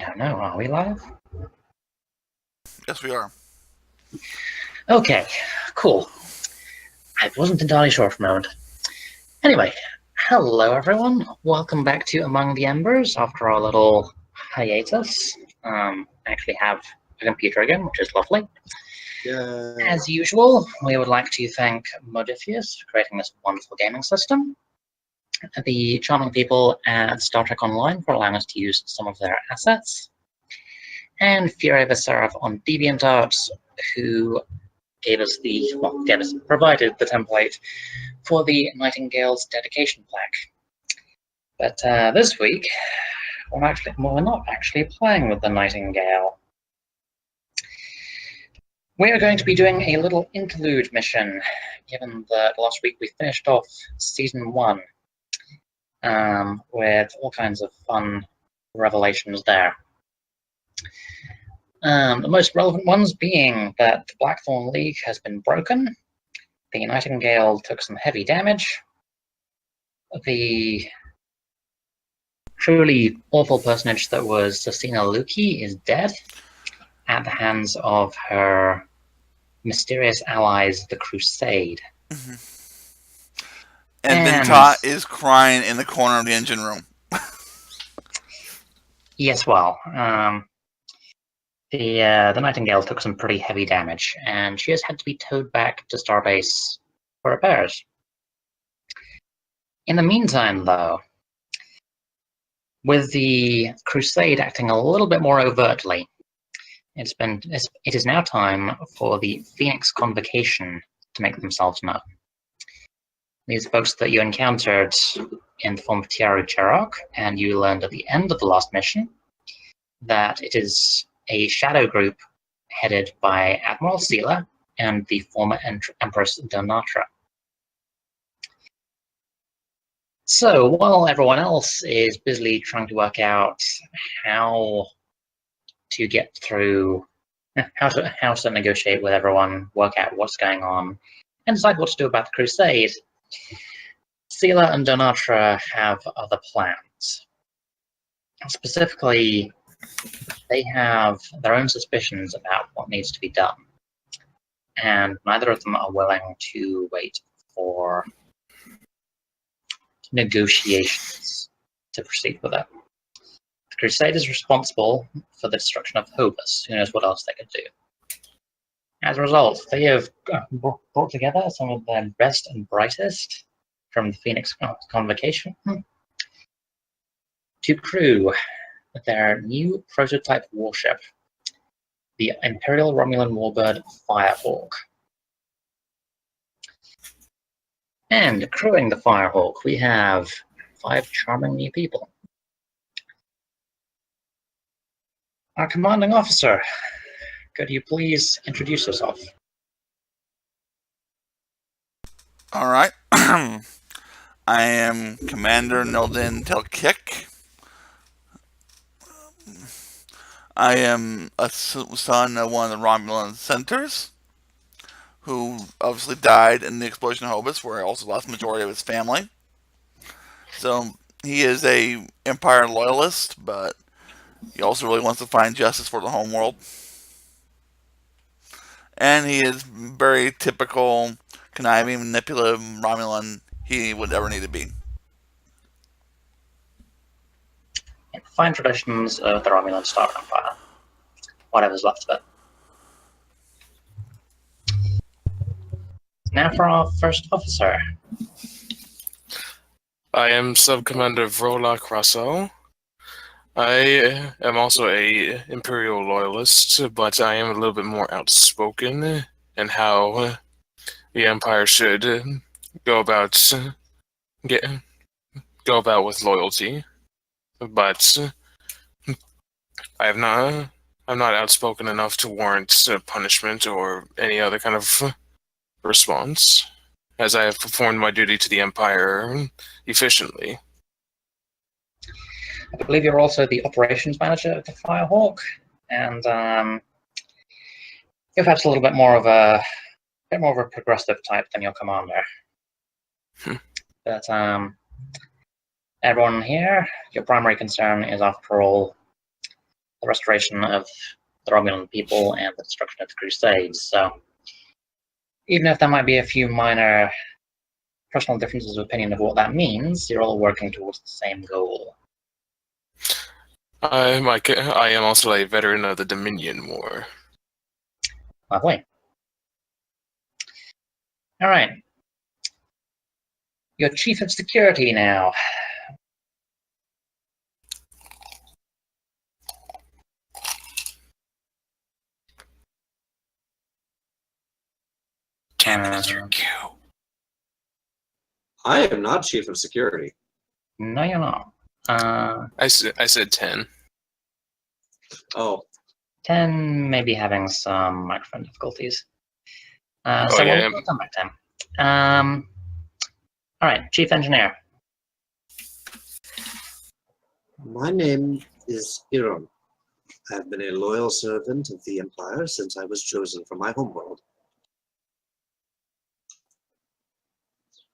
don't know, are we live? Yes, we are. Okay, cool. I wasn't entirely sure for a moment. Anyway, hello everyone. Welcome back to Among the Embers after our little hiatus. I actually have a computer again, which is lovely. Yay. As usual, we would like to thank Modifius for creating this wonderful gaming system, the charming people at Star Trek Online for allowing us to use some of their assets, and Fury Seraph on DeviantArt, who provided the template for the Nightingale's dedication plaque. But this week, we're not actually playing with the Nightingale. We are going to be doing a little interlude mission, given that last week we finished off Season 1 with all kinds of fun revelations there. The most relevant ones being that the Blackthorn League has been broken, the Nightingale took some heavy damage, the truly awful personage that was Cecina Luki is dead at the hands of her mysterious allies, the Crusade. Mm-hmm. And Vinta is crying in the corner of the engine room. Yes, well, the Nightingale took some pretty heavy damage, and she has had to be towed back to Starbase for repairs. In the meantime, though, with the Crusade acting a little bit more overtly, it is now time for the Phoenix Convocation to make themselves known. These folks that you encountered in the form of Tiaru Cherok, and you learned at the end of the last mission that it is a shadow group headed by Admiral Sela and the former Empress Donatra. So while everyone else is busily trying to work out how to get through, how to negotiate with everyone, work out what's going on, and decide what to do about the Crusade, Sela and Donatra have other plans. Specifically, they have their own suspicions about what needs to be done, and neither of them are willing to wait for negotiations to proceed with it. The Crusade is responsible for the destruction of Hobus. Who knows what else they could do? As a result, they have brought together some of their best and brightest from the Phoenix Convocation to crew their new prototype warship, the Imperial Romulan warbird Firehawk. And crewing the Firehawk, we have 5 charming new people. Our commanding officer, could you please introduce yourself? All right. I am Commander Nildin Telkik. I am a son of one of the Romulan senators, who obviously died in the explosion of Hobus, where he also lost the majority of his family. So he is a Empire loyalist, but he also really wants to find justice for the homeworld. And he is very typical, conniving, manipulative Romulan he would ever need to be. Fine traditions of the Romulan Star Empire. Whatever's left of it. Now for our first officer. I am Sub-Commander Vrola Krasow. I am also a Imperial loyalist, but I am a little bit more outspoken in how the Empire should go about with loyalty. But I'm not outspoken enough to warrant punishment or any other kind of response, as I have performed my duty to the Empire efficiently. I believe you're also the operations manager of the Firehawk, and you're perhaps a little bit more of a progressive type than your commander. But everyone here, your primary concern is, after all, the restoration of the Romulan people and the destruction of the Crusades. So even if there might be a few minor personal differences of opinion of what that means, you're all working towards the same goal. I am also a veteran of the Dominion War. Lovely. All right. You're chief of security now. Damn it, it's your cue. I am not chief of security. No, you're not. I said 10. Oh, 10 may be having some microphone difficulties. Oh, So yeah. we'll come back to him. All right, chief engineer. my name is Iron. I have been a loyal servant of the Empire since I was chosen from my homeworld.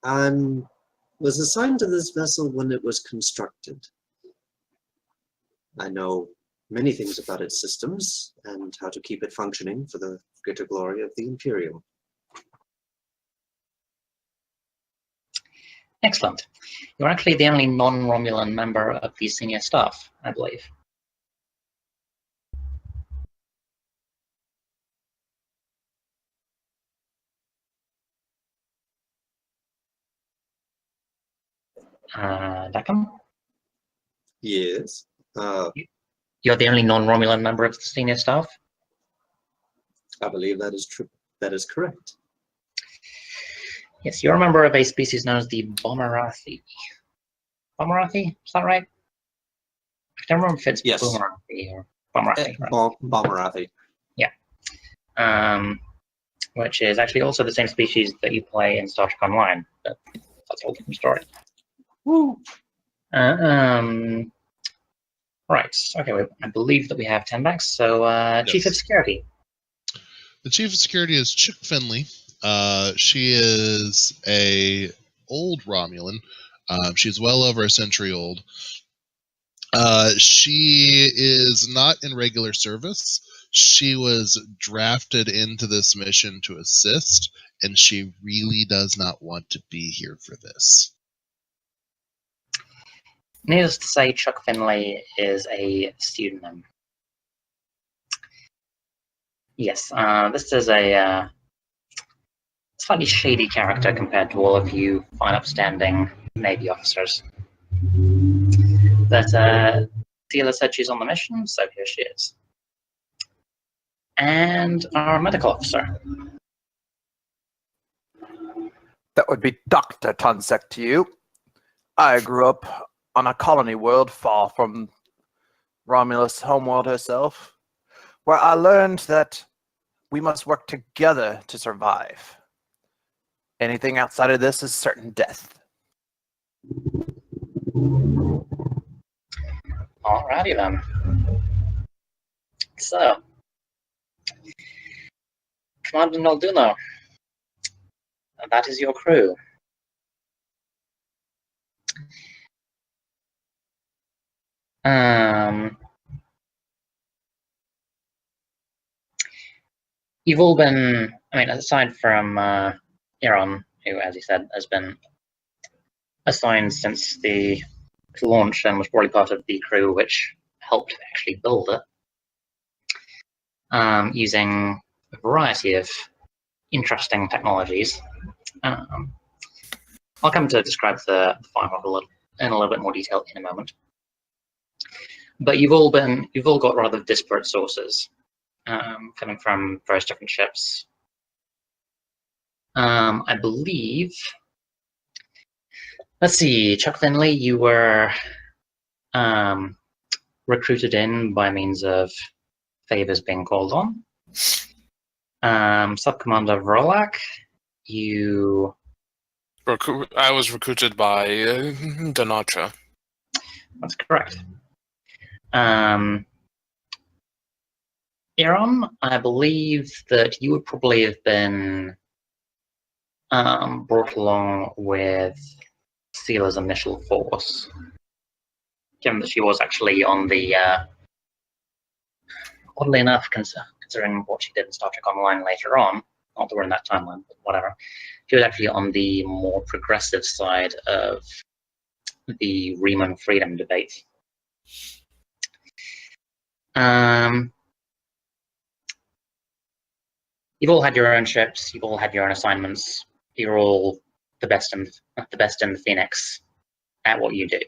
I was assigned to this vessel when it was constructed. I know many things about its systems and how to keep it functioning for the greater glory of the Imperium. Excellent. You're actually the only non-Romulan member of the senior staff, I believe. Dakum? Yes. You're the only non-Romulan member of the senior staff? I believe that is true. That is correct. Yes, you're a member of a species known as the Bomarathi. Bomarathi? Is that right? I don't remember if it's Yes. Bomarathi or Bomarathi. Right? Bomarathi. Which is actually also the same species that you play in Star Trek Online, but that's a whole different story. Woo. Right. Okay. I believe that we have 10 backs. So, Chief of Yes. Security. The chief of security is Chick Finley. She is a old Romulan. She's well over a century old. She is not in regular service. She was drafted into this mission to assist, and she really does not want to be here for this. Needless to say, Chuck Finley is a pseudonym. Yes, this is a slightly shady character compared to all of you fine, upstanding Navy officers. But Teela said she's on the mission, so here she is. And our medical officer. That would be Dr. Tunsek to you. I grew up on a colony world far from Romulus' homeworld herself, where I learned that we must work together to survive. Anything outside of this is certain death. Alrighty then. So, Commander Nolduno, that is your crew. You've all been, aside from Iran, who, as he said, has been assigned since the launch and was probably part of the crew which helped actually build it, using a variety of interesting technologies. I'll come to describe the firewall in a little bit more detail in a moment. But you've all got rather disparate sources coming from various different ships. I believe. Let's see, Chuck Finley, you were recruited in by means of favors being called on. Sub-Commander Verlac, you... I was recruited by Donatra. That's correct. Iram, I believe that you would probably have been brought along with Seela's initial force, given that she was actually on the oddly enough, considering what she did in Star Trek Online later on, not that we're in that timeline, but whatever, she was actually on the more progressive side of the Riemann freedom debate. You've all had your own ships. You've all had your own assignments. You're all the best in the Phoenix at what you do,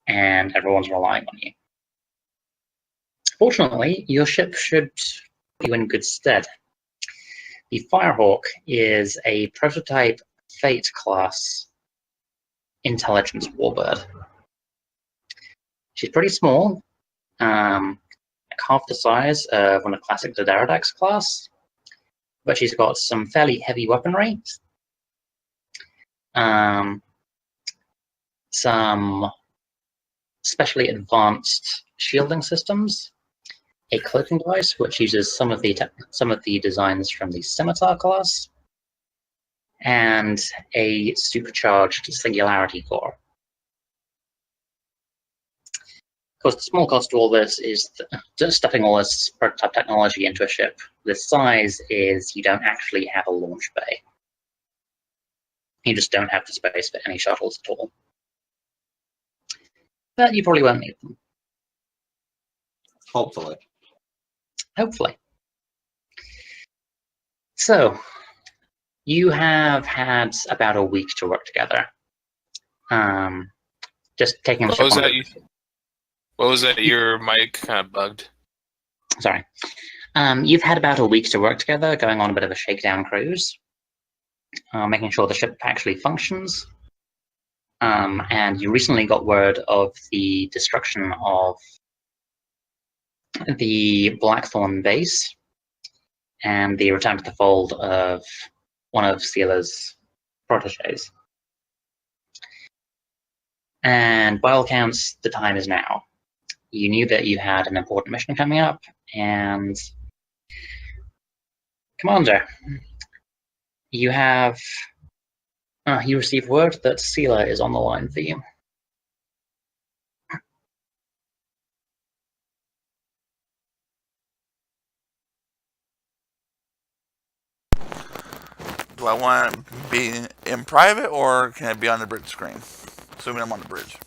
and everyone's relying on you. Fortunately, your ship should put you in good stead. The Firehawk is a prototype Fate class intelligence warbird. She's pretty small, half the size of one of classic Dodaridax class, but she's got some fairly heavy weaponry, some specially advanced shielding systems, a cloaking device which uses some of the designs from the Scimitar class, and a supercharged singularity core. Of course, the small cost to all this is just stuffing all this prototype technology into a ship this size is you don't actually have a launch bay. You just don't have the space for any shuttles at all. But you probably won't need them. Hopefully. Hopefully. So, you have had about a week to work together. Just taking the ship on. What was that? Your mic kind of bugged. Sorry. You've had about a week to work together, going on a bit of a shakedown cruise, making sure the ship actually functions. And you recently got word of the destruction of the Blackthorn base and the return to the fold of one of Seala's proteges. And by all accounts, the time is now. You knew that you had an important mission coming up, and Commander, you have you received word that Seala is on the line for you. Do I want to be in private, or can it be on the bridge screen? Assuming I'm on the bridge.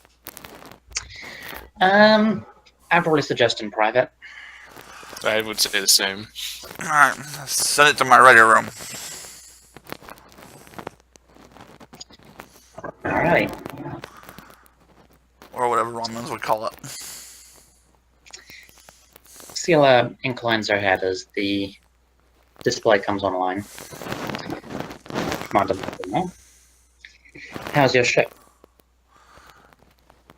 I'd probably suggest in private. I would say the same. Alright, send it to my ready room. Alright. Or whatever Romans would call it. Seala inclines her head as the display comes online. Commander, how's your ship?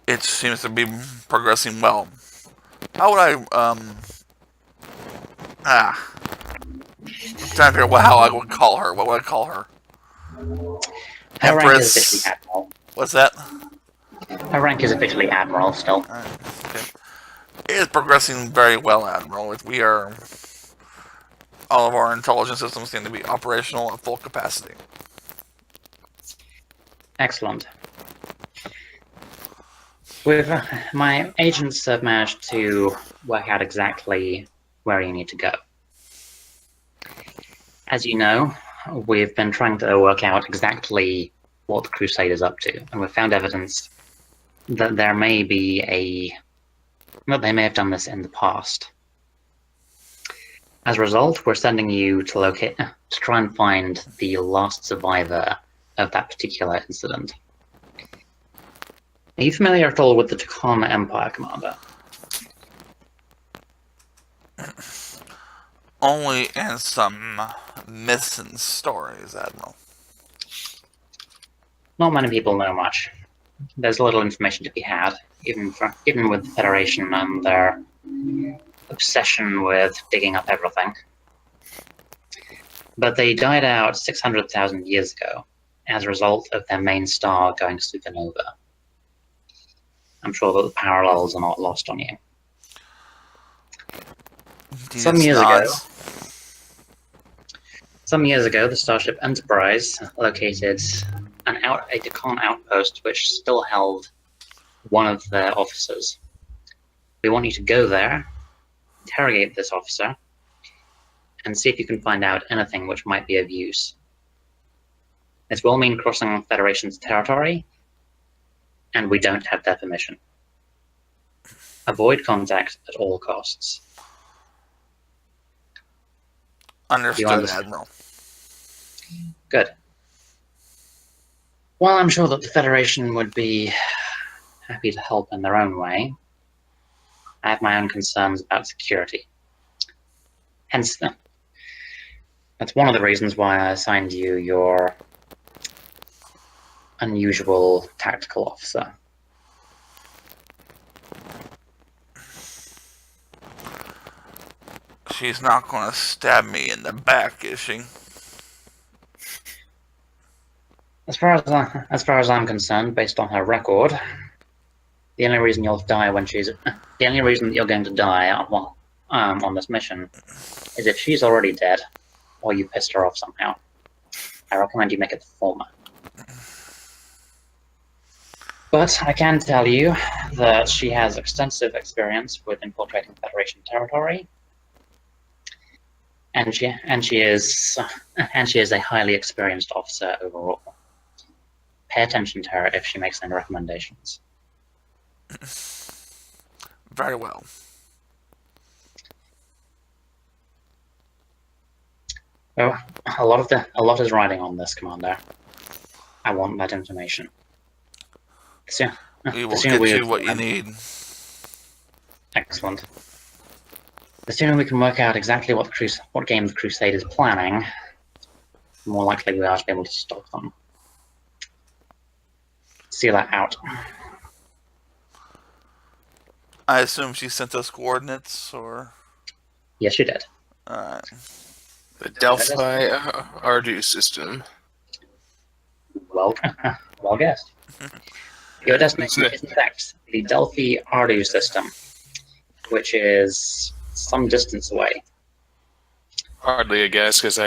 It seems to be progressing well. How would I, I'm trying to figure out how I would call her. What would I call her? Her rank is Empress. officially Admiral. What's that? Her rank is officially Admiral still. Alright, okay. It is progressing very well, Admiral. We are... All of our intelligence systems seem to be operational at full capacity. Excellent. My agents have managed to work out exactly where you need to go. As you know, we've been trying to work out exactly what the Crusade is up to, and we've found evidence that they may have done this in the past. As a result, we're sending you to try and find the last survivor of that particular incident. Are you familiar at all with the Takana Empire, Commander? Only in some myths and stories, Admiral. Not many people know much. There's little information to be had, even with the Federation and their obsession with digging up everything. But they died out 600,000 years ago as a result of their main star going supernova. I'm sure that the parallels are not lost on you. Some years ago, the Starship Enterprise located a Decon outpost which still held one of their officers. We want you to go there, interrogate this officer and see if you can find out anything which might be of use. This will mean crossing Federation's territory, and we don't have their permission. Avoid contact at all costs. Understood, Admiral. Good. While I'm sure that the Federation would be happy to help in their own way, I have my own concerns about security. Hence, that's one of the reasons why I assigned you your unusual tactical officer. She's not going to stab me in the back, is she? As far as I'm concerned, based on her record, the only reason you'll die the only reason that you're going to die on this mission is if she's already dead, or you pissed her off somehow. I recommend you make it the former. But I can tell you that she has extensive experience with infiltrating Federation territory, and she is a highly experienced officer overall. Pay attention to her if she makes any recommendations. Very well. Well, a lot is riding on this, Commander. I want that information. We will get you what you need. Excellent. The sooner we can work out exactly what game the Crusade is planning, the more likely we are to be able to stop them. See that out. I assume she sent us coordinates, or? Yes, you did. Alright. The Delphi Ardu system. Well, well guessed. Your destination is in fact the Delphi Ardu system, which is some distance away. Hardly a guess, because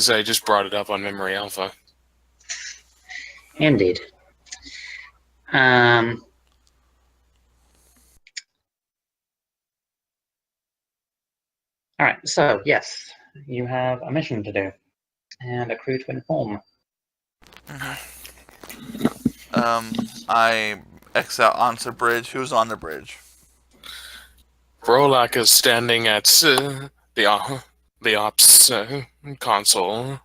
I just brought it up on Memory Alpha. Indeed. Alright, so yes, you have a mission to do, and a crew to inform. I X out onto the bridge. Who's on the bridge? Brolak is standing at the ops console.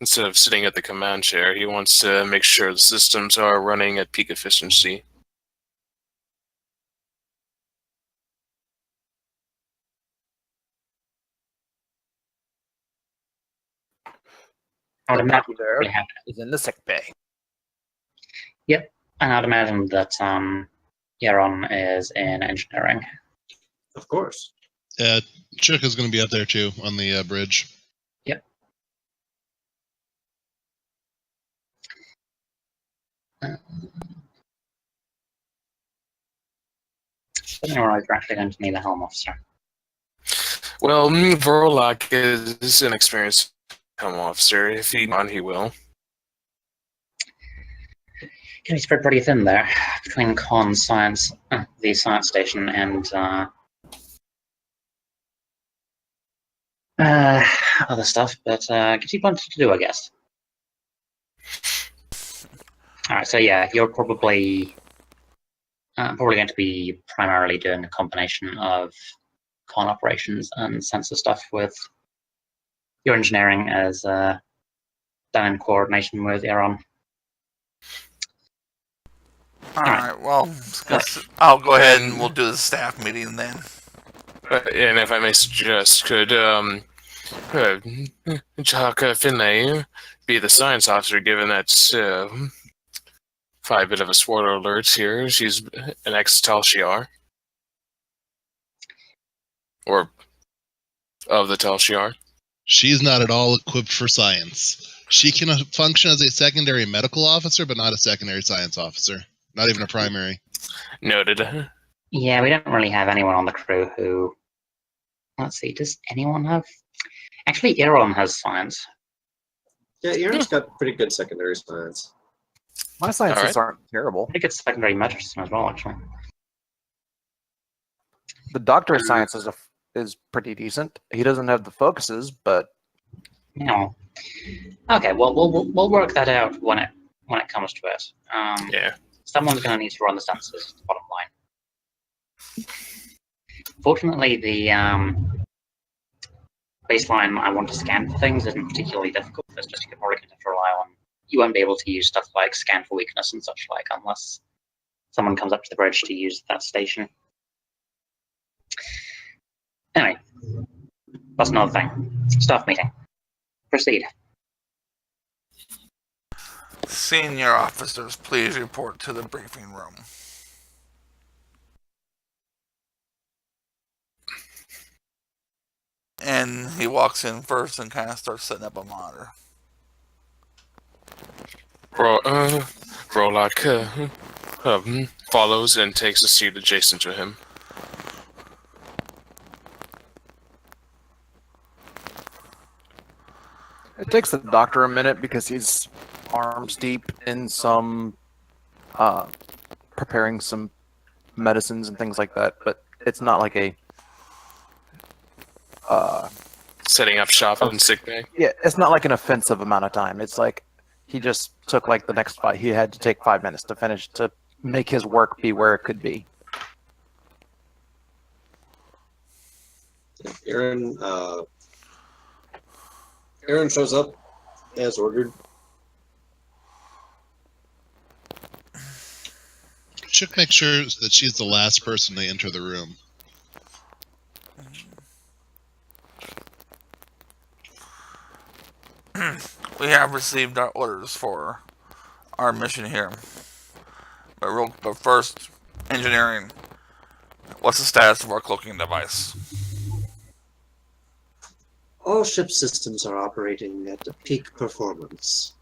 Instead of sitting at the command chair, he wants to make sure the systems are running at peak efficiency. I would The imagine doctor we have is in the sick bay. Yep, and I'd imagine that Yaron is in engineering. Of course. Chuck is going to be up there too on the bridge. Yep. Sooner or later, we're actually going to need a helm officer. Well, Verloc is an experienced helm officer. If he wants, he will. Can be spread pretty thin there between the science station, and other stuff, but gives you plenty to do, I guess. Alright, so yeah, you're probably going to be primarily doing a combination of con operations and sensor stuff with your engineering as done in coordination with Aaron. Alright, well, I'll go ahead and we'll do the staff meeting then. And if I may suggest, could Chaka Finlay be the science officer, given that 5 bit of a spoiler alert here? She's an ex-Tal-Shiar. Or of the Tal-Shiar. She's not at all equipped for science. She can function as a secondary medical officer, but not a secondary science officer. Not even a primary. Noted. Yeah, we don't really have anyone on the crew who... Let's see, does anyone have... Actually, Aaron has science. Yeah, Aaron's got pretty good secondary science. My sciences aren't terrible. Pretty good secondary medicine as well, actually. The doctor's science is pretty decent. He doesn't have the focuses, but No. Okay, well, we'll work that out when it comes to it. Yeah. Someone's going to need to run the sensors. Bottom line. Fortunately, the baseline I want to scan for things isn't particularly difficult. It's just you're probably going to have to rely on. You won't be able to use stuff like scan for weakness and such like unless someone comes up to the bridge to use that station. Anyway, that's another thing. Staff meeting. Proceed. Senior officers, please report to the briefing room. And he walks in first and kind of starts setting up a monitor. Rolak follows and takes a seat adjacent to him. it takes the doctor a minute because he's arms deep in some preparing some medicines and things like that. But it's not like a Setting up shop in sickbay. yeah, it's not like an offensive amount of time. It's like he just took like the next five. He had to take 5 minutes to finish to make his work be where it could be. Aaron shows up as ordered. Should make sure that she's the last person to enter the room. We have received our orders for our mission here. But first, engineering. What's the status of our cloaking device? All ship systems are operating at peak performance.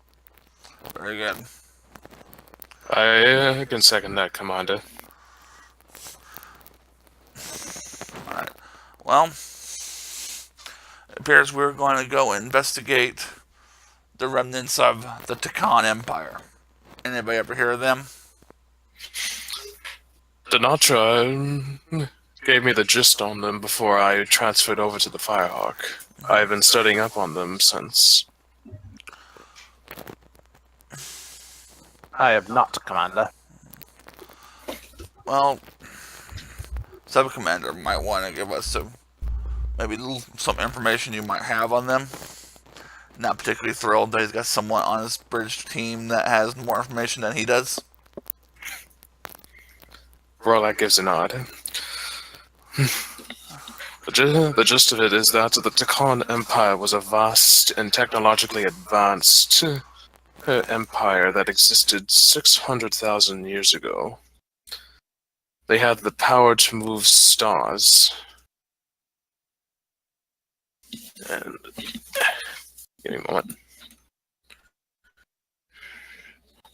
Very good. I can second that, Commander. Alright. Well, it appears we're going to go investigate the remnants of the Takan Empire. Anybody ever hear of them? Denatra gave me the gist on them before I transferred over to the Firehawk. I've been studying up on them since. I have not, Commander. Well, Sub-Commander might want to give us some information you might have on them. Not particularly thrilled that he's got someone on his bridge team that has more information than he does. Rolak gives a nod. The gist of it is that the Takan Empire was a vast and technologically advanced empire that existed 600,000 years ago. They had the power to move stars. And give me a moment.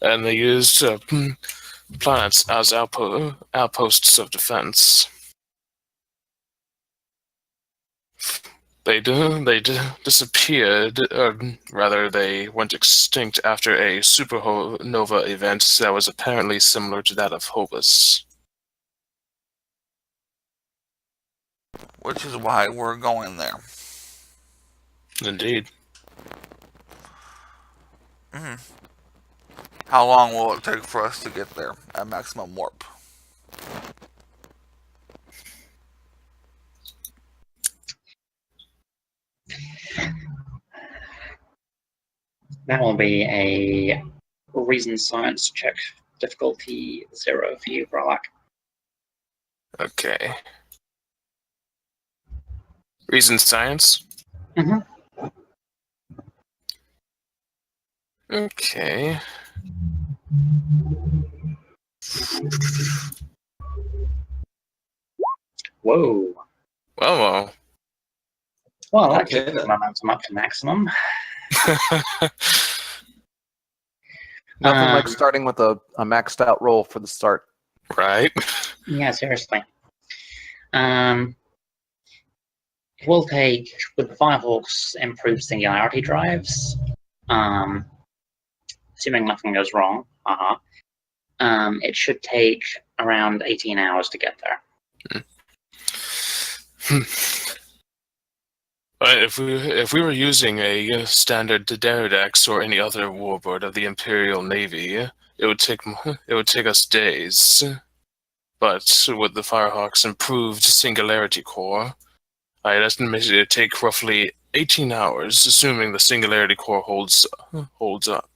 And they used planets as outposts of defense. They disappeared, rather they went extinct after a supernova event that was apparently similar to that of Hobus. Which is why we're going there. Indeed. How long will it take for us to get there at maximum warp? That will be a reason science check, difficulty 0 for you, Bralak. Okay. Reason science? Mm-hmm. Okay. Whoa. Well. Well, that Okay, kicks then. the momentum up to maximum. Nothing like starting with a maxed out roll for the start. Right. Yeah, seriously. We'll take, with the Firehawk's improved singularity drives, assuming nothing goes wrong, it should take around 18 hours to get there. If we were using a standard Daredex or any other warbird of the Imperial Navy, it would take us days. But with the Firehawk's improved Singularity Core, I'd estimated it'd take roughly 18 hours, assuming the Singularity Core holds up.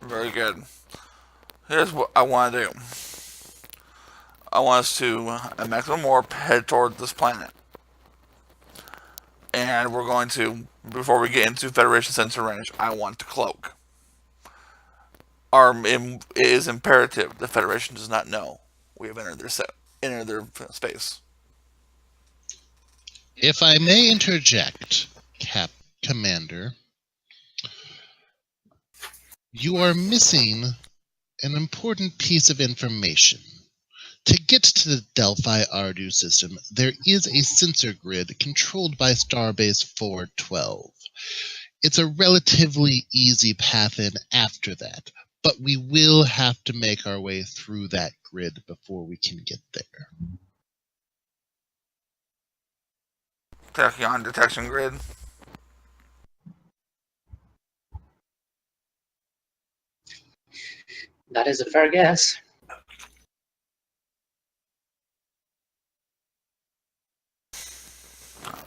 Very good. Here's what I want to do. I want us to, at maximum warp, head toward this planet. And we're going to, before we get into Federation Sensor Range, I want to cloak. It is imperative the Federation does not know we have entered their space. If I may interject, Commander, you are missing an important piece of information. To get to the Delphi Ardu system, there is a sensor grid controlled by Starbase 412. It's a relatively easy path in after that, but we will have to make our way through that grid before we can get there. Tachyon detection grid. That is a fair guess.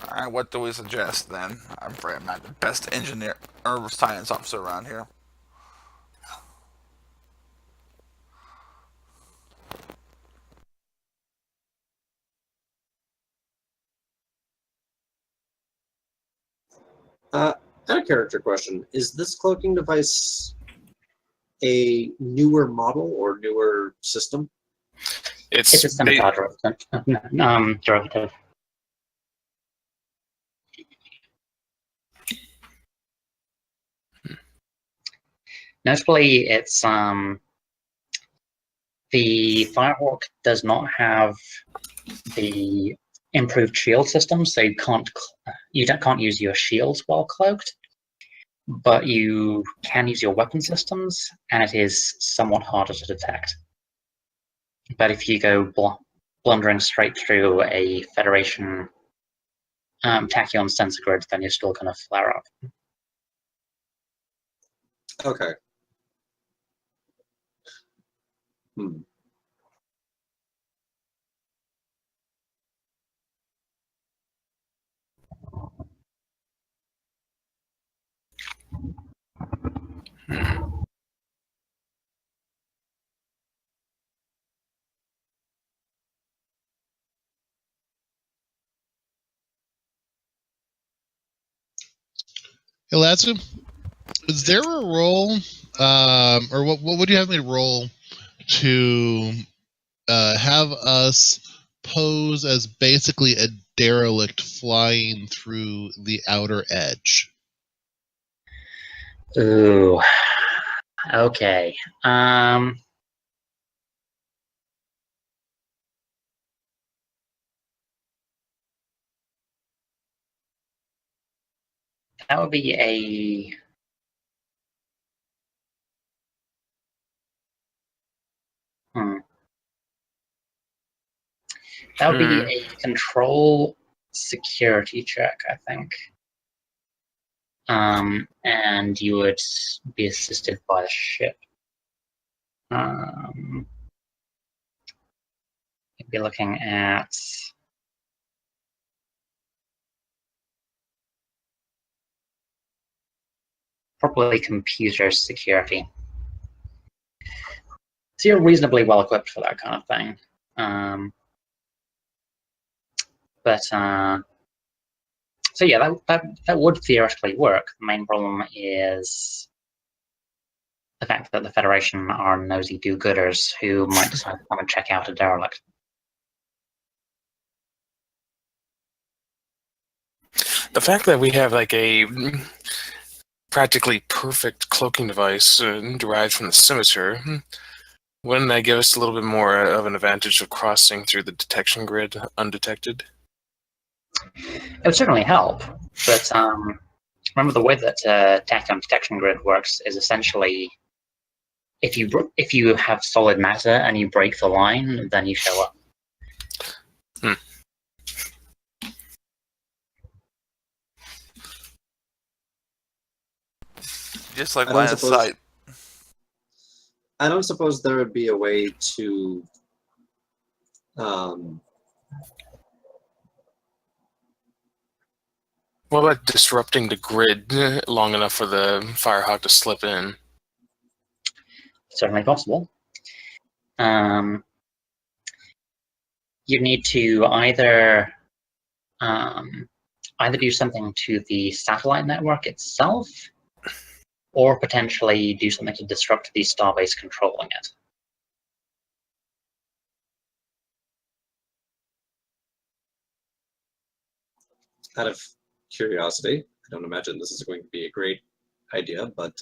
Alright, what do we suggest then? I'm afraid I'm not the best engineer or science officer around here. A character question. Is this cloaking device a newer model or newer system? It's a scimitar derivative. Notably, it's the Firehawk does not have the improved shield system, so you can't use your shields while cloaked, but you can use your weapon systems, and it is somewhat harder to detect. But if you go blundering straight through a Federation tachyon sensor grid, then you're still going to flare up. Okay. Elatsu, is there a role, or what would you have me roll to have us pose as basically a derelict flying through the outer edge? Ooh. Okay. That would be a... That would be a control security check, I think. And you would be assisted by the ship. You'd be looking at... probably computer security. So you're reasonably well equipped for that kind of thing. So yeah, that would theoretically work. The main problem is the fact that the Federation are nosy do-gooders who might decide to come and check out a derelict. The fact that we have like a practically perfect cloaking device derived from the scimitar, wouldn't that give us a little bit more of an advantage of crossing through the detection grid undetected? It would certainly help, but remember the way that tachyon detection grid works is essentially if you have solid matter and you break the line, then you show up. Just like I don't line of suppose- sight. I don't suppose there would be a way to What about disrupting the grid long enough for the Firehawk to slip in? Certainly possible. You need to either do something to the satellite network itself, or potentially do something to disrupt the starbase controlling it. out of curiosity, I don't imagine this is going to be a great idea, but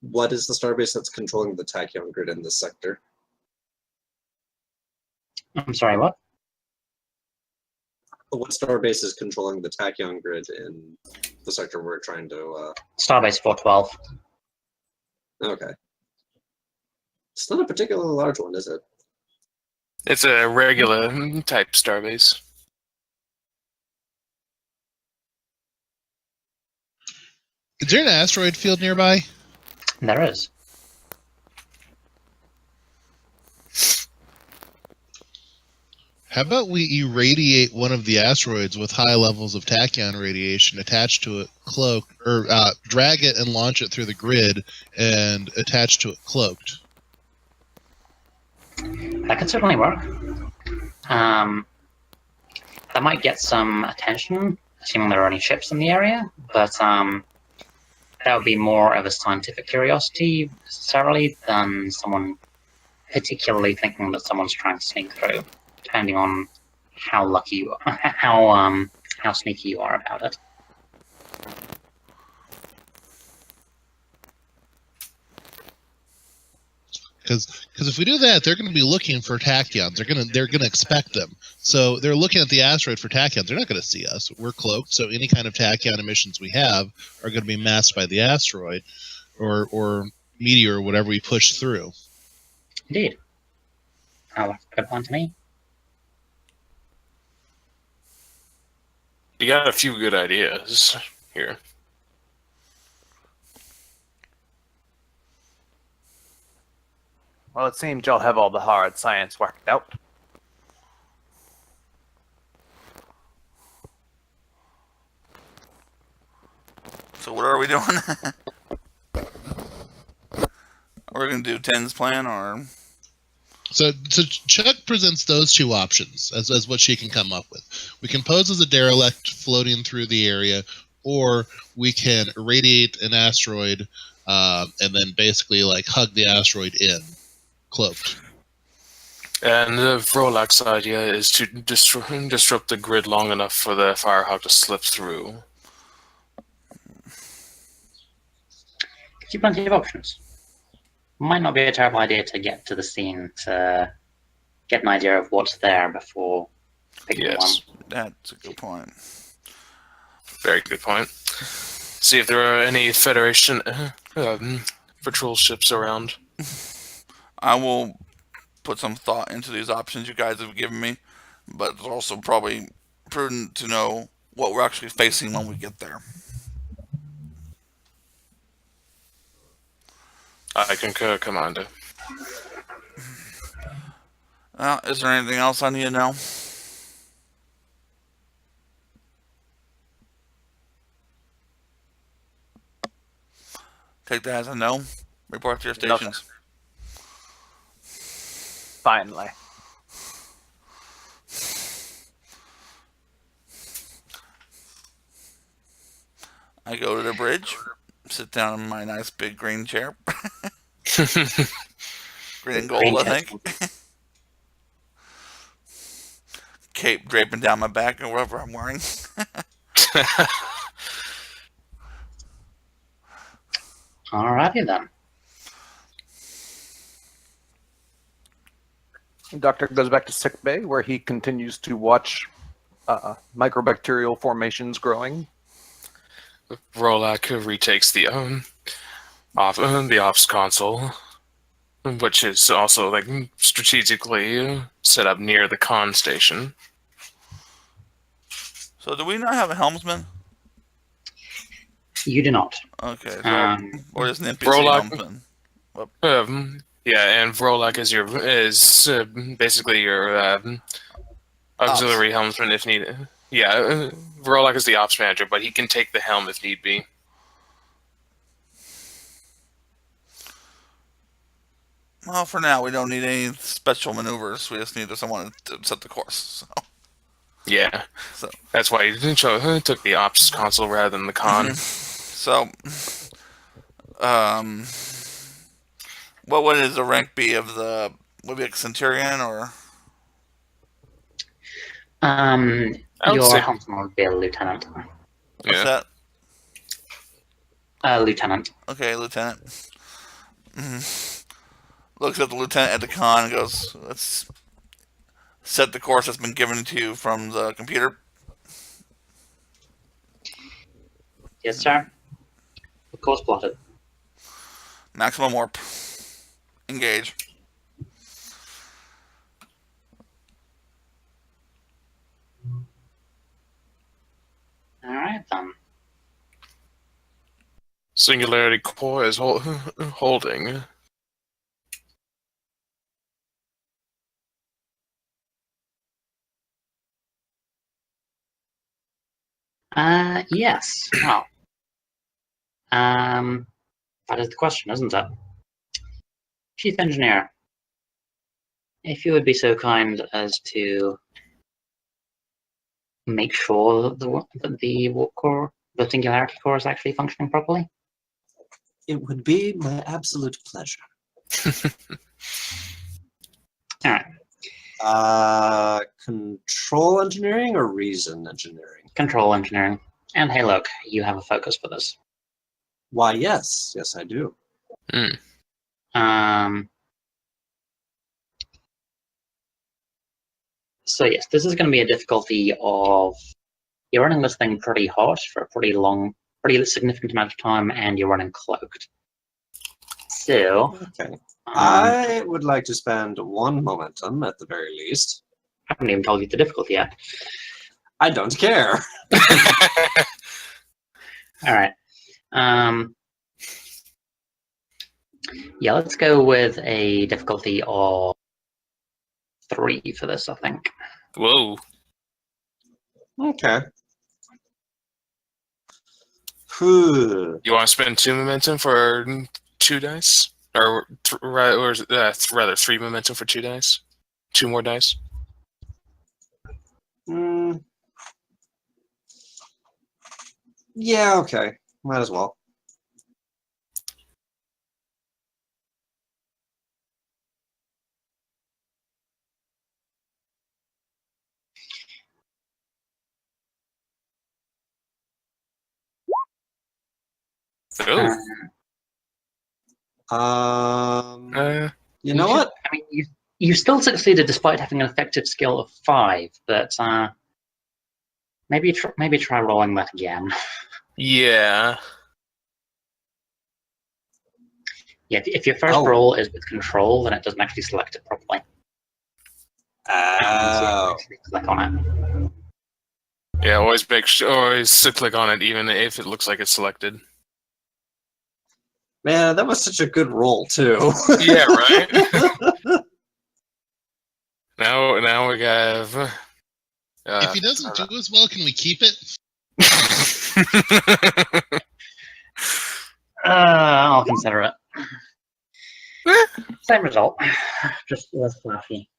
what is the starbase that's controlling the tachyon grid in this sector? I'm sorry, what? What starbase is controlling the tachyon grid in the sector we're trying to... Starbase 412. Okay. It's not a particularly large one, is it? It's a regular type starbase. Is there an asteroid field nearby? There is. How about we irradiate one of the asteroids with high levels of tachyon radiation attached to it, drag it and launch it through the grid and attach to it cloaked? That could certainly work. That might get some attention, assuming there are any ships in the area, but that would be more of a scientific curiosity, necessarily, than someone particularly thinking that someone's trying to sneak through, depending on how lucky you are, how sneaky you are about it. Because if we do that, they're going to be looking for tachyons. They're going to expect them. So they're looking at the asteroid for tachyons. They're not going to see us. We're cloaked, so any kind of tachyon emissions we have are going to be masked by the asteroid or meteor or whatever we push through. Indeed. That's a good plan to me. You got a few good ideas here. Well, it seems y'all have all the hard science worked out. So what are we doing? Are we going to do 10's plan, or... So Chuck presents those two options as what she can come up with. We can pose as a derelict floating through the area, or we can irradiate an asteroid and then basically like hug the asteroid in, cloaked. And Vrolak's idea is to disrupt the grid long enough for the Firehawk to slip through. Gives you plenty of options. Might not be a terrible idea to get to the scene to get an idea of what's there before picking Yes. one. That's a good point. Very good point. See if there are any Federation patrol ships around. I will put some thought into these options you guys have given me, but it's also probably prudent to know what we're actually facing when we get there. I concur, Commander. Is there anything else I need to know? Take that as a no. Report to your No, stations. Finally. I go to the bridge, sit down in my nice big green chair. Green and gold, I think. Cape draping down my back or whatever I'm wearing. Alrighty then. Doctor goes back to sickbay, where he continues to watch microbacterial formations growing. Vrolak retakes the ops console, which is also like strategically set up near the con station. So do we not have a helmsman? You do not. Okay, so Um, or is an NPC Vrolak- helmsman? Yeah, and Vrolak is basically your auxiliary helmsman if needed. Yeah, Vrolak is the ops manager, but he can take the helm if need be. Well, for now, we don't need any special maneuvers. We just need someone to set the course. So, Yeah, so that's why he took the ops console rather than the con. So, um, what would the rank be of the? Would it be a centurion or? I would Your say, helmsman would be a lieutenant. What's yeah. that? Lieutenant. Okay, lieutenant. Looks at the lieutenant at the con and goes, "Let's set the course that's been given to you from the computer." Yes, sir. Of course, plotted. Maximum warp. Engage. All right then. Singularity core is holding. Yes. Well, that is the question, isn't it? Chief Engineer, if you would be so kind as to make sure that the warp core, the singularity core, is actually functioning properly. It would be my absolute pleasure. All right. Control engineering or reason engineering? Control engineering. And hey, look, you have a focus for this. Why, yes. Yes, I do. So yes, this is going to be a difficulty of you're running this thing pretty hot for a pretty significant amount of time, and you're running cloaked. So, Okay. I would like to spend one momentum at the very least. I haven't even told you the difficulty yet. I don't care. All right. Yeah, let's go with a difficulty of 3 for this, I think. Whoa. Okay. Whew. You want to spend 2 momentum for 2 dice? Or rather 3 momentum for 2 dice? 2 more dice? Yeah, okay. Might as well. Oh. You know what? I mean, you still succeeded despite having an effective skill of 5, but maybe try rolling that again. Yeah. Yeah, if your first roll is with control, then it doesn't actually select it properly. So you actually click on it. Yeah, always click on it even if it looks like it's selected. Man, that was such a good roll too. Yeah, right? Now we have... if he doesn't do as well, can we keep it? I'll consider it. Same result, just less flashy.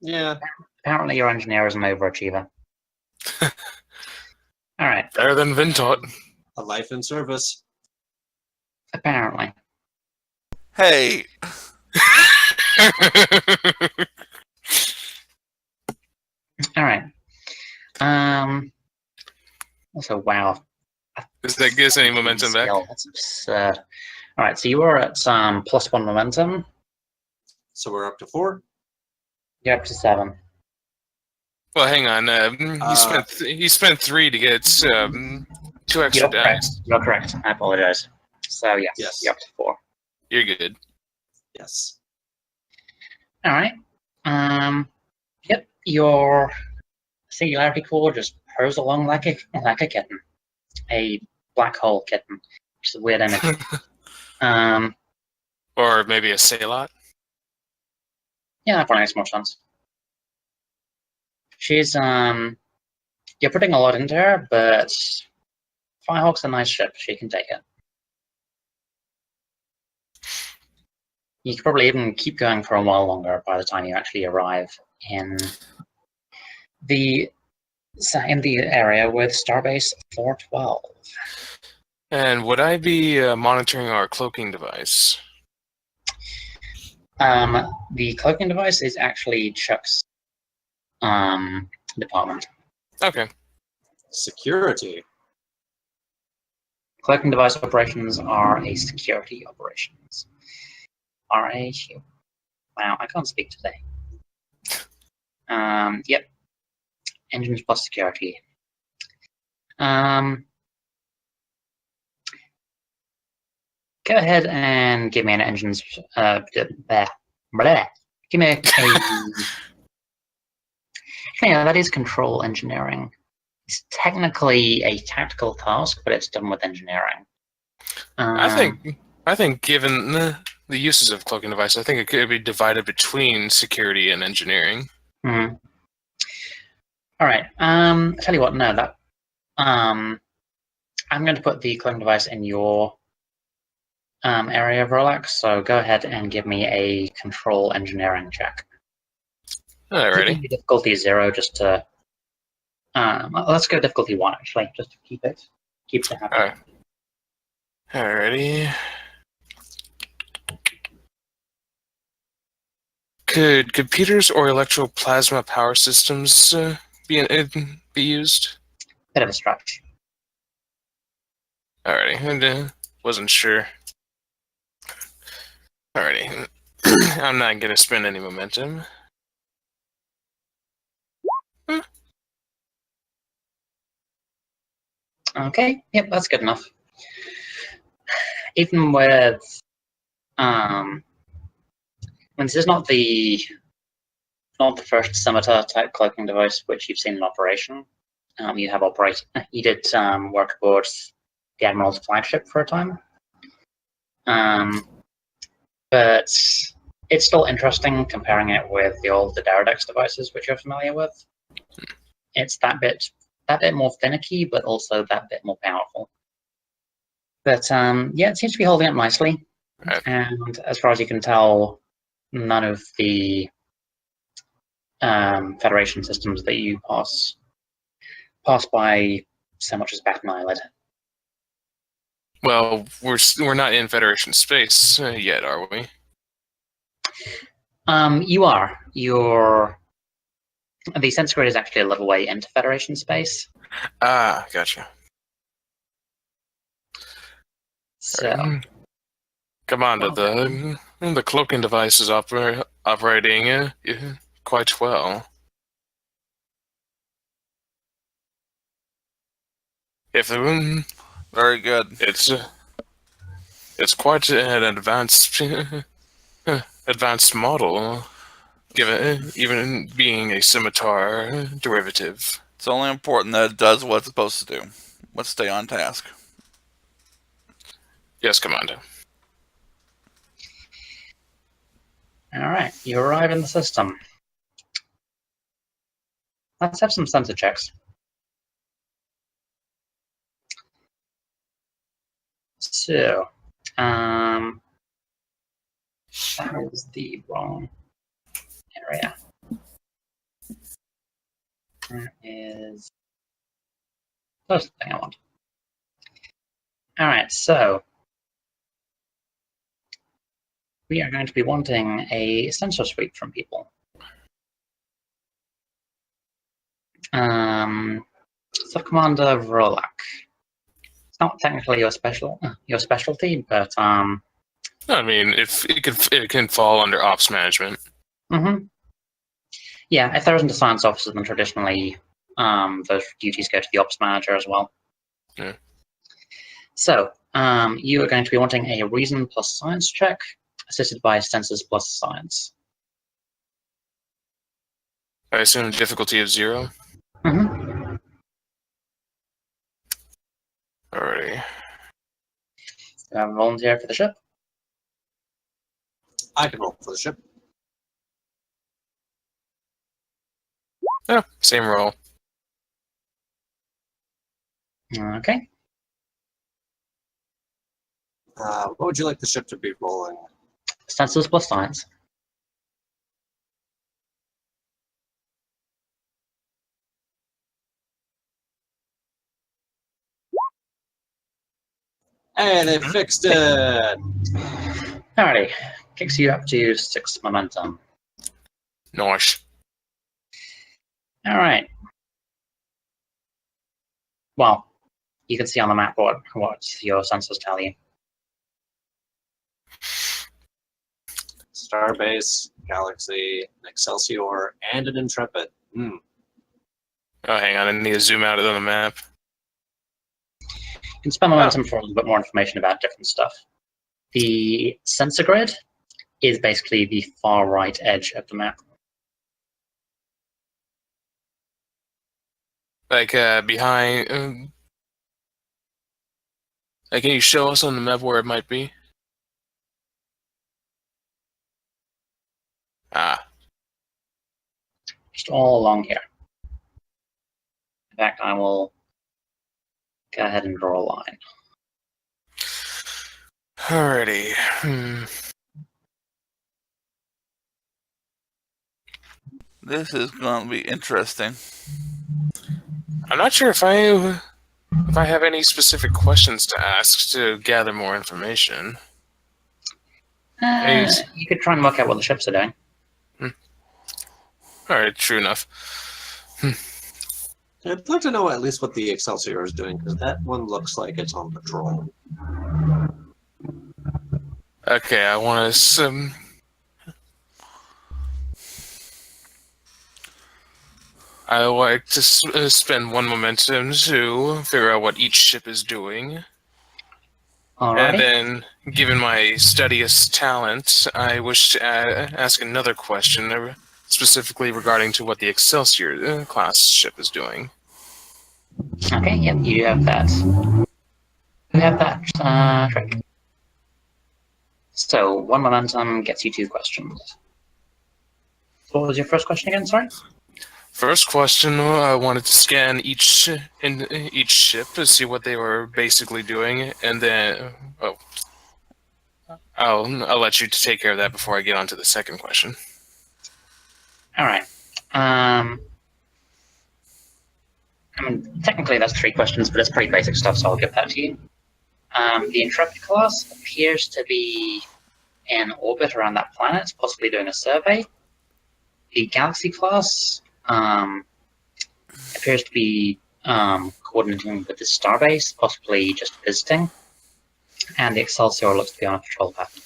Yeah. Apparently your engineer is an overachiever. Alright. Better than Vintot. A life in service. Apparently. Hey. Alright. Also, wow. Does that give us any momentum back? That's absurd. Alright, so you were at +1 momentum. So we're up to 4? You're up to 7. Well, hang on. He spent 3 to get 2 extra dice. You're correct. I apologize. So yes, you're up to 4. You're good. Yes. Alright. Yep, your singularity core just purrs along like a kitten. A black hole kitten, which is a weird image. Um, Or maybe a Salot. yeah, that probably makes more sense. She's you're putting a lot into her, but Firehawk's a nice ship. She can take it. You could probably even keep going for a while longer by the time you actually arrive in the area with Starbase 412. And would I be monitoring our cloaking device? The cloaking device is actually Chuck's department. Okay. Security. Cloaking device operations are a security operations. RAQ. Wow, I can't speak today. Yep. Engines plus security. Go ahead and give me an engines. Give me a yeah, that is control engineering. It's technically a tactical task, but it's done with engineering. I think given the uses of cloaking device, I think it could be divided between security and engineering. All right. Tell you what. No, that. I'm going to put the cloaking device in your area of relax. So go ahead and give me a control engineering check. Alrighty. Keeping the difficulty 0 just to. Let's go difficulty 1 actually, just to keep it happy. Alright. Alrighty. Could computers or electroplasma power systems be used? Bit of a stretch. Alrighty, and wasn't sure. Alrighty, I'm not gonna spend any momentum. Okay, yep, that's good enough. Even with, when this is not the first scimitar type cloaking device which you've seen in operation. You did work aboard the Admiral's flagship for a time. But it's still interesting comparing it with the old Daradex devices which you're familiar with. It's that bit more finicky, but also that bit more powerful. But yeah, it seems to be holding up nicely. Right. And as far as you can tell, none of the Federation systems that you pass by so much as bat an eyelid. Well, we're not in Federation space yet, are we? You are. The sensor grid is actually a little way into Federation space. Ah, gotcha. So, Commander, the cloaking device is operating quite well. If Very good. it's quite an advanced model, given even being a scimitar derivative. It's only important that it does what it's supposed to do. Let's stay on task. Yes, Commander. all right, you arrive in the system. Let's have some sensor checks. So, that is the wrong area. That is that's the thing I want. All right, so we are going to be wanting a sensor suite from people. Sub-Commander Vrolak. It's not technically your specialty, but I mean, if it can fall under ops management. Yeah, if there isn't a science officer, then traditionally those duties go to the ops manager as well. Yeah. So you are going to be wanting a reason plus science check, assisted by sensors plus science. I assume difficulty of 0. Alrighty. Volunteer for the ship? I can roll for the ship. Yeah, same roll. Okay. What would you like the ship to be rolling? Sensors plus science. Hey, they fixed it! Alrighty. Kicks you up to 6 momentum. Nice. Alright. Well, you can see on the map what your sensors tell you. Starbase, Galaxy, an Excelsior, and an Intrepid. Oh, hang on. I need to zoom out on the map. You can spend momentum for a little bit more information about different stuff. The sensor grid is basically the far right edge of the map. Like, behind... like, can you show us on the map where it might be? Ah. Just all along here. In fact, I will go ahead and draw a line. Alrighty. This is going to be interesting. I'm not sure if I have any specific questions to ask to gather more information. You could try and work out what the ships are doing. Alright, true enough. I'd like to know at least what the Excelsior is doing, because that one looks like it's on patrol. Okay, I want to... I like to spend one momentum to figure out what each ship is doing. Alrighty. And then, given my studious talent, I wish to ask another question, specifically regarding to what the Excelsior class ship is doing. Okay, yep, you have that. You have that trick. So, one momentum gets you 2 questions. What was your first question again, sorry? First question, I wanted to scan each ship to see what they were basically doing, and then I'll let you take care of that before I get on to the second question. All right. I mean, technically that's 3 questions, but it's pretty basic stuff, so I'll give that to you. The Intrepid class appears to be in orbit around that planet, possibly doing a survey. The Galaxy class appears to be coordinating with the Starbase, possibly just visiting. And the Excelsior looks to be on a patrol path.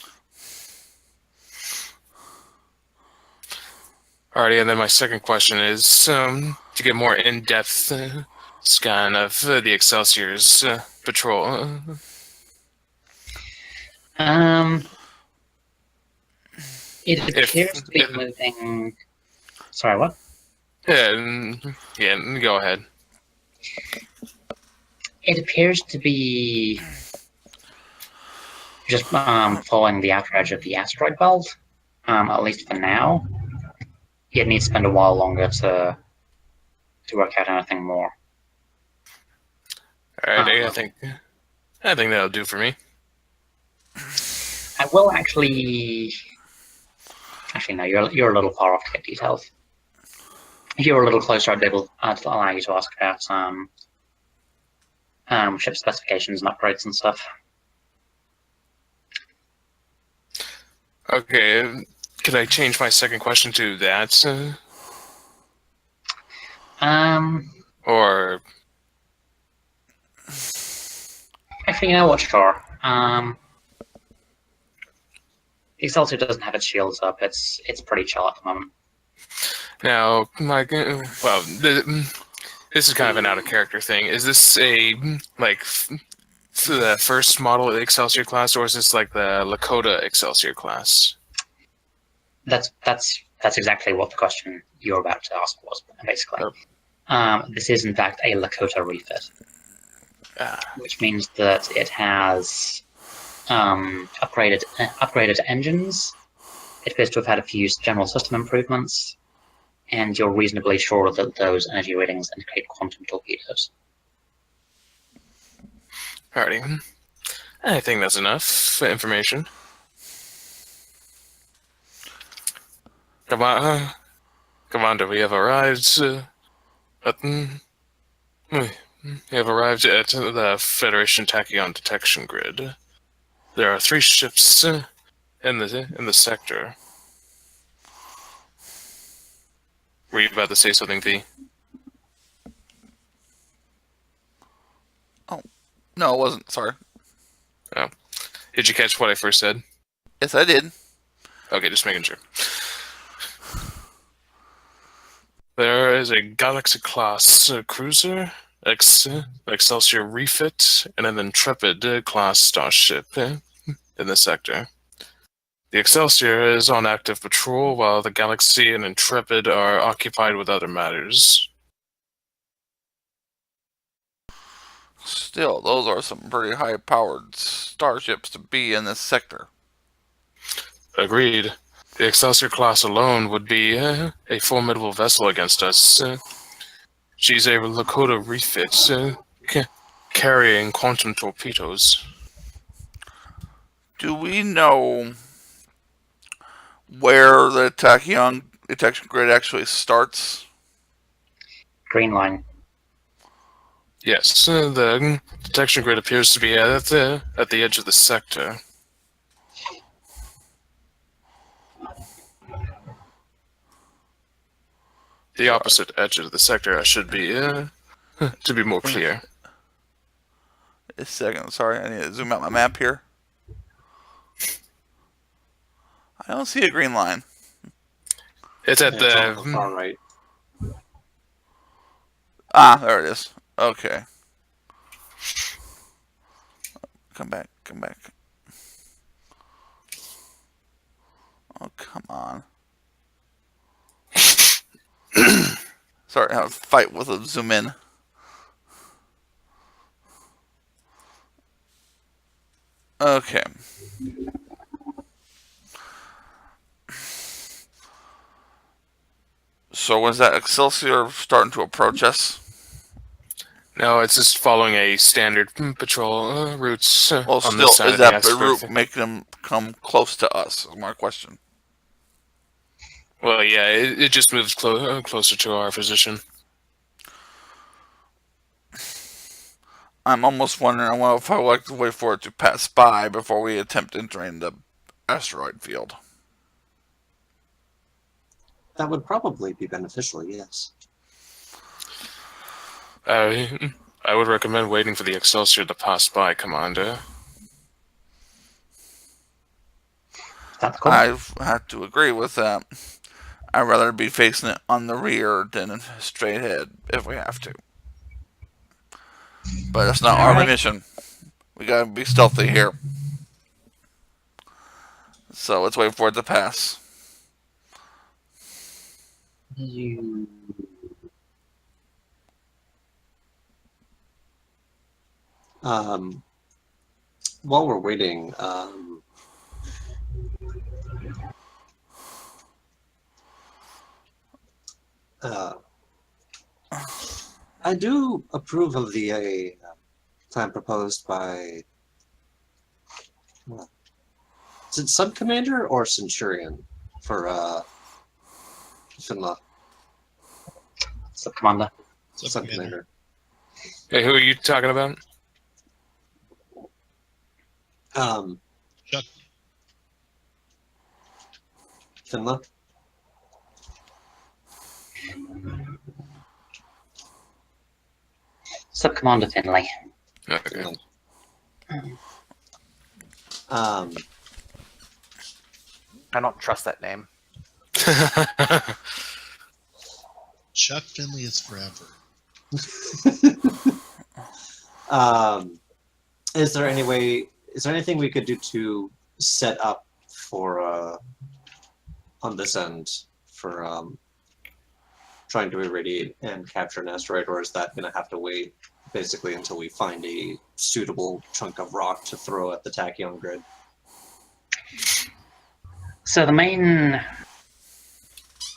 Alrighty, and then my second question is to get more in-depth scan of the Excelsior's patrol. It appears to be moving. Sorry, what? Yeah, go ahead. It appears to be just following the outer edge of the asteroid belt, at least for now. You'd need to spend a while longer to work out anything more. Alright, I think that'll do for me. I will actually no, you're a little far off to get details. If you were a little closer, I'd be able to allow you to ask about ship specifications and upgrades and stuff. Okay, could I change my second question to that? Or... Actually, you know what? Sure. Excelsior doesn't have its shields up. It's pretty chill at the moment. Now, well, this is kind of an out-of-character thing. Is this a, like, the first model of the Excelsior class, or is this like the Lakota Excelsior class? That's exactly what the question you're about to ask was, basically. Oh. This is, in fact, a Lakota refit. which means that it has upgraded engines. It appears to have had a few general system improvements, and you're reasonably sure that those energy readings indicate quantum torpedoes. Alrighty. I think that's enough information. Come on, Commander, we have arrived at the Federation Tachyon detection grid. There are 3 ships in the sector. Were you about to say something, V? Oh, no, it wasn't. Sorry. Oh. Did you catch what I first said? Yes, I did. Okay, just making sure. There is a Galaxy-class cruiser, Excelsior refit, and an Intrepid-class starship in the sector. The Excelsior is on active patrol, while the Galaxy and Intrepid are occupied with other matters. Still, those are some pretty high-powered starships to be in this sector. Agreed. The Excelsior class alone would be a formidable vessel against us. She's a Lakota refit, carrying quantum torpedoes. Do we know where the Tachyon detection grid actually starts? Green line. Yes, the detection grid appears to be at the edge of the sector. The opposite edge of the sector, I should be, to be more clear. A second, sorry, I need to zoom out my map here. I don't see a green line. It's at It's on the the... far right. Ah, there it is. Okay. Come back, come back. Oh, come on. Sorry, I have a fight with a zoom in. Okay. So was that Excelsior starting to approach us? No, it's just following a standard patrol routes Well, on still, this side is of the that the iceberg. route making them come close to us? Is my question. Well, yeah, it just moves closer to our position. I'm almost wondering if I would like to wait for it to pass by before we attempt entering the asteroid field. That would probably be beneficial, yes. I would recommend waiting for the Excelsior to pass by, Commander. Is that the call? I've had to agree with that. I'd rather be facing it on the rear than straight ahead if we have to. But that's not our mission. We gotta be stealthy here. So let's wait for it to pass. You... While we're waiting, I do approve of the plan proposed by, is it Sub-Commander or Centurion for Finla? Sub-Commander. Sub-Commander. Hey, who are you talking about? Chuck. Finla? Sub-Commander Finley. Okay. I don't trust that name. Chuck Finley is forever. Is there anything we could do to set up for on this end for trying to irradiate and capture an asteroid, or is that going to have to wait basically until we find a suitable chunk of rock to throw at the tachyon grid. So the main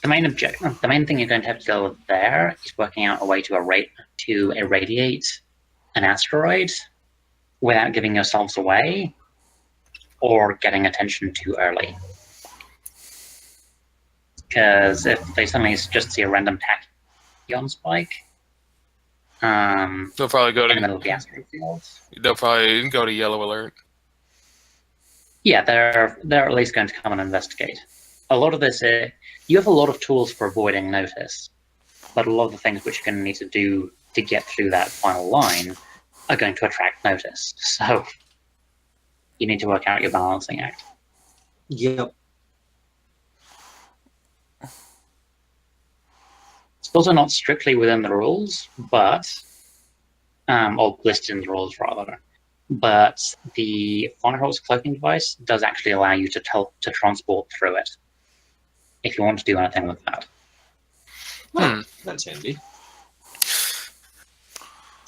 thing you're going to have to deal with there is working out a way to irradiate an asteroid without giving yourselves away or getting attention too early. Because if they suddenly just see a random tachyon spike, They'll probably go in the middle to of the asteroid field, yellow alert. yeah, they're at least going to come and investigate. A lot of this, you have a lot of tools for avoiding notice, but a lot of the things which you're going to need to do to get through that final line are going to attract notice. So you need to work out your balancing act. Yep. It's also not strictly within the rules, but or listed in the rules rather. But the Fonderholt's cloaking device does actually allow you to transport through it, if you want to do anything with that. Oh, that's handy.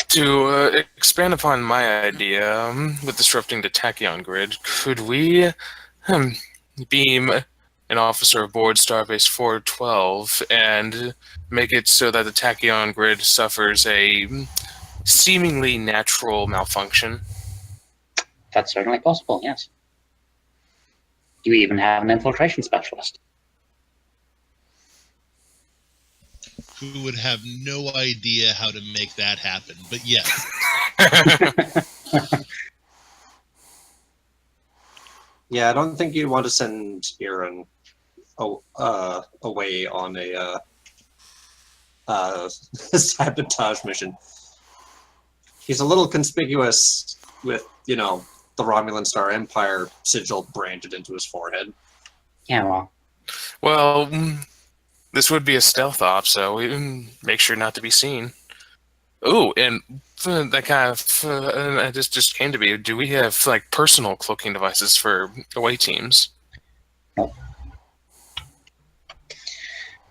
To expand upon my idea with disrupting the tachyon grid, could we beam an officer aboard Starbase 412 and make it so that the tachyon grid suffers a seemingly natural malfunction? That's certainly possible, yes. You even have an infiltration specialist. Who would have no idea how to make that happen, but yes. Yeah, I don't think you want to send Aaron away on a sabotage mission. He's a little conspicuous with, you know, the Romulan Star Empire sigil branded into his forehead. Yeah, Well, this would be a stealth op, so we make sure not to be seen. Ooh, and that kind of this just came to me. Do we have like personal cloaking devices for away teams?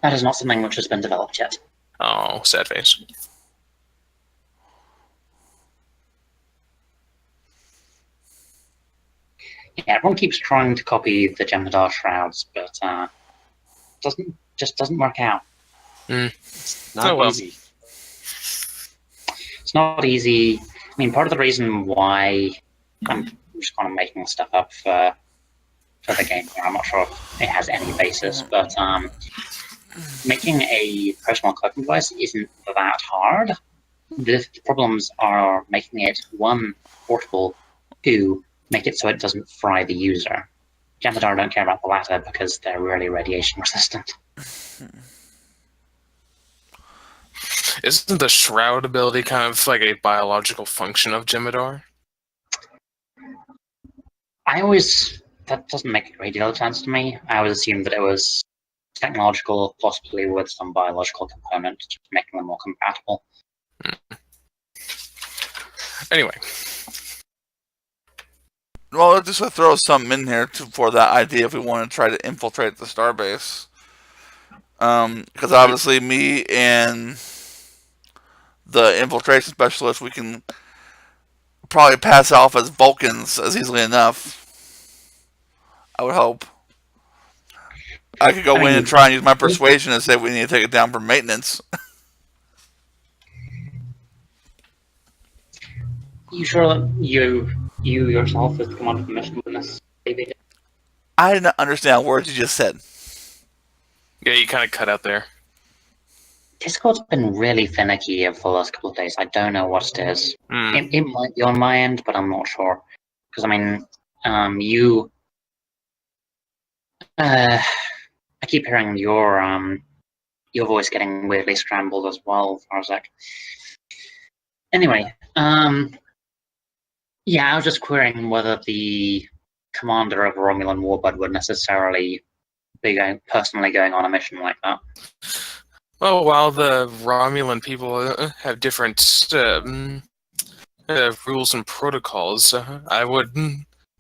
that is not something which has been developed yet. Oh, sad face. Yeah, everyone keeps trying to copy the Jem'Hadar shrouds, but doesn't work out. It's not easy. It's not easy. I mean, part of the reason why I'm just kind of making stuff up for the game here, I'm not sure if it has any basis, but making a personal cloaking device isn't that hard. The problems are making it, one, portable, two, make it so it doesn't fry the user. Jem'Hadar don't care about the latter because they're really radiation resistant. Isn't the shroud ability kind of like a biological function of Jem'Hadar? That doesn't make a great deal of sense to me. I always assumed that it was technological, possibly with some biological component, just making them more compatible. Anyway. Well, just to throw something in here for that idea if we want to try to infiltrate the starbase. Because obviously me and the infiltration specialist, we can probably pass off as Vulcans as easily enough. I would hope. I could go in and try and use my persuasion and say we need to take it down for maintenance. You sure that you yourself is the commander of the mission in this, David? I did not understand words you just said. Yeah, you kind of cut out there. Discord's been really finicky for the last couple of days. I don't know what it is. It might be on my end, but I'm not sure. Because, I mean, I keep hearing your voice getting weirdly scrambled as well, Farzak. Anyway, yeah, I was just querying whether the commander of a Romulan warbird would necessarily be personally going on a mission like that. Well, while the Romulan people have different rules and protocols, I would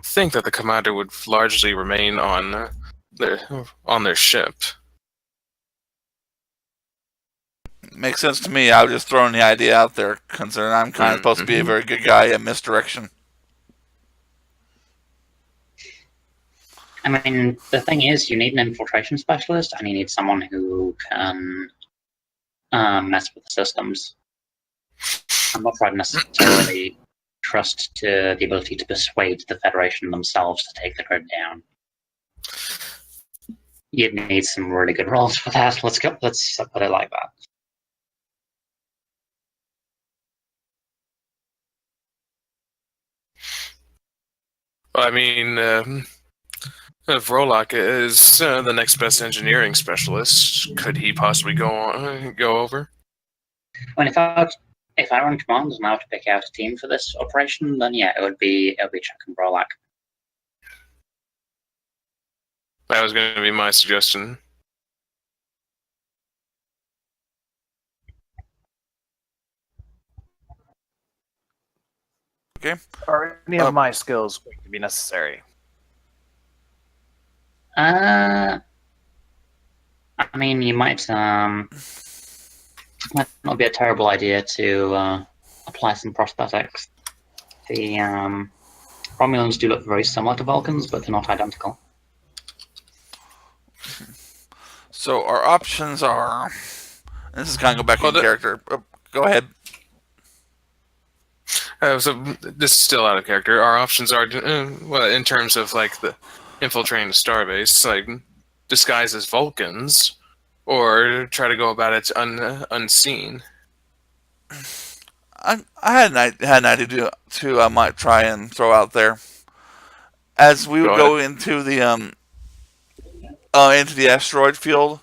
think that the commander would largely remain on their ship. Makes sense to me. I was just throwing the idea out there, considering I'm kind of supposed to be a very good guy at misdirection. I mean, the thing is, you need an infiltration specialist, and you need someone who can mess with the systems. I'm not sure I'd necessarily trust to the ability to persuade the Federation themselves to take the grid down. You'd need some really good rolls for that. Let's put it like that. I mean, if Rollock is the next best engineering specialist, could he possibly go over? I mean, if I were in command and I were to pick out a team for this operation, then yeah, it would be Chuck and Brolac. That was going to be my suggestion. Okay. Are any of my skills going to be necessary? I mean, you might not be a terrible idea to apply some prosthetics. The Romulans do look very similar to Vulcans, but they're not identical. So our options are. This is kind of go back in character. Go ahead. So this is still out of character. Our options are, well, in terms of like the infiltrating the starbase, like disguise as Vulcans, or try to go about it unseen. I had an idea to I might try and throw out there. As we would go into the asteroid field,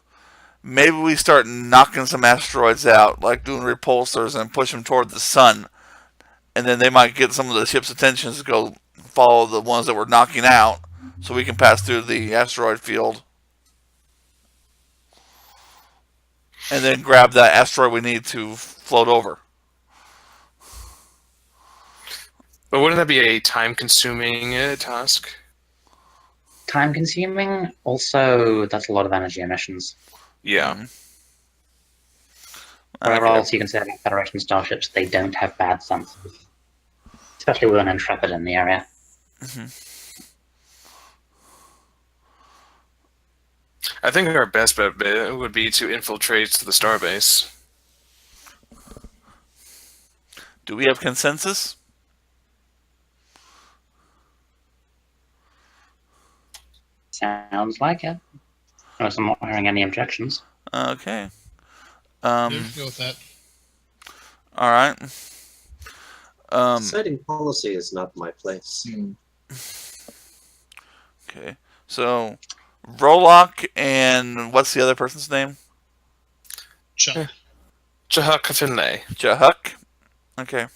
maybe we start knocking some asteroids out, like doing repulsors, and push them toward the sun. And then they might get some of the ship's attention to go follow the ones that we're knocking out, so we can pass through the asteroid field. And then grab that asteroid we need to float over. But wouldn't that be a time-consuming task? Time-consuming. Also, that's a lot of energy emissions. Yeah. Whatever else you can say about Federation starships, they don't have bad senses. Especially with an Intrepid in the area. I think our best bet would be to infiltrate the starbase. Do we have consensus? Sounds like it. Unless I'm not hearing any objections. Okay. Go with that. All right. Deciding policy is not my place. Okay. So, Rollock and what's the other person's name? Chuck. Jahuk Finlay. Jahuk? Okay.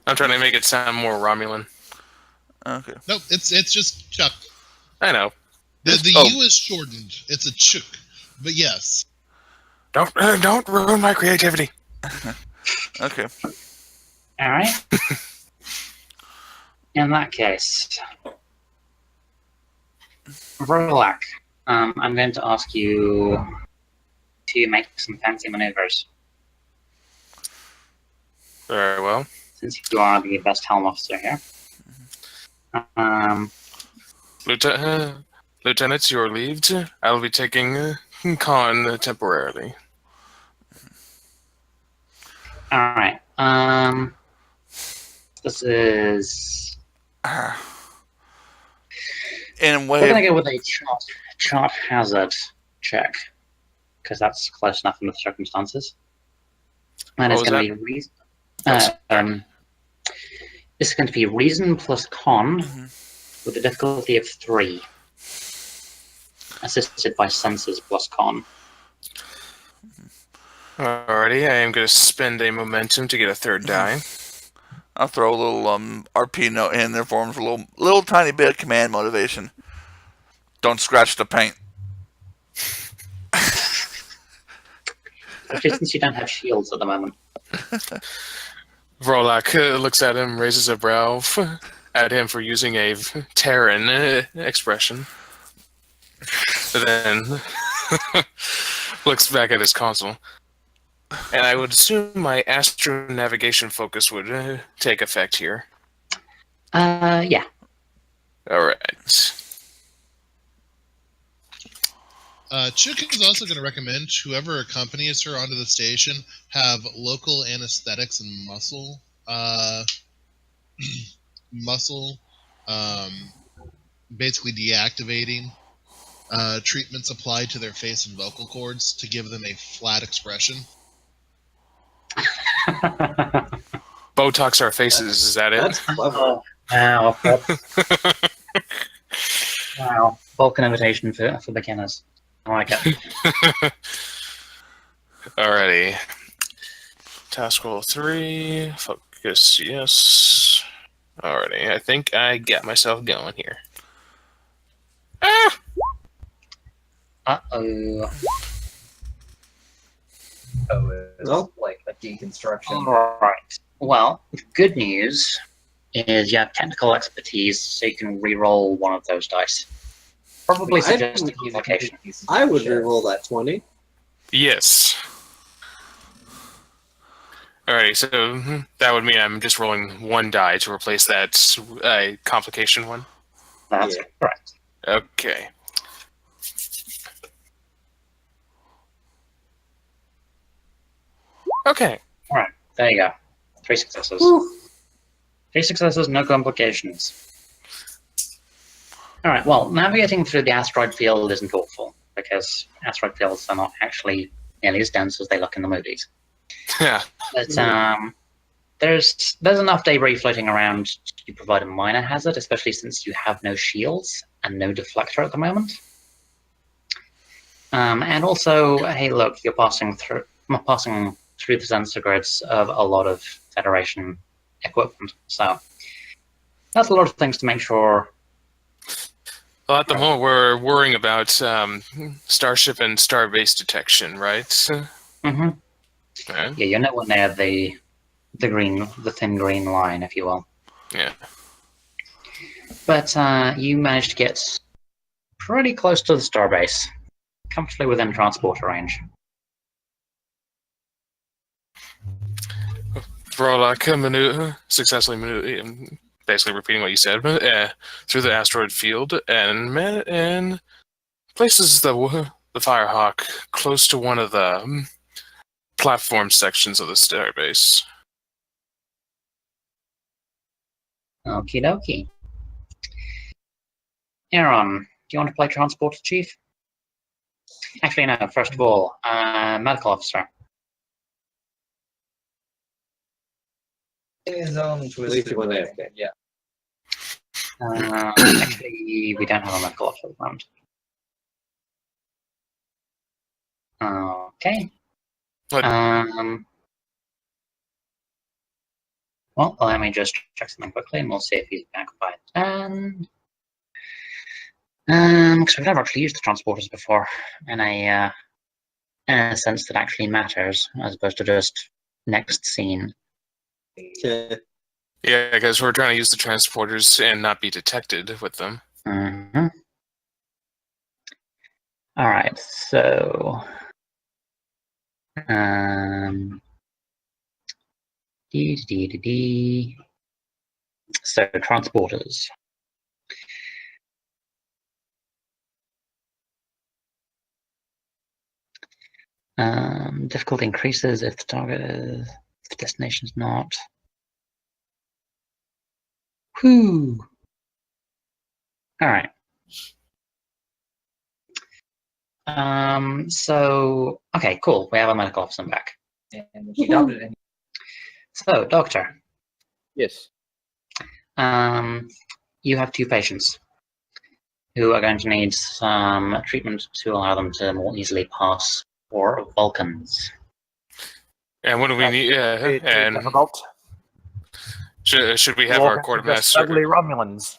I'm trying to make it sound more Romulan. Okay. Nope, it's just Chuck. I know. The U is shortened. It's a Chuk. But yes. Don't ruin my creativity. Okay. All right. In that case, Rolak, I'm going to ask you to make some fancy maneuvers. Very well. Since you are the best helm officer here. Lieutenant, you're relieved. I'll be taking Khan temporarily. Alright. This is... In a way, we're going to go with a chart hazard check. Because that's close enough in the circumstances. And it's going to be this is going to be reason plus con with a difficulty of 3. Assisted by senses plus con. Alrighty, I am going to spend a momentum to get a third die. I'll throw a little RP note in there for him for a little tiny bit of command motivation. Don't scratch the paint. Especially since you don't have shields at the moment. Vrolak looks at him, raises a brow at him for using a Terran expression. Then looks back at his console. And I would assume my astro navigation focus would take effect here. Yeah. All right. Chick is also going to recommend whoever accompanies her onto the station have local anesthetics and muscle, basically deactivating treatments applied to their face and vocal cords to give them a flat expression. Botox our faces, is that it? That's clever. Oh, wow. Wow. Vulcan invitation for beginners. I like it. Alrighty. Task roll 3. Focus, yes. Alrighty. I think I got myself going here. Ah! Uh-oh. Well, like a deconstruction. Alright. Well, the good news is you have technical expertise, so you can re-roll one of those dice. Probably Well, I suggest a didn't- complication. I would reroll that 20. Yes. Alrighty, so that would mean I'm just rolling one die to replace that complication one. That's Yeah. correct. Okay. Okay. There you go. 3 successes. 3 successes, no complications. Alright, well, navigating through the asteroid field isn't awful, because asteroid fields are not actually nearly as dense as they look in the movies. Yeah. But there's enough debris floating around to provide a minor hazard, especially since you have no shields and no deflector at the moment. And also, hey, look, you're passing through the sensor grids of a lot of Federation equipment, so that's a lot of things to make sure. Well, at the moment, we're worrying about starship and starbase detection, right? Mm-hmm. Okay. Yeah, you're nowhere near the thin green line, if you will. Yeah. But you managed to get pretty close to the starbase, comfortably within transporter range. Vrolak successfully basically repeating what you said, through the asteroid field and places the Firehawk close to one of the platform sections of the starbase. Okie dokie. Aaron, do you want to play Transporter Chief? Actually, no, first of all, Medical Officer. His own Leave twisted it when they way. have to. Yeah. Actually, we don't have a Medical Officer at the moment. Okay. What? Well, let me just check something quickly, and we'll see if he's back by then. Because we've never actually used the transporters before in a sense that actually matters, as opposed to just next scene. Okay. Yeah, because we're trying to use the transporters and not be detected with them. Mm-hmm. All right, so so transporters. Difficulty increases if the target is, if the destination is not. Whew. All right. So okay, cool. We have a medical officer back. And she dubbed it in. So, doctor, Yes. you have 2 patients who are going to need some treatment to allow them to more easily pass for Vulcans. And what do we need? And difficult. should we have our quartermaster? Ugly Romulans.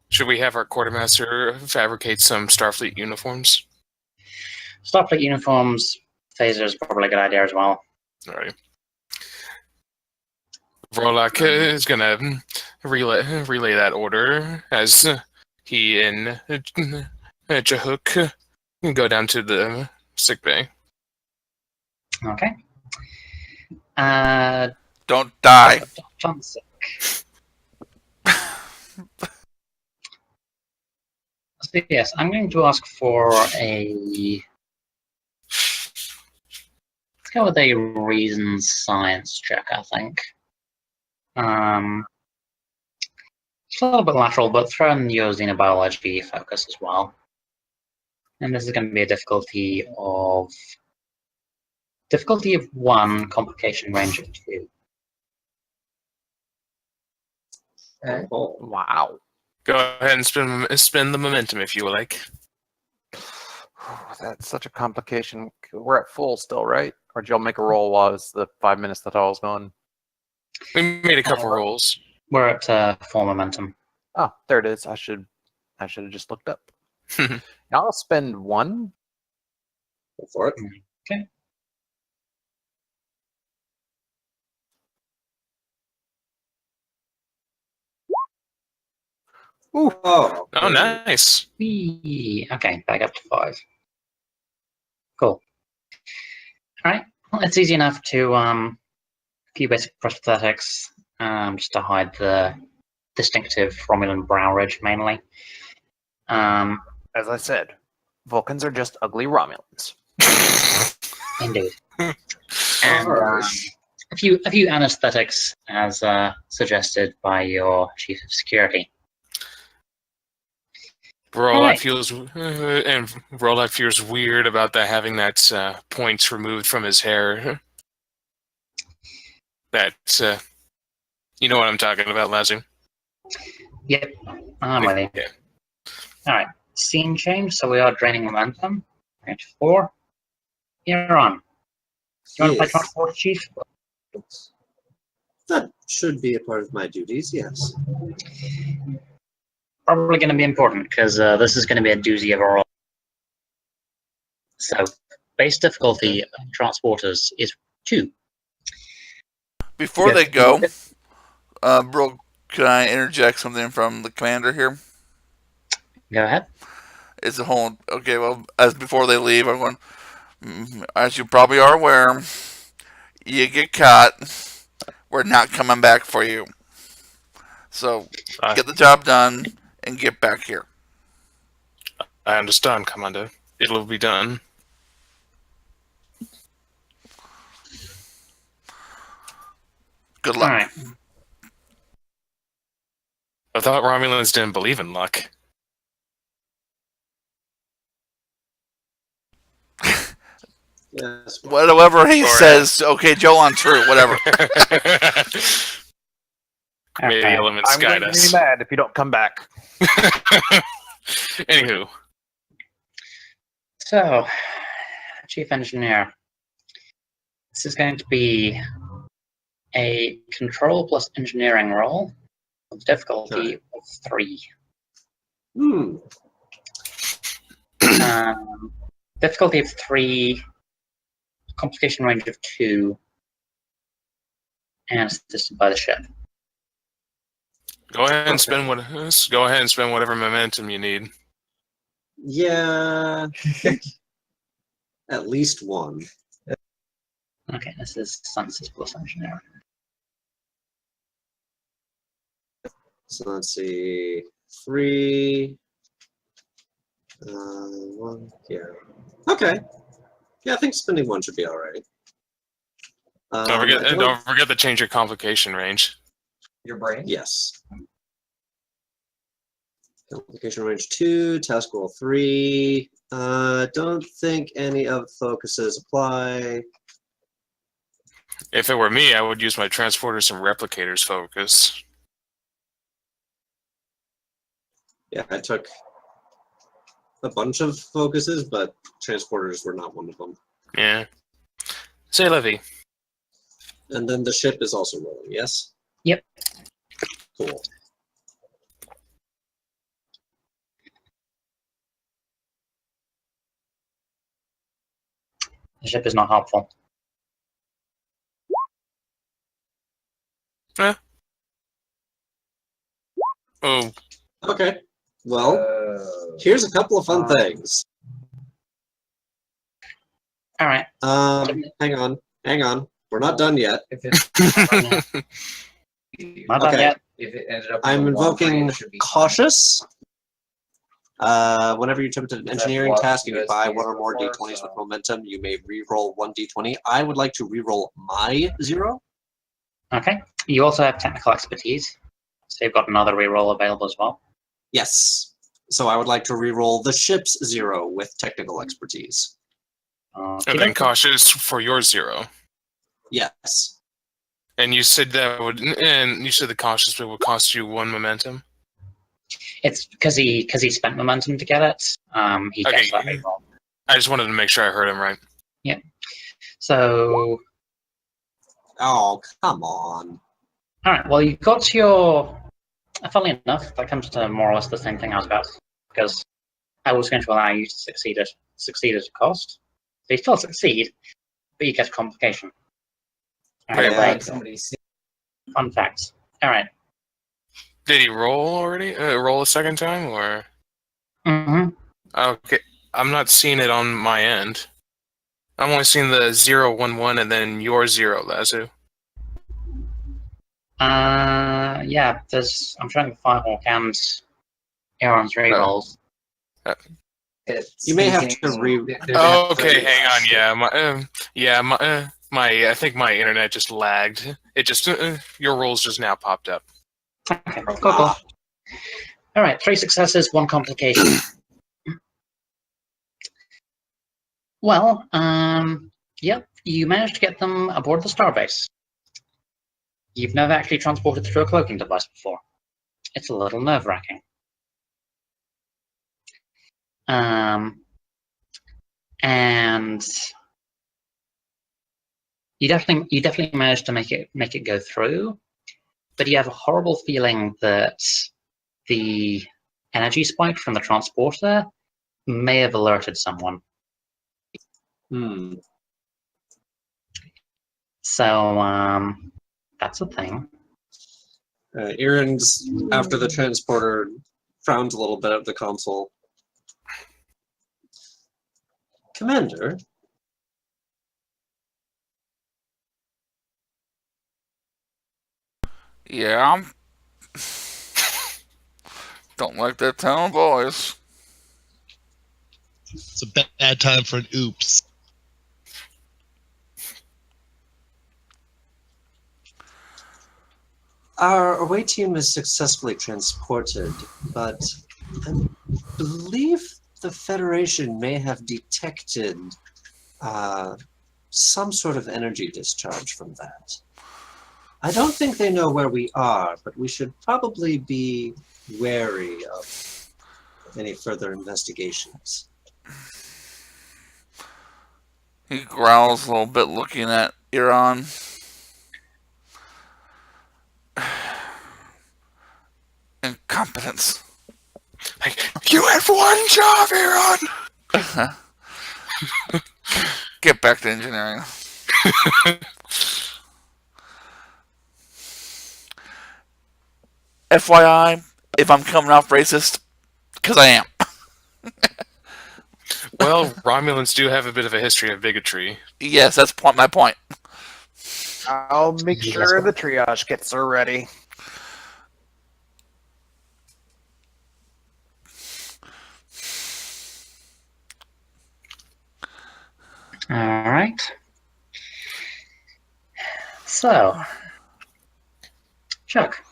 Should we have our quartermaster fabricate some Starfleet uniforms? Starfleet uniforms, phasers, probably a good idea as well. Alrighty. Vrolak is gonna relay that order as he and Jahuk go down to the sick bay. Okay. Don't die. Johnson. So yes, I'm going to ask for a. Let's go with a reason science check, I think. It's a little bit lateral, but throw in your xenobiology focus as well. And this is going to be a difficulty of 1, complication range of 2. Okay. Oh, Wow. Go ahead and spin the momentum if you would like. That's such a complication. We're at full still, right? Or did y'all make a roll while it was the 5 minutes that I was gone? We made a couple rolls. We're at 4 momentum. Oh, there it is. I should have just looked up. I'll spend 1. go for it. Okay. Ooh. Oh, Oh, nice. Whee. Okay, back up to 5. Cool. Alright, well, it's easy enough to a few basic prosthetics, just to hide the distinctive Romulan brow ridge mainly. As I said, Vulcans are just ugly Romulans. Indeed. And a few anesthetics as suggested by your chief of security. Rolock feels weird about that, having that points removed from his hair. That's you know what I'm talking about, Lazzy. Yep, I'm with you. Yeah. Alright, scene change, so we are draining momentum. Range 4. You're on. You want to play Yes. transport, Chief? That should be a part of my duties, yes. Probably going to be important, because this is going to be a doozy of a roll. So, base difficulty of transporters is 2. Before Yes. they go, bro, can I interject something from the commander here? Go ahead. It's a whole okay. Well, as before they leave, I'm going. As you probably are aware, you get caught, we're not coming back for you. So get the job done and get back here. I understand, Commander. It'll be done. Good luck. All right. I thought Romulans didn't believe in luck. Yes. Whatever he Or- says, okay, Joe on true, whatever. May the elements I'm guide going to us. be mad if you don't come back. Anywho, So, Chief Engineer, this is going to be a control plus engineering roll with difficulty of 3. Hmm. Difficulty of 3, complication range of 2, and assisted by the ship. go ahead and spend whatever momentum you need. Yeah. At least 1. Okay, this is Census plus engineering. So let's see. 3. 1. Yeah. Okay. Yeah, I think spending 1 should be all right. Don't forget to change your complication range. Your brain? Yes. Complication range 2, task roll 3. Don't think any of the focuses apply. If it were me, I would use my transporters and replicators focus. Yeah, I took a bunch of focuses, but transporters were not one of them. Yeah. Say, Levy. And then the ship is also rolling, yes? Yep. Cool. The ship is not helpful. Oh, Okay. Well, here's a couple of fun things. All right. Hang on. We're not done yet. If it's Not done Okay. yet. if it ended up, I'm with a 1-3, invoking it should be cautious. Whenever you attempt an engineering plus task and you buy USD one or more before, d20s with so- momentum, you may re-roll one d20. I would like to re-roll my 0. Okay. You also have technical expertise, so you've got another reroll available as well. Yes. So I would like to re-roll the ship's 0 with technical expertise. And then cautious for your 0. Yes. And you said the cautious bit would cost you 1 momentum. It's because he spent momentum to get it. He gets that reroll. I just wanted to make sure I heard him right. So, Oh, come on. all right. Well, you got your. Funnily enough, that comes to more or less the same thing I was about, because I was going to allow you to succeed at a cost. So you still succeed, but you get a complication. All right, Yeah. like, Like somebody see fun facts. All right. Did he roll already? Roll a second time, or? Mm-hmm. Okay, I'm not seeing it on my end. I'm only seeing the 0, 1, 1, and then your 0, Lazu. Yeah. I'm showing the firehawk and Aaron's rerolls. it. You may have speaking- to re- there's Oh, a- okay, hang on. I think my internet just lagged. It just your rolls just now popped up. Okay. Cool. All right. 3 successes, 1 complication. Well, yep. You managed to get them aboard the starbase. You've never actually transported through a cloaking device before. It's a little nerve-wracking. And you definitely managed to make it go through, but you have a horrible feeling that the energy spike from the transporter may have alerted someone. So that's a thing. Aaron's, after the transporter, frowns a little bit at the console. Commander, Yeah, I'm. Don't like that tone of voice. It's a bad time for an oops. our away team is successfully transported, but I believe the Federation may have detected some sort of energy discharge from that. I don't think they know where we are, but we should probably be wary of any further investigations. He growls a little bit, looking at Iran. Incompetence. Like, you had 1 job, Aaron. Get back to engineering. FYI, if I'm coming off racist, because I am. Well, Romulans do have a bit of a history of bigotry. Yes, that's my point. I'll make sure the triage kits are ready. All right. So, Chuck,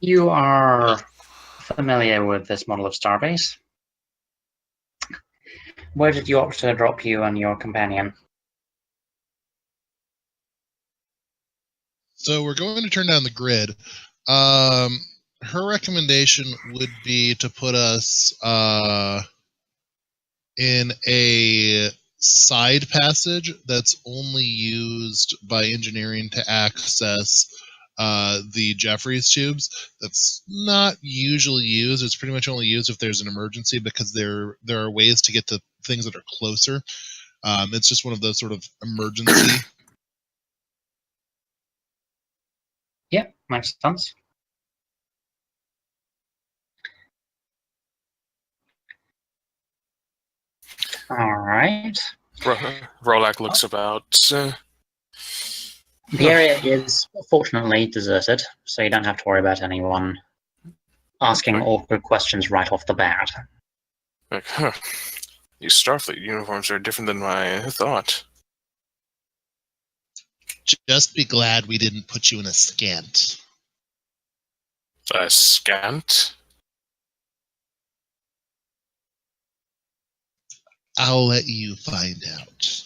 you are familiar with this model of starbase. Where did you opt to drop you and your companion? So we're going to turn down the grid. Her recommendation would be to put us in a side passage that's only used by engineering to access the Jeffries tubes. That's not usually used. It's pretty much only used if there's an emergency, because there are ways to get to things that are closer. It's just one of those sort of emergency. Yeah, makes sense. All right. Rolak looks about. The area is fortunately deserted, so you don't have to worry about anyone asking Okay. awkward questions right off the bat. Like, huh. These Starfleet uniforms are different than I thought. Just be glad we didn't put you in a scant. Scant? I'll let you find out.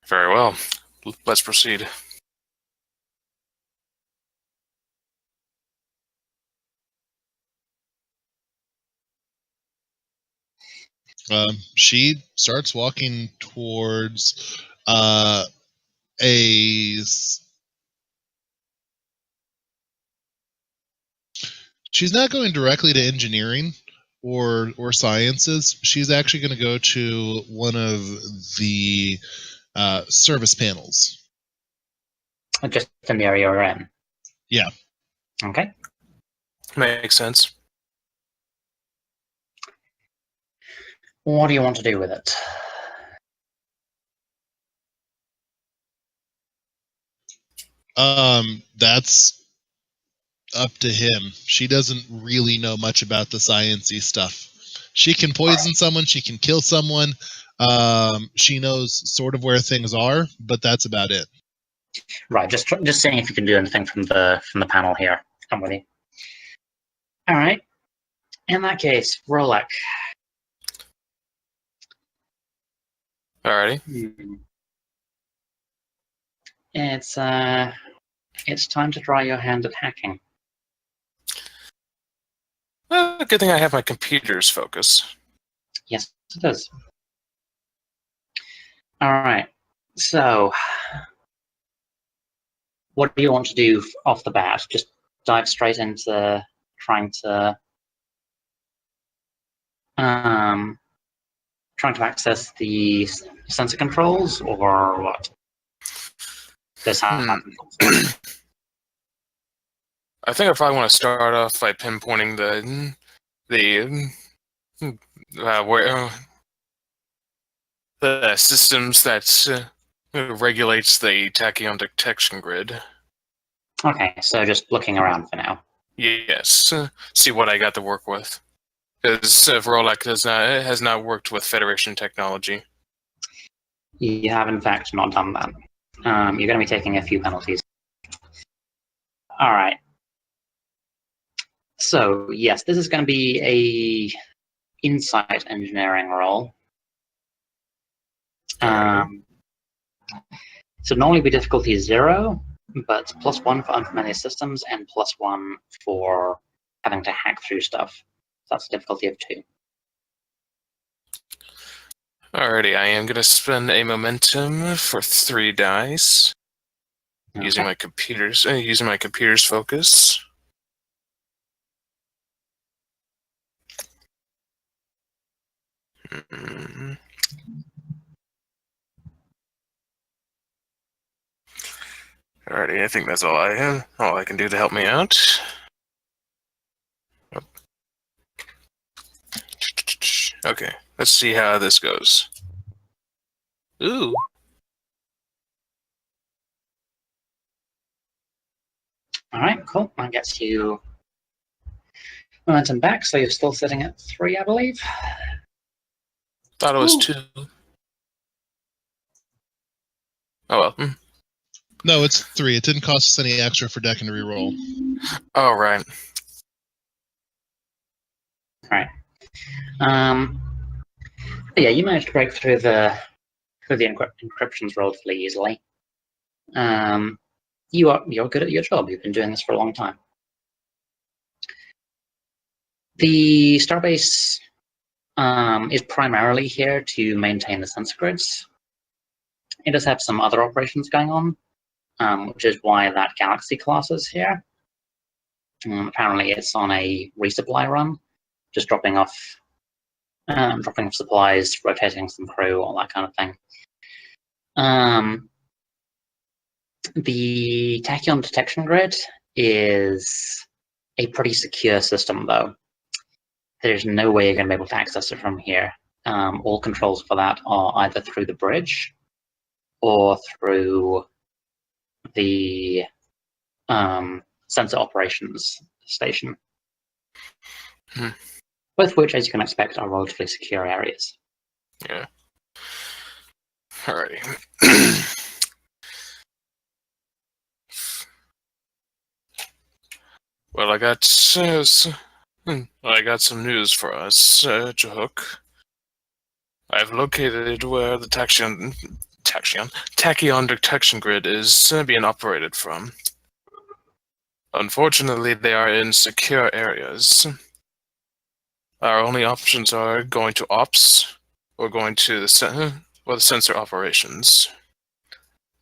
Very well. Let's proceed. She starts walking towards a. She's not going directly to engineering or sciences. She's actually going to go to one of the service panels. Just in the area you're in. Yeah. Okay. Makes sense. What do you want to do with it? That's up to him. She doesn't really know much about the sciencey stuff. She can poison someone. She can kill someone. She knows sort of where things are, but that's about it. Right, just seeing if you can do anything from the panel here. I'm with you. All right. In that case, Rolak. Alrighty. It's time to try your hand at hacking. Good thing I have my computer's focus. Yes, it is. All right. So, what do you want to do off the bat? Just dive straight into trying to access the sensor controls, or what? This happens. I think I probably want to start off by pinpointing the systems that regulates the tachyon detection grid. Okay, so just looking around for now. Yes, see what I got to work with. Because Rolak has not worked with Federation technology. You have, in fact, not done that. You're going to be taking a few penalties. All right. So, yes, this is going to be a insight engineering role. So normally be difficulty 0, but +1 for unfamiliar systems and +1 for having to hack through stuff. That's a difficulty of 2. Alrighty, I am going to spend a momentum for 3 dice. Okay. Using my computer's focus. Alrighty, I think that's all I can do to help me out. Okay, let's see how this goes. Ooh. All right, cool. That gets you momentum back, so you're still sitting at 3, I believe. Thought it was 2. Oh well. No, it's 3. It didn't cost us any extra for deck and reroll. Oh right. All right. Yeah, you managed to break through the encryptions relatively easily. You're good at your job. You've been doing this for a long time. The starbase is primarily here to maintain the sensor grids. It does have some other operations going on, which is why that Galaxy class is here. Apparently, it's on a resupply run, just dropping off supplies, rotating some crew, all that kind of thing. The tachyon detection grid is a pretty secure system, though. There's no way you're going to be able to access it from here. all controls for that are either through the bridge or through the sensor operations station. Both of which, as you can expect, are relatively secure areas. Yeah. Alrighty. Well, I got some news for us, Jahuk. I've located where the tachyon detection grid is being operated from. Unfortunately, they are in secure areas. Our only options are going to ops or going to the sensor operations.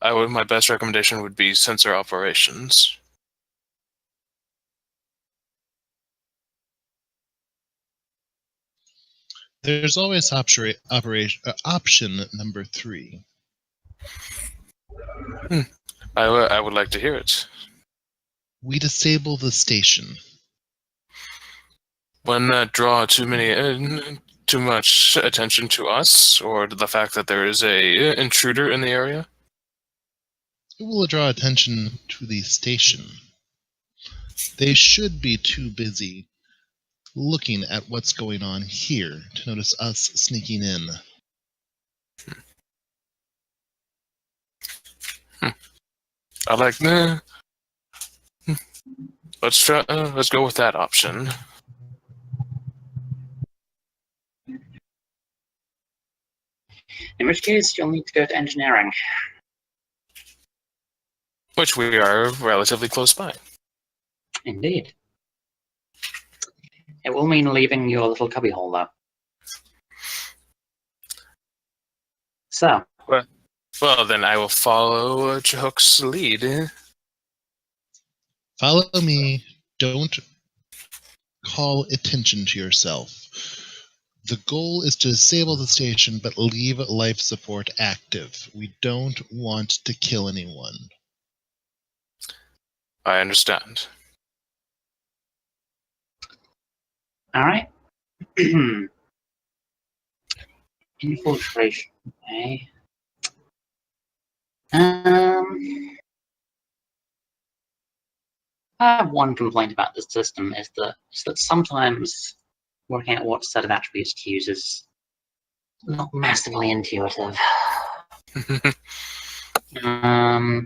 My best recommendation would be sensor operations. There's always option number 3. I would like to hear it. We disable the station. Wouldn't that draw too much attention to us, or to the fact that there is a intruder in the area? It will draw attention to the station. They should be too busy looking at what's going on here to notice us sneaking in. I like. Let's try. Let's go with that option. In which case, you'll need to go to engineering. Which we are relatively close by. Indeed. It will mean leaving your little cubbyhole, though. So. Well, then I will follow Chahuk's lead. Follow me. Don't call attention to yourself. The goal is to disable the station, but leave life support active. We don't want to kill anyone. I understand. All right. Infiltration. Okay. I have one complaint about this system is that sometimes working out what set of attributes to use is not massively intuitive. All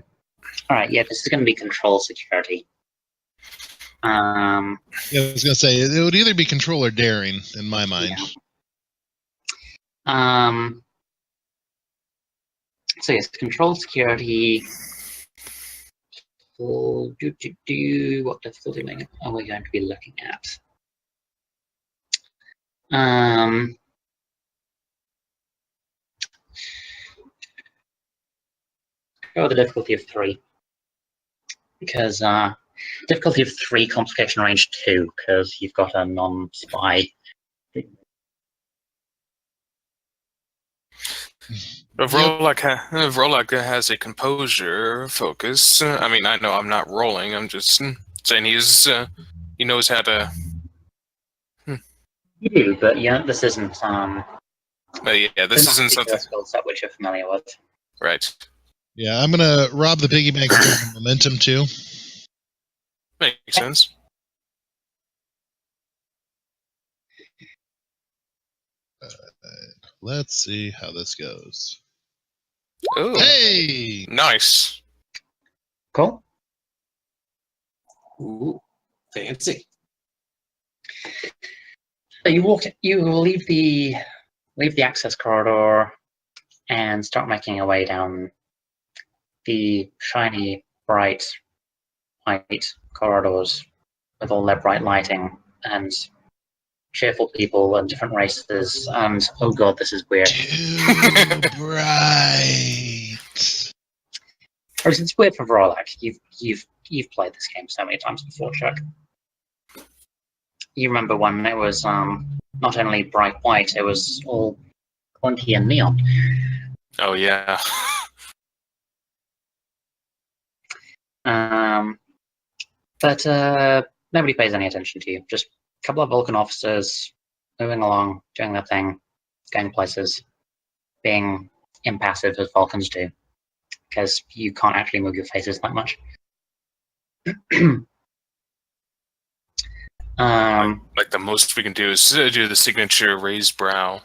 right, yeah, this is going to be control security. Yeah, I was going to say, it would either be control or daring, in my mind. Yeah. So yes, control security. What difficulty are we going to be looking at? Go with the difficulty of 3. Because difficulty of 3, complication range 2, because you've got a non-spy. If Rolak has a composure focus, I mean, I know I'm not rolling. I'm just saying he knows how to. You do, but yeah, this isn't. This isn't something. Skill set which you're familiar with. Right. Yeah, I'm gonna rob the piggy bank of momentum too. Makes sense. Let's see how this goes. Ooh. Hey! Nice. Cool. Ooh, fancy. So you leave the access corridor and start making your way down the shiny, bright, white corridors with all their bright lighting and cheerful people and different races. And oh god, this is weird. Too bright. Or it's weird for Vorlak. You've played this game so many times before, Chuck. You remember when it was not only bright white, it was all clunky and neon. Oh yeah. But nobody pays any attention to you. Just a couple of Vulcan officers moving along, doing their thing. going places, being impassive as Vulcans do, because you can't actually move your faces that much. Like the most we can do is do the signature raised brow.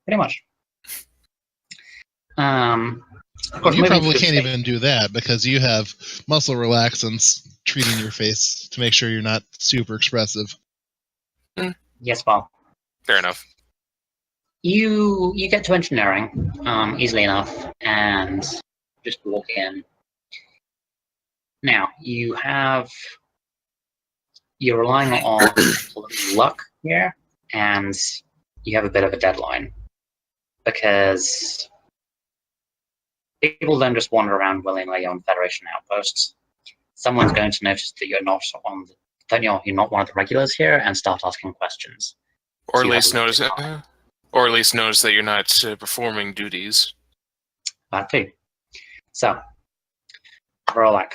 Pretty much. Of course, You moving probably through can't space- even do that because you have muscle relaxants treating your face to make sure you're not super expressive. Yes, well, Fair enough. you get to engineering easily enough and just walk in. Now you're relying on luck here, and you have a bit of a deadline because people don't just wander around willingly on Federation outposts. Someone's going to notice that you're not one of the regulars here and start asking questions. Or So at you have least a little notice, bit of time. or at least notice that you're not performing duties. That too. So, Verlac,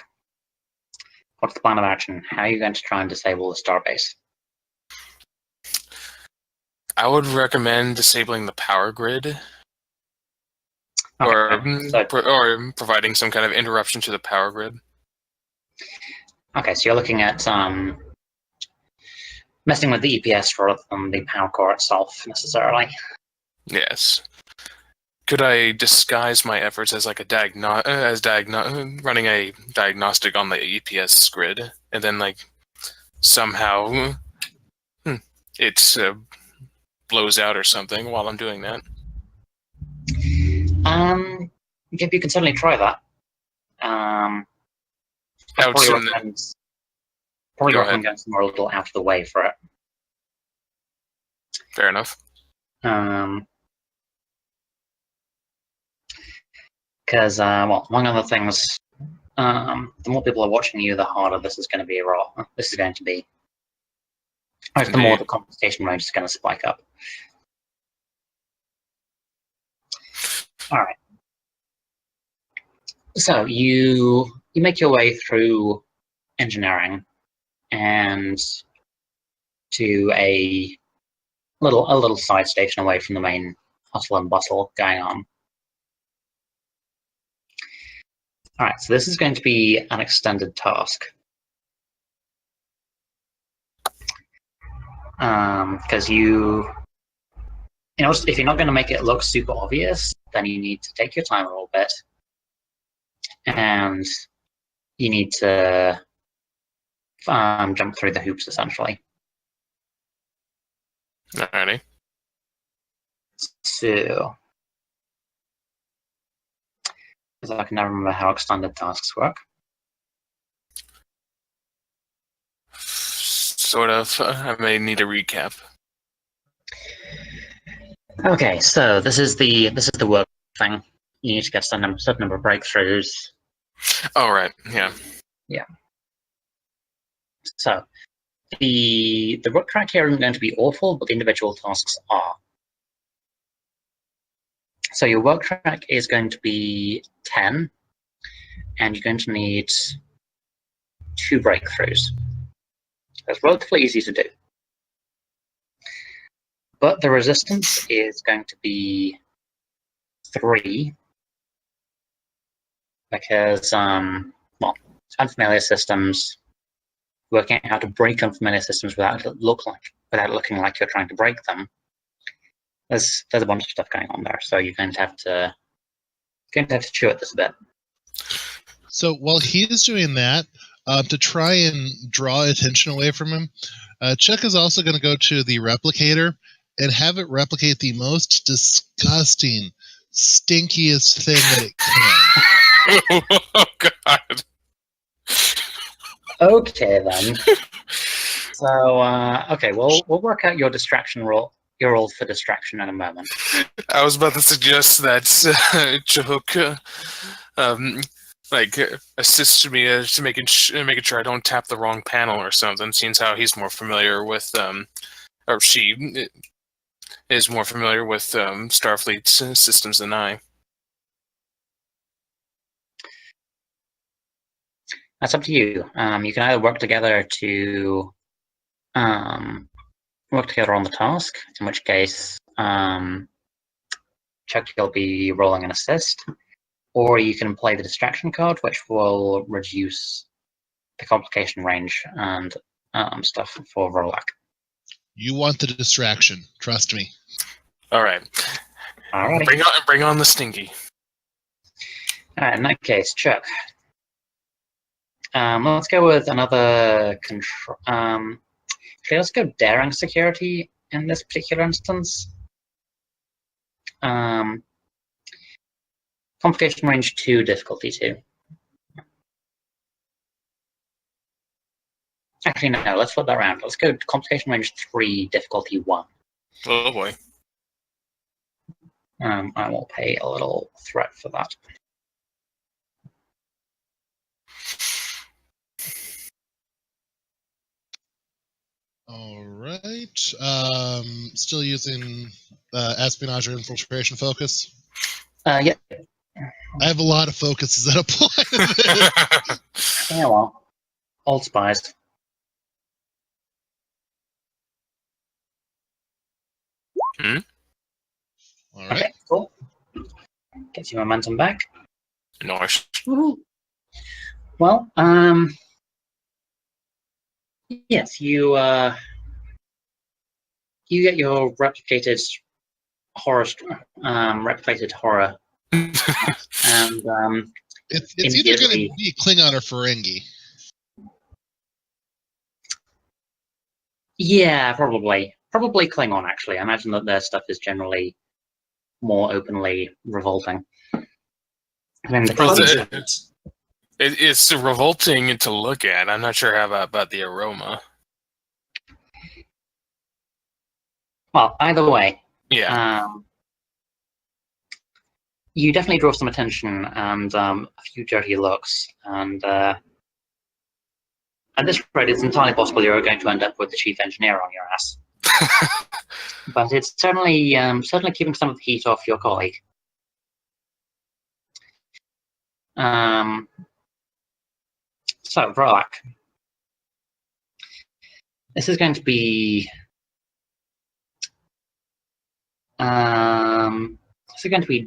what's the plan of action? How are you going to try and disable the starbase? I would recommend disabling the power grid, Okay, so, or providing some kind of interruption to the power grid. okay, so you're looking at messing with the EPS rather than the power core itself necessarily. Yes. Could I disguise my efforts as like running a diagnostic on the EPS grid, and then like somehow it blows out or something while I'm doing that? Yep, you can certainly try that. I'd How probably soon? recommend Go ahead. going somewhere a little out of the way for it. Fair enough. Because, well, among other things, the more people are watching you, the harder this is going to be. This is going to be. The more the compensation range is going to spike up. All right. So you make your way through engineering and to a little side station away from the main hustle and bustle going on. All right, so this is going to be an extended task. Because if you're not going to make it look super obvious, then you need to take your time a little bit. And you need to jump through the hoops, essentially. Alrighty. So, because I can never remember how extended tasks work. Sort of. I may need a recap. Okay, so this is the work thing. You need to get a certain number of breakthroughs. Oh right, yeah. So the work track here isn't going to be awful, but the individual tasks are. So your work track is going to be 10, and you're going to need 2 breakthroughs. That's relatively easy to do. But the resistance is going to be 3, because, well, unfamiliar systems, working out how to break unfamiliar systems without looking like you're trying to break them. There's a bunch of stuff going on there, so you're going to have to chew at this a bit. So while he's doing that, to try and draw attention away from him, Chuck is also going to go to the replicator and have it replicate the most disgusting, stinkiest thing that it can. Oh god. Okay then. So okay, we'll work out your distraction roll. Your roll for distraction in a moment. I was about to suggest that Chahuk assist me to making sure I don't tap the wrong panel or something, seeing how he's more familiar with or she is more familiar with Starfleet's systems than I. That's up to you. You can either work together to work together on the task, in which case Chuck, you'll be rolling an assist, or you can play the distraction card, which will reduce the complication range and stuff for Rolak. You want the distraction. Trust me. All right. Alrighty. Bring on the stinky. Alright, in that case, Chuck. Let's go with another control. Okay, let's go daring security in this particular instance. Complication range 2, difficulty 2. Actually, no, let's flip that around. Let's go complication range 3, difficulty 1. Oh boy. I will pay a little threat for that. All right. Still using espionage or infiltration focus. Yeah. I have a lot of focuses that apply to this. Yeah, well, old spies. All right. Okay, cool. Gets your momentum back. Nice. Well, yes, you get your replicated horror, and It's either going to be Klingon or Ferengi. yeah, probably Klingon. Actually, I imagine that their stuff is generally more openly revolting. I mean, It's revolting to look at. I'm not sure how about the aroma. well, either way, Yeah. you definitely draw some attention and a few dirty looks. And at this rate, it's entirely possible you're going to end up with the chief engineer on your ass. But it's certainly keeping some of the heat off your colleague. So, Vrolak. This is going to be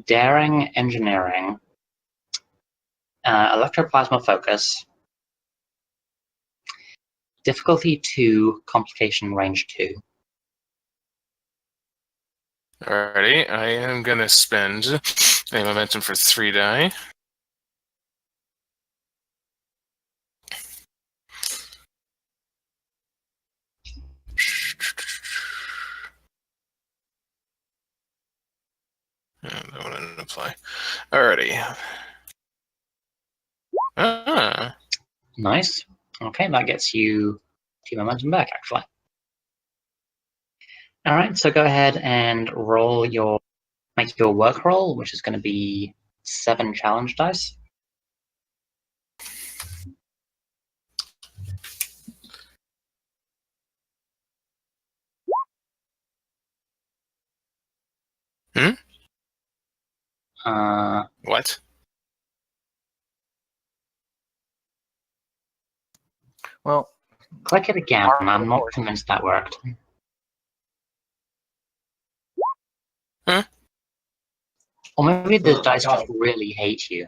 daring engineering, electroplasma focus, difficulty 2, complication range 2. Alrighty, I am gonna spend a momentum for 3 die. And I want to apply. Alrighty. Nice. Okay, that gets you 2 momentum back, actually. All right, so go ahead and make your work roll, which is going to be 7 challenge dice. What? Well, Click it again. I'm not convinced that worked. Huh? Or maybe the dice just really hate you.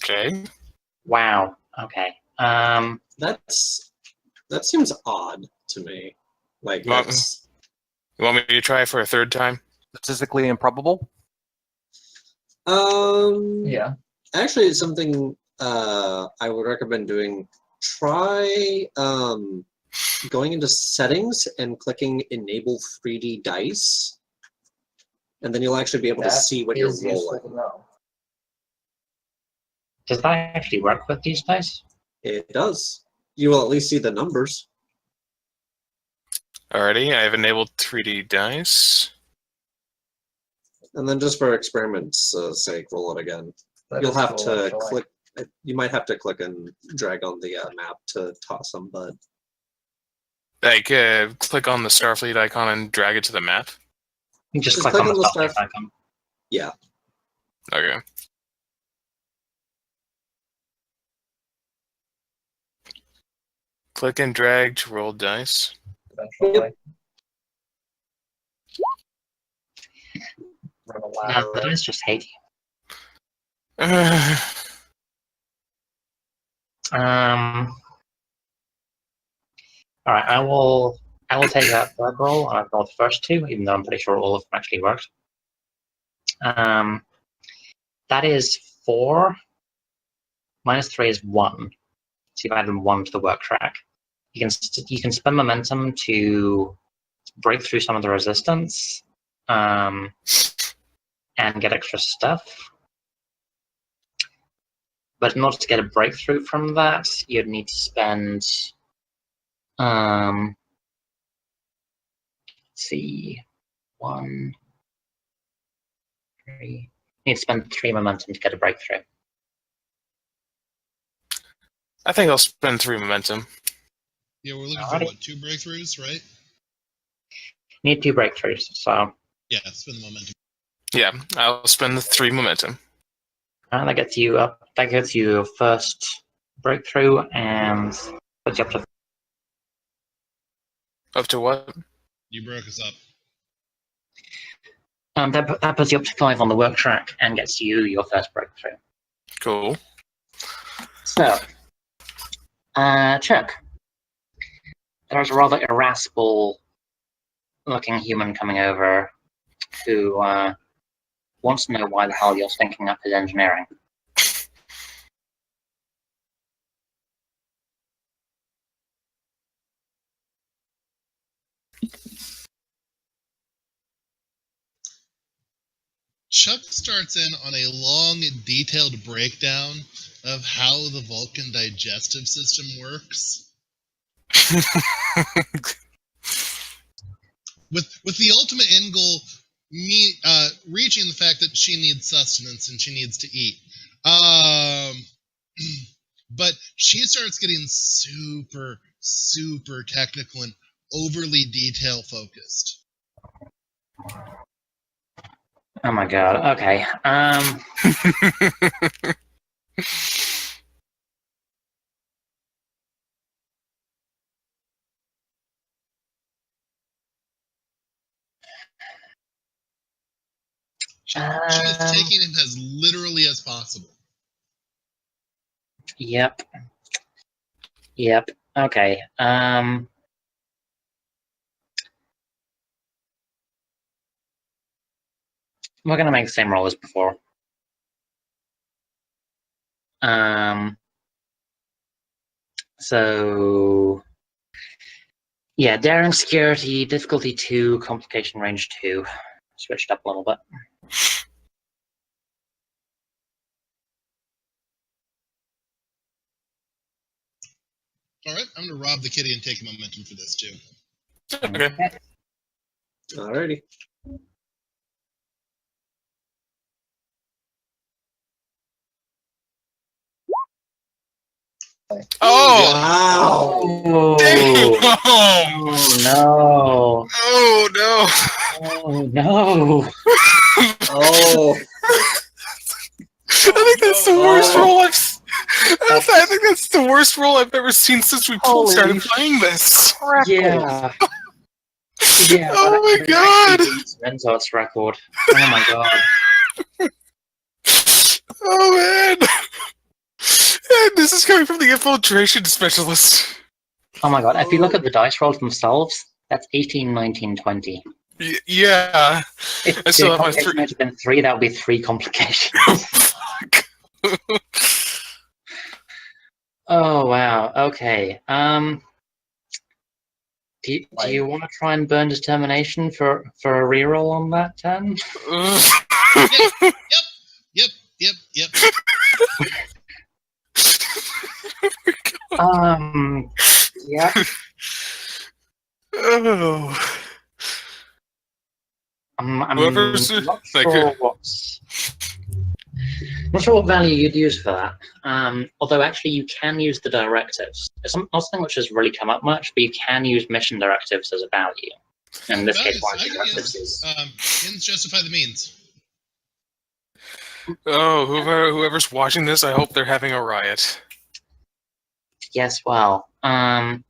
Okay. Wow. Okay. That seems odd to me. Like You want me to try for a 3rd time? statistically improbable. Yeah. Actually, it's something I would recommend doing. Try going into settings and clicking enable 3D dice, and then you'll actually be able to see what you're rolling. Does that actually work with these dice? It does. You will at least see the numbers. Alrighty, I've enabled 3D dice. And then just for experiment's sake, roll it again. You'll have to click. You might have to click and drag on the map to toss them, but Like, click on the Starfleet icon and drag it to the map? You just click on the Starfleet icon. Yeah. Okay. Click and drag to roll dice. Eventually. Run a No, ladder. the dice just hate you. All right, I will take that third roll, and I've rolled the first two, even though I'm pretty sure all of them actually worked. That is 4. -3 is 1. So you've added 1 to the work track. You can spend momentum to break through some of the resistance, and get extra stuff. But in order to get a breakthrough from that, you'd need to spend, let's see, 1, 3. You need to spend 3 momentum to get a breakthrough. I think I'll spend 3 momentum. Yeah, we're looking Alrighty. for what, 2 breakthroughs, right? You need 2 breakthroughs, so Yeah, spend the momentum. Yeah, I'll spend the 3 momentum. that gets you up. That gets you your first breakthrough and puts you up to. Up to what? You broke us up. That puts you up to 5 on the work track and gets you your first breakthrough. Cool. So, Chuck, there's a rather irascible-looking human coming over who wants to know why the hell you're stinking up his engineering. Chuck starts in on a long, detailed breakdown of how the Vulcan digestive system works, with the ultimate end goal reaching the fact that she needs sustenance and she needs to eat. But she starts getting super, super technical and overly detail focused. Oh my god. Okay. She is taking him as literally as possible. Yep. Okay. We're gonna make the same roll as before. So yeah, daring security, difficulty 2, complication range 2. Switched up a little bit. Alright, I'm gonna rob the kitty and take momentum for this too. Okay. Alrighty. Oh! Wow! Damn! Oh no! Oh no! Oh no! Oh! I think that's the worst Oh. roll I think that's the worst roll I've ever seen since we Holy started playing this. Yeah. Yeah. Oh my that god! actually beats Mentos record. Oh my god. Oh man! And this is coming from the infiltration specialist. Oh my god. If you look at the dice rolls themselves, that's 18, 19, 20. Yeah. If I still the have my complication 3. had been 3, that would be 3 complications. Fuck. Oh wow. Okay. Do you want to try and burn determination for a reroll on that turn? Yep. Yeah. Oh. I'm Whoever's not like, sure not sure what value you'd use for that. Although actually you can use the directives. It's not something which has really come up much, but you can use mission directives as a value. In this case, one of the directives is ends justify the means. oh, whoever's watching this, I hope they're having a riot. yes. Well, Um,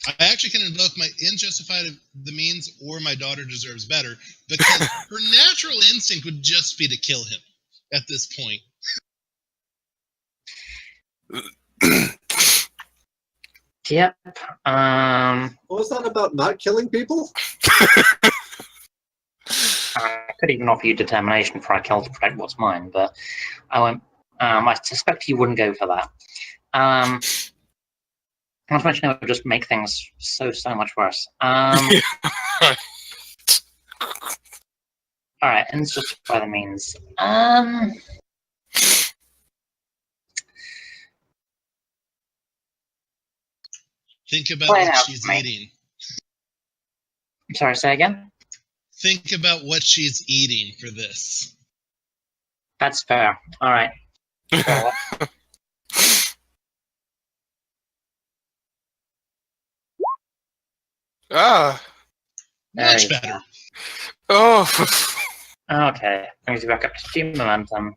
I actually can invoke my unjustified the means or my daughter deserves better, because her natural instinct would just be to kill him at this point. yep. What was that about not killing people? I could even offer you determination for I kill to protect what's mine, but I won't. I suspect you wouldn't go for that. Not to mention it would just make things so much worse. Alright, and it's just by the means. Think about Play it what out she's for me. eating. I'm sorry, say again? Think about what she's eating for this. That's fair. Alright. Well, Ah. there Much you better. Oh. okay. Brings you back up to 2 momentum.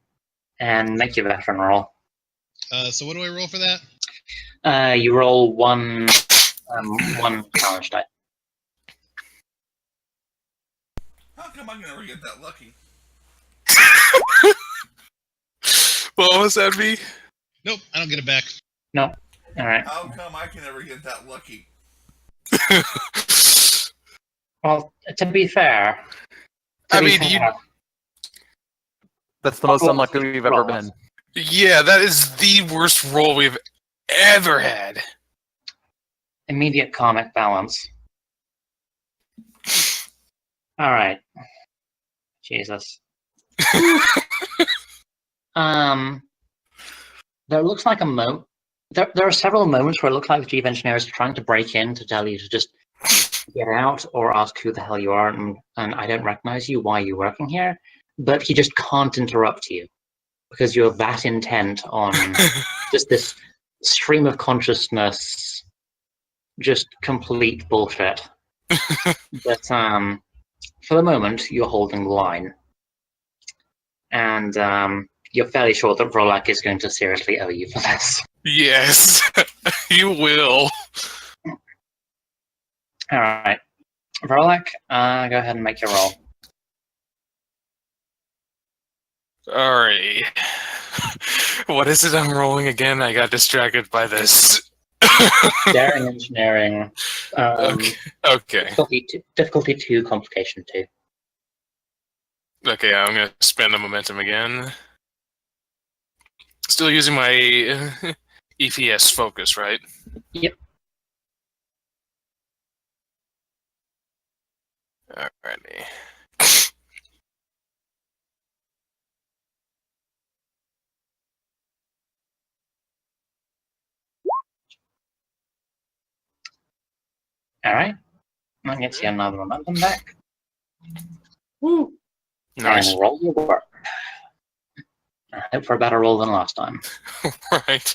And make your veteran roll. So what do I roll for that? You roll one challenge die. How come I can never get that lucky? What was that, V? Nope, I don't get it back. No. Alright. How come I can never get that lucky? Well, to be fair. That's the most unlucky we've ever been. Yeah, that is the worst roll we've ever had. Immediate karmic balance. Alright. Jesus. There looks like a moment. There are several moments where it looks like the chief engineer is trying to break in to tell you to just get out or ask who the hell you are, and I don't recognize you, why are you working here? But he just can't interrupt you because you're that intent on just this stream of consciousness, just complete bullshit. But for the moment, you're holding the line. And you're fairly sure that Vrolak is going to seriously owe you for this. Yes, you will. Alright. Vrolak, go ahead and make your roll. Alright. What is it I'm rolling again? I got distracted by this. Daring engineering. Okay. Difficulty 2, complication 2. Okay, I'm gonna spend the momentum again. Still using my EPS focus, right? Yep. Alrighty. Alright. That gets you another momentum back. Woo! Nice. And roll your work. I hope for a better roll than last time. Right.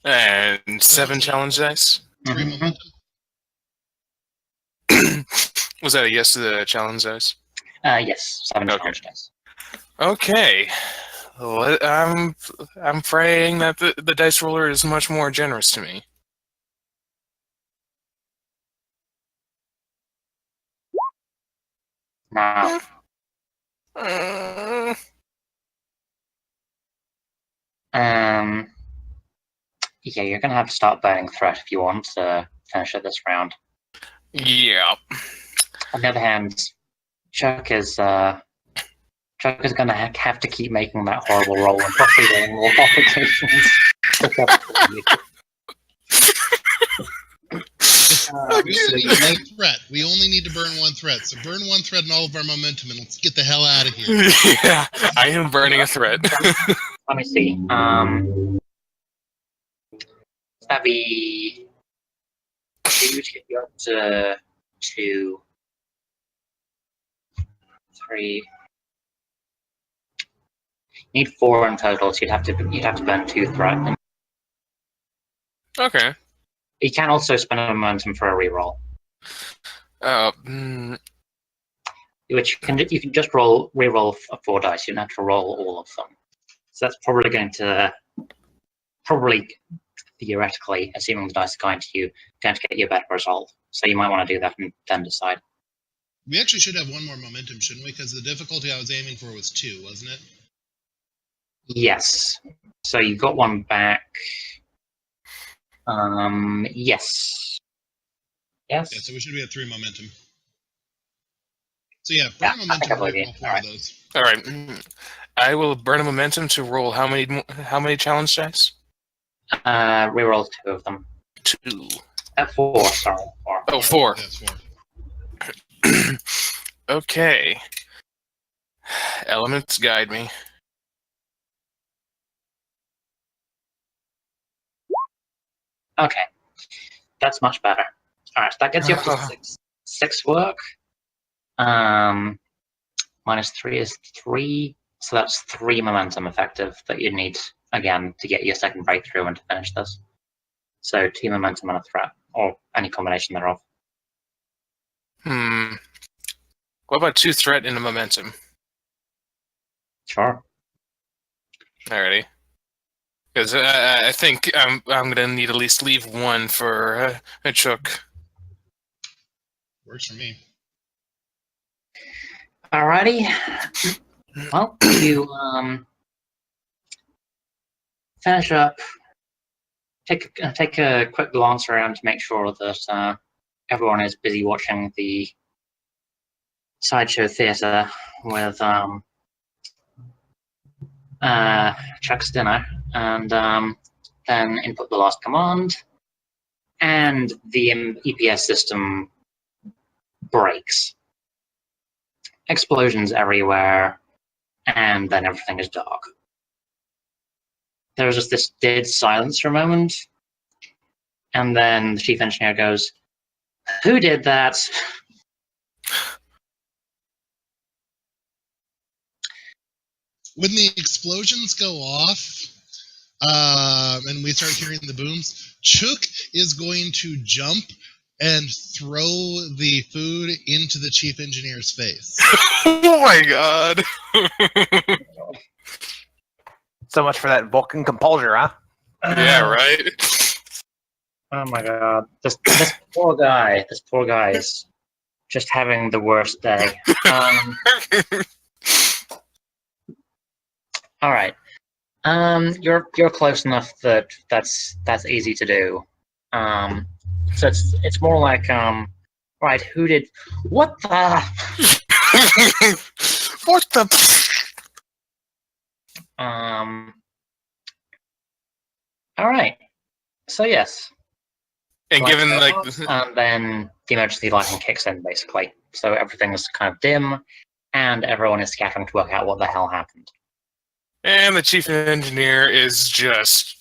And 7 challenge dice. 3 Mhm. momentum. Was that a yes to the challenge dice? Yes, 7 Okay. challenge dice. Okay. Well, I'm praying that the dice roller is much more generous to me. Now, yeah, you're gonna have to start burning threat if you want to finish it this round. Yeah. On the other hand, Chuck is gonna have to keep making that horrible roll and possibly getting more complications. We only need one threat. We only need to burn one threat. So burn one threat and all of our momentum, and let's get the hell out of here. Yeah, I am burning a threat. Let me see. That'd be 2 to get you up to 2, 3. You need 4 in total, so you'd have to burn 2 threat. Okay. You can also spend a momentum for a reroll, which you can just reroll 4 dice. You don't have to roll all of them. So that's probably going to theoretically, assuming the dice are kind to you, going to get you a better result. So you might want to do that and then decide. We actually should have one more momentum, shouldn't we? Because the difficulty I was aiming for was 2, wasn't it? Yes. So you got one back. Yes. Yes. Yeah, so we should be at 3 momentum. So yeah, Yeah, burn I momentum think I to believe roll you. all 4 Alright. of those. All right. I will burn a momentum to roll how many challenge dice? Reroll 2 of them. 2. 4, sorry. 4. Oh, 4. That's 4. Okay. Elements guide me. Okay. That's much better. Alright, so that gets you up to 6. 6 work. Minus 3 is 3. So that's 3 momentum effective that you need, again, to get your second breakthrough and to finish this. So 2 momentum and a threat, or any combination thereof. What about 2 threat and a momentum? Sure. Alrighty. Because I think I'm gonna need at least leave 1 for a Chook. Works for me. Alrighty. Well, you finish up. Take a quick glance around to make sure that everyone is busy watching the sideshow theater with Chuck's dinner, and then input the last command, and the EPS system breaks. Explosions everywhere, and then everything is dark. There's just this dead silence for a moment, and then the chief engineer goes, "Who did that?" When the explosions go off, and we start hearing the booms, Chook is going to jump and throw the food into the chief engineer's face. Oh my god! So much for that Vulcan composure, huh? Yeah, right? Oh my god. This poor guy is just having the worst day. Alright. You're close enough that that's easy to do. So it's more like right, who did what the What the? Alright. So yes. And Lights given go like, off, and then the emergency lighting kicks in basically. So everything is kind of dim, and everyone is scattering to work out what the hell happened. and the chief engineer is just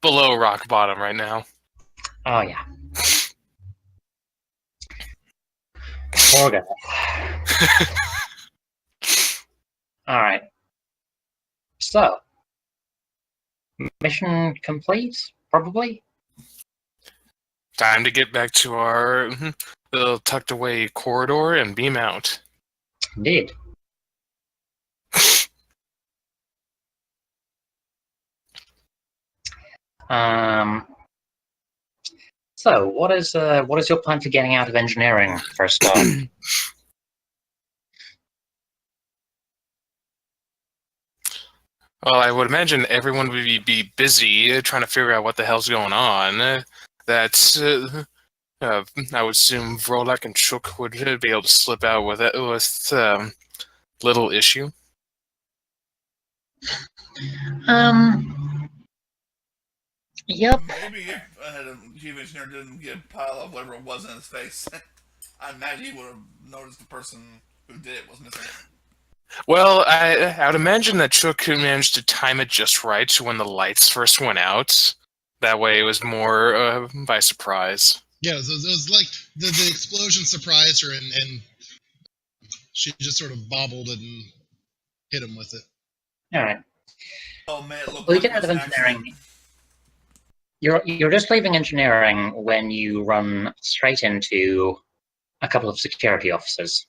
below rock bottom right now. Oh yeah. Poor guy. Alright. So, mission complete, probably? Time to get back to our little tucked away corridor and beam out. Indeed. So, what is your plan for getting out of engineering for a start? Well, I would imagine everyone would be busy trying to figure out what the hell's going on. That's I would assume Vrolak and Chook would be able to slip out with it with little issue. Yep. Maybe if chief engineer didn't get a pile of whatever it was in his face, I imagine he would have noticed the person who did it was missing. Well, I would imagine that Chook managed to time it just right when the lights first went out. That way it was more by surprise. Yeah, it was like the explosion surprised her, and she just sort of bobbled and hit him with it. Alright. Oh man, it looked Well, you like get out it of was an engineering. accident. You're just leaving engineering when you run straight into a couple of security officers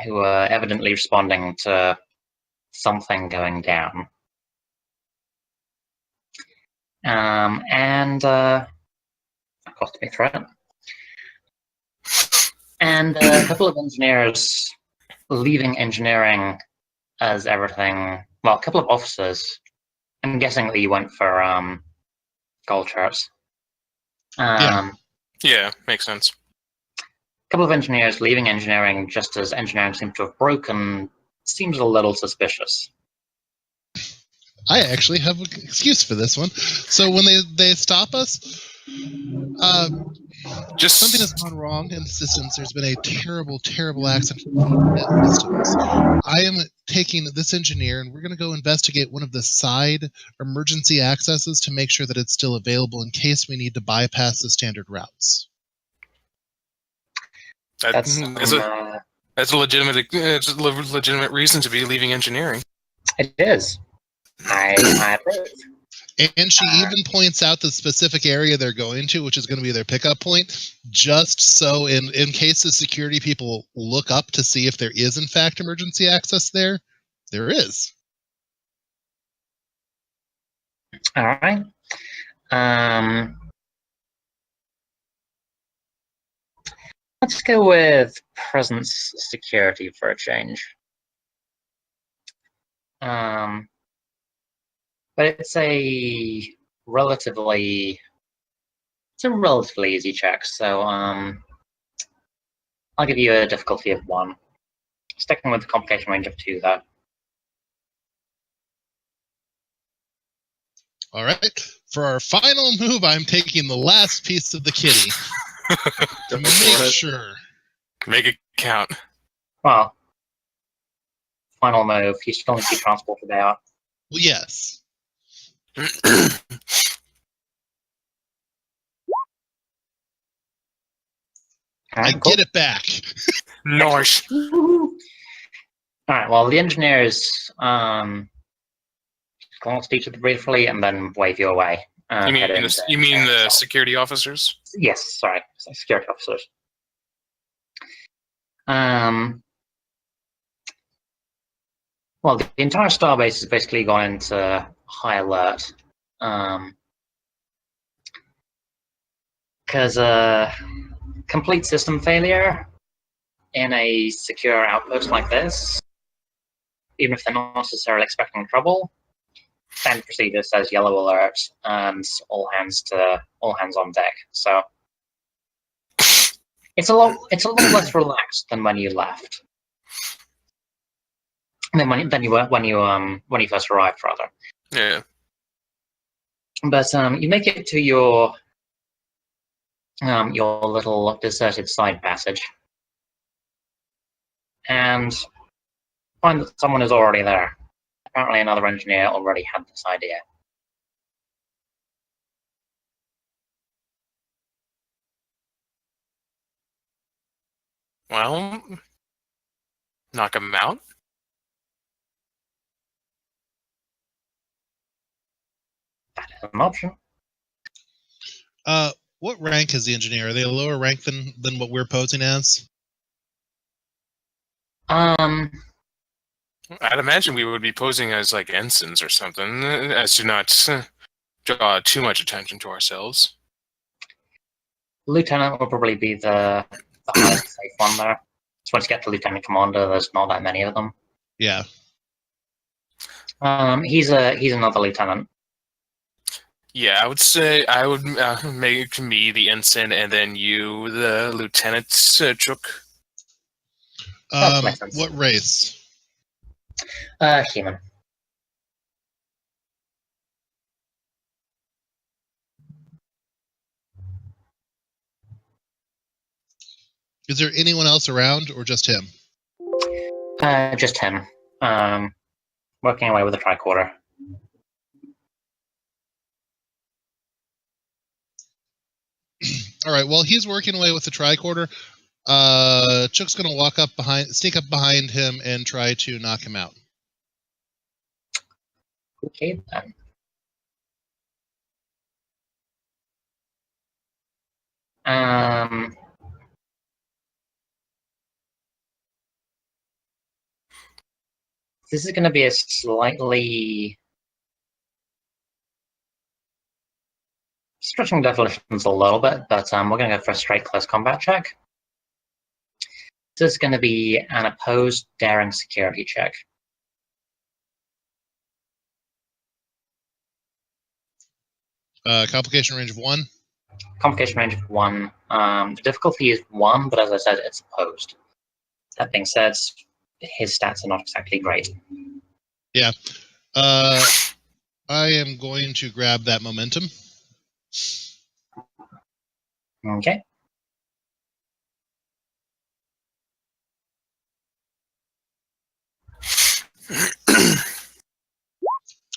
who are evidently responding to something going down. And that cost me a threat. And a couple of engineers leaving engineering as everything. Well, a couple of officers. I'm guessing that you went for gold charts. Yeah. Yeah, makes sense. A couple of engineers leaving engineering just as engineering seemed to have broken seems a little suspicious. I actually have an excuse for this one. So when they stop us, Just something has gone wrong in the systems. There's been a terrible, terrible accident in the systems. I am taking this engineer, and we're going to go investigate one of the side emergency accesses to make sure that it's still available in case we need to bypass the standard routes. That's that's a legitimate reason to be leaving engineering. it is. I approve. And she even points out the specific area they're going to, which is going to be their pickup point, just so in case the security people look up to see if there is, in fact, emergency access there, there is. All right. Let's go with presence security for a change. But it's a relatively easy check. So I'll give you a difficulty of 1. Sticking with the complication range of 2, though. All right. For our final move, I'm taking the last piece of the kitty to make sure. Make it count. Well, final move. You still need to be transported out. Well, yes. I get it back. Nice. All right. Well, the engineers glance at each other briefly and then wave you away. You mean the security officers? Yes. Sorry, security officers. Well, the entire starbase has basically gone into high alert because complete system failure in a secure outpost like this, even if they're not necessarily expecting trouble, standard procedure says yellow alert and all hands on deck. So it's a lot less relaxed than when you left. Than you were when you first arrived, rather. Yeah. But you make it to your little deserted side passage, and find that someone is already there. Apparently, another engineer already had this idea. Well, knock him out. That is an option. What rank is the engineer? Are they a lower rank than what we're posing as? I'd imagine we would be posing as like ensigns or something, as to not draw too much attention to ourselves. Lieutenant will probably be the highest safe one there. So once you get to Lieutenant Commander, there's not that many of them. Yeah. He's another lieutenant. Yeah, I would say I would make me the ensign, and then you the lieutenant, Chook. Makes sense. What race? Human. Is there anyone else around, or just him? Just him. Working away with a tricorder. All right. While he's working away with the tricorder, Chuck's going to sneak up behind him, and try to knock him out. Okay then. This is going to be a slightly stretching definitions a little bit, but we're going to go for a straight close combat check. This is going to be an opposed daring security check. Complication range of 1. Complication range of 1. The difficulty is 1, but as I said, it's opposed. That being said, his stats are not exactly great. Yeah. I am going to grab that momentum. Okay.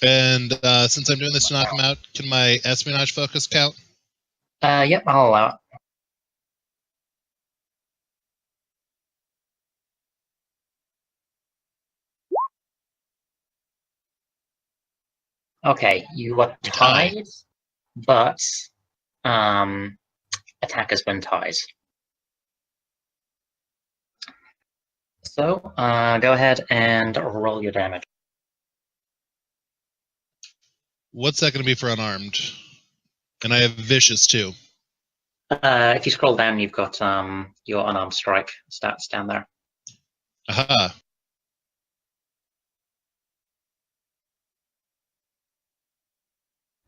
And since I'm doing this to knock him out, can my espionage focus count? Yep, I'll allow it. Okay, you are tied, but attack has been tied. So go ahead and roll your damage. What's that going to be for unarmed? And I have vicious too. If you scroll down, you've got your unarmed strike stats down there. Aha.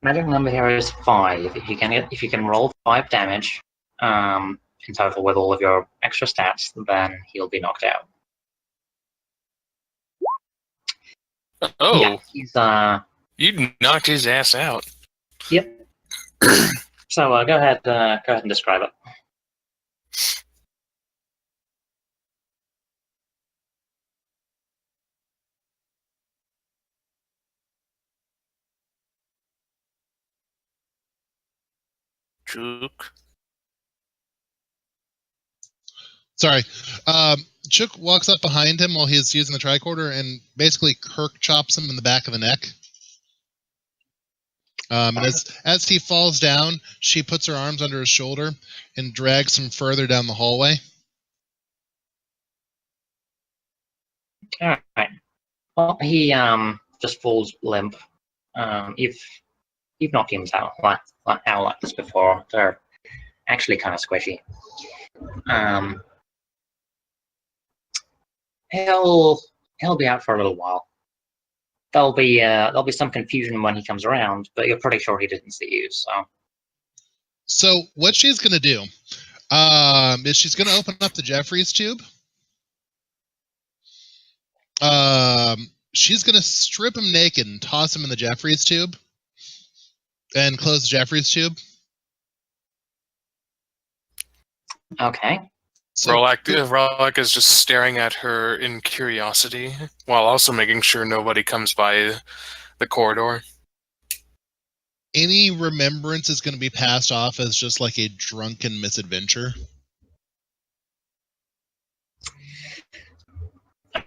Magic number here is 5. If you can roll 5 damage in total with all of your extra stats, then he'll be knocked out. Oh, Yeah, he's you knocked his ass out. Yep. So go ahead and describe it. Chook. Sorry. Chook walks up behind him while he's using the tricorder and basically Kirk chops him in the back of the neck. And as he falls down, she puts her arms under his shoulder and drags him further down the hallway. All right. Well, he just falls limp. You've knocked him out like this before. They're actually kind of squishy. He'll be out for a little while. There'll be some confusion when he comes around, but you're pretty sure he didn't see you. So what she's going to do is she's going to open up the Jeffries tube. She's going to strip him naked and toss him in the Jeffries tube and close the Jeffries tube. Okay. So Rowlac is just staring at her in curiosity, while also making sure nobody comes by the corridor. any remembrance is going to be passed off as just like a drunken misadventure.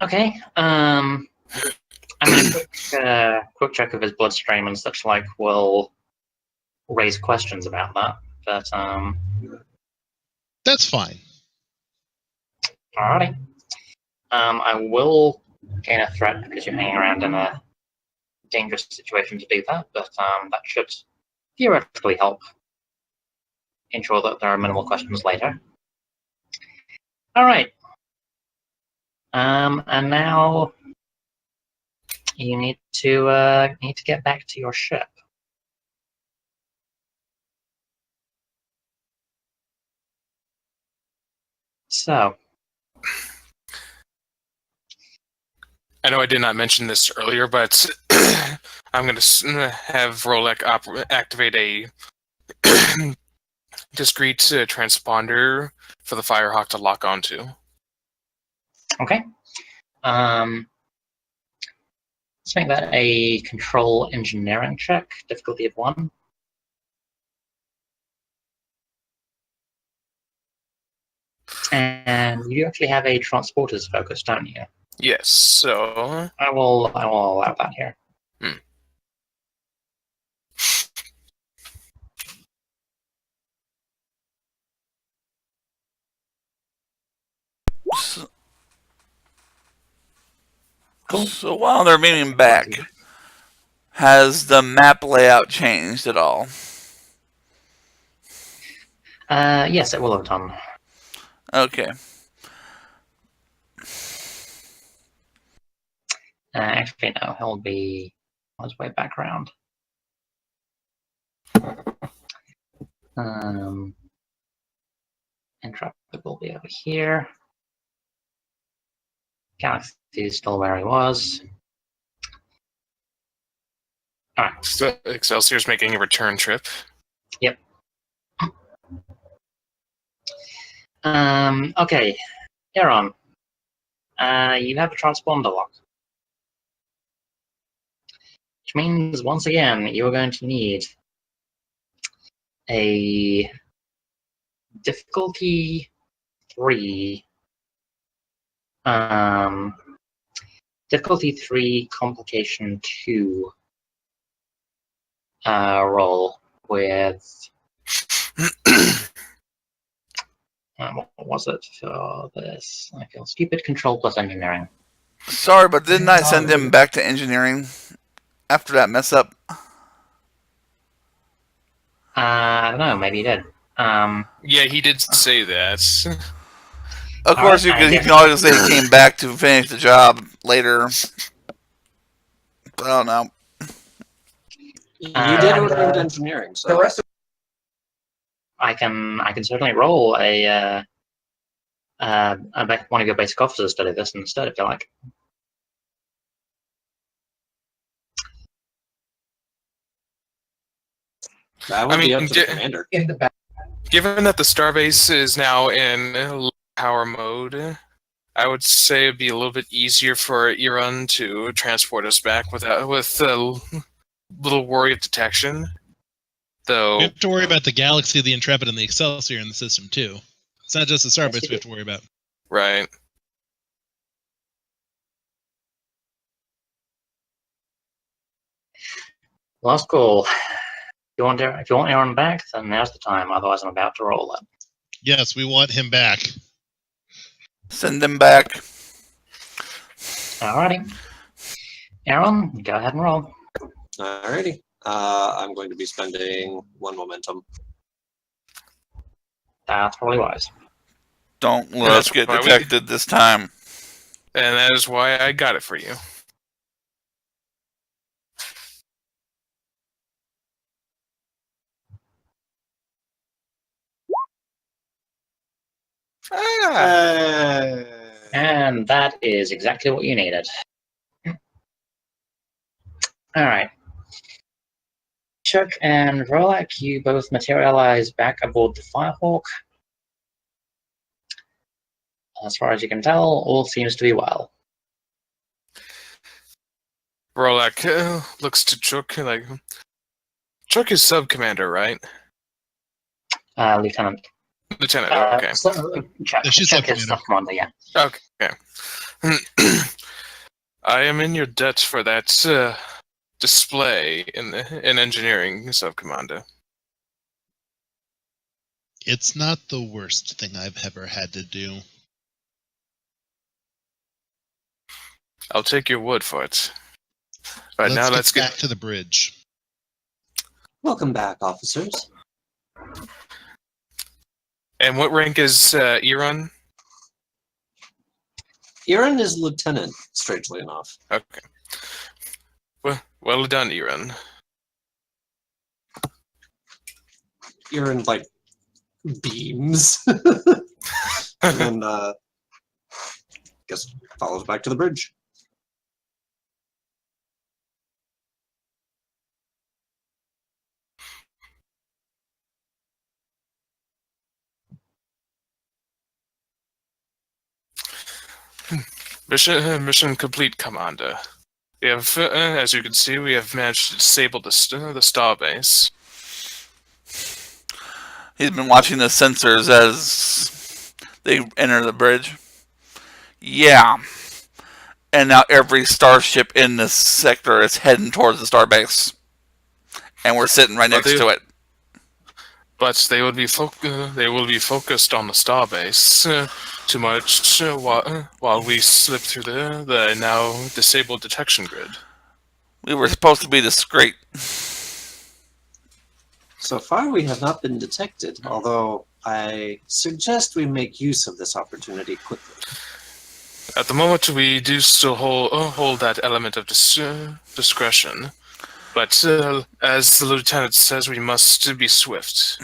Okay. I mean, a quick check of his bloodstream and such like will raise questions about that. But That's fine. alrighty. I will gain a threat because you're hanging around in a dangerous situation to do that, but that should theoretically help ensure that there are minimal questions later. All right. And now you need to get back to your ship. So, I know I did not mention this earlier, but I'm going to have Rowlac activate a discrete transponder for the Firehawk to lock onto. okay. Let's make that a control engineering check, difficulty of 1. And you actually have a transporter's focus, don't you? Yes, so I will allow that here. Cool. So while they're beaming back, has the map layout changed at all? Yes, it will have done. Okay. Actually, no, he'll be on his way back around. Entropic will be over here. Galaxy is still where he was. Alright. So Excelsior's making a return trip. Yep. Okay. Aaron. You have a transponder lock. Which means, once again, you're going to need a difficulty 3. Difficulty 3, complication 2 roll with. What was it for this? I feel stupid. Control plus engineering. Sorry, but didn't I send him back to engineering after that mess up? I don't know. Maybe you did. Yeah, he did say that. Of course, you can always say he came back to finish the job later. But I don't know. You did order him to engineering, so The rest of I can certainly roll one of your basic officers study this instead, if you like. that would I be mean, up to the commander. in the back. Given that the starbase is now in low power mode, I would say it'd be a little bit easier for Iran to transport us back with a little worry of detection. Though We have to worry about the Galaxy, the Intrepid, and the Excelsior in the system, too. It's not just the Starbase we have to worry about. right. Last call. If you want Aaron back, then now's the time. Otherwise, I'm about to roll it. Yes, we want him back. Send him back. Alrighty. Aaron, go ahead and roll. Alrighty. I'm going to be spending 1 momentum. That's probably wise. Don't let us get why we- detected this time. And that is why I got it for you. And that is exactly what you needed. Alright. Chuck and Rolak, you both materialize back aboard the Firehawk. As far as you can tell, all seems to be well. Rolak looks to Chuck like, Chuck is sub-commander, right? Lieutenant. Lieutenant, okay. Chuck, Yeah, she's Chuck is sub-commander. sub-commander, yeah. Okay. I am in your debt for that display in engineering, sub-commander. It's not the worst thing I've ever had to do. I'll take your word for it. All right, now let's get back to the bridge. Welcome back, officers. And what rank is Iran? Iran is lieutenant, strangely enough. Okay. Well done, Iran. Iran, like, beams. And then, guess follows back to the bridge. Mission complete, Commander. We have, as you can see, we have managed to disable the starbase. He's been watching the sensors as they enter the bridge. Yeah. And now every starship in this sector is heading towards the starbase. And we're sitting right next to it. But they will be focused on the starbase too much while we slip through the now disabled detection grid. We were supposed to be discreet. So far, we have not been detected, although I suggest we make use of this opportunity quickly. At the moment, we do still hold that element of discretion. But as the lieutenant says, we must be swift.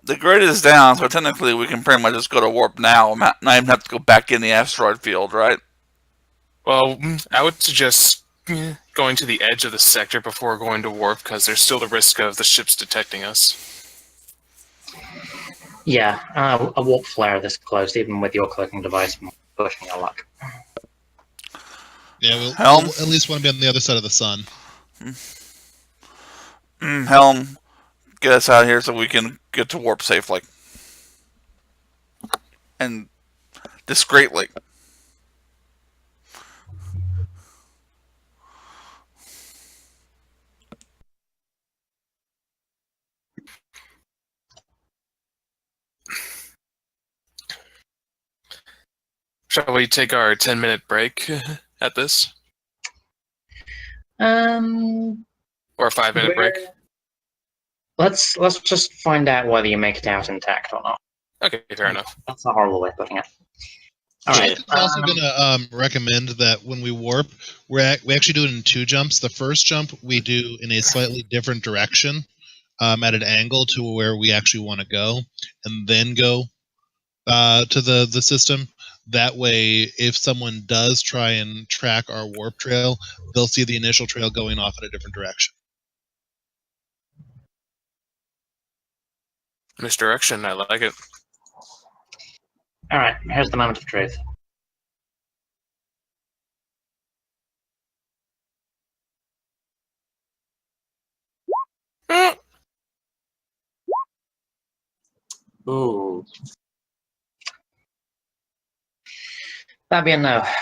The grid is down, so technically we can pretty much just go to warp now. Not even have to go back in the asteroid field, right? Well, I would suggest going to the edge of the sector before going to warp, because there's still the risk of the ships detecting us. Yeah, a warp flare this close, even with your cloaking device, pushing your luck. Yeah, we'll Helm? at least want to be on the other side of the sun. Helm, get us out of here so we can get to warp safely. And discreetly. Shall we take our 10-minute break at this? Or a 5-minute break? Let's just find out whether you make it out intact or not. Okay, fair enough. That's a horrible way of putting it. All I right. was also going to recommend that when we warp, we actually do it in 2 jumps. The first jump we do in a slightly different direction, at an angle to where we actually want to go, and then go to the system. That way, if someone does try and track our warp trail, they'll see the initial trail going off in a different direction. Misdirection, I like it. All right. Here's the moment of truth. Ooh. That'd be a no. I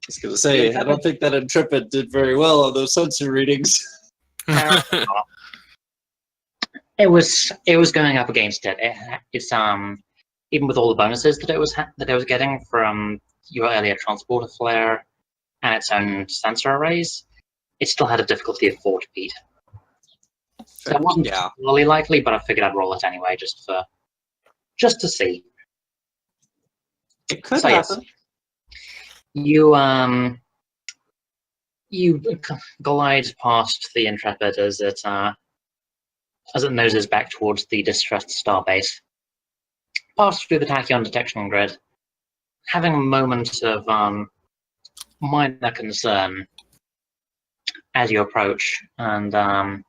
was going to say, I don't think that Intrepid did very well on those sensor readings. It was going up against it. It's even with all the bonuses that it was getting from your earlier transporter flare and its own sensor arrays, it still had a difficulty of 4 to beat. So it wasn't particularly likely, but I figured I'd roll it anyway, just to see. It could So, happen. Yes, you glide past the Intrepid as it noses back towards the distressed starbase. Pass through the tachyon detection grid, having a moment of minor concern as you approach, and a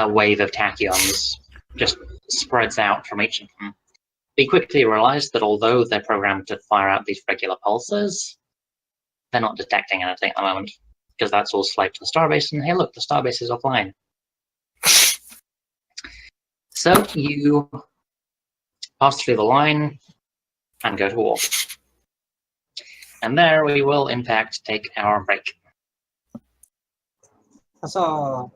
wave of tachyons just spreads out from each of them. But you quickly realize that although they're programmed to fire out these regular pulses, they're not detecting anything at the moment, because that's all slaved to the starbase, and hey look, the starbase is offline. So you pass through the line and go to war. And there we will, in fact, take our break. Huzzah.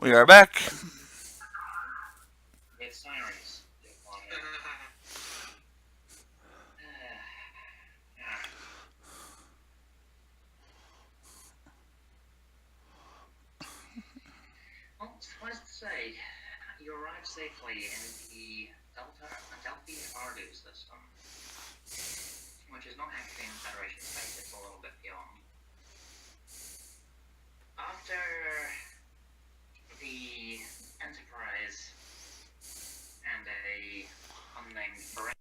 We are back. With sirens. Well, suffice to say, you arrived safely in the Delphi Ardu system, which is not actually in Federation space, it's a little bit beyond. After the Enterprise and a unnamed forensic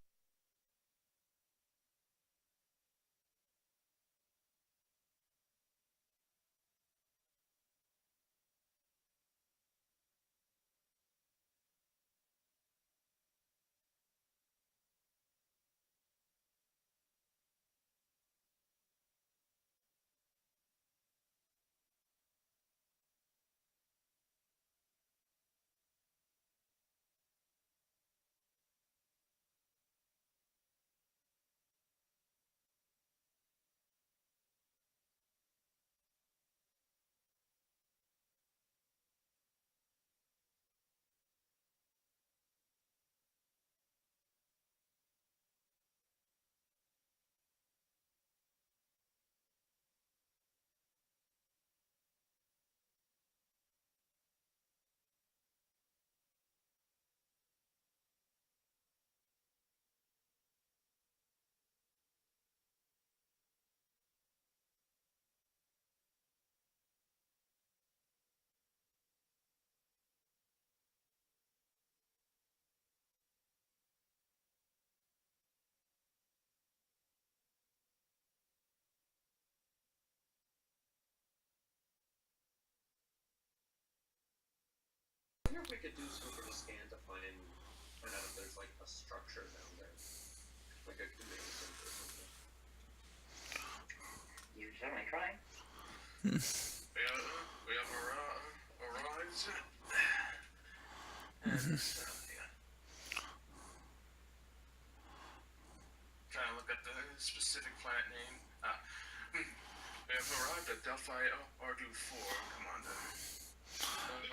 I wonder if we could do some sort of scan to find out if there's like a structure down there, like a command center or something. You certainly try. We have arrived. And trying to look at the specific planet name. We have arrived at Delphi Ardu 4, Commander.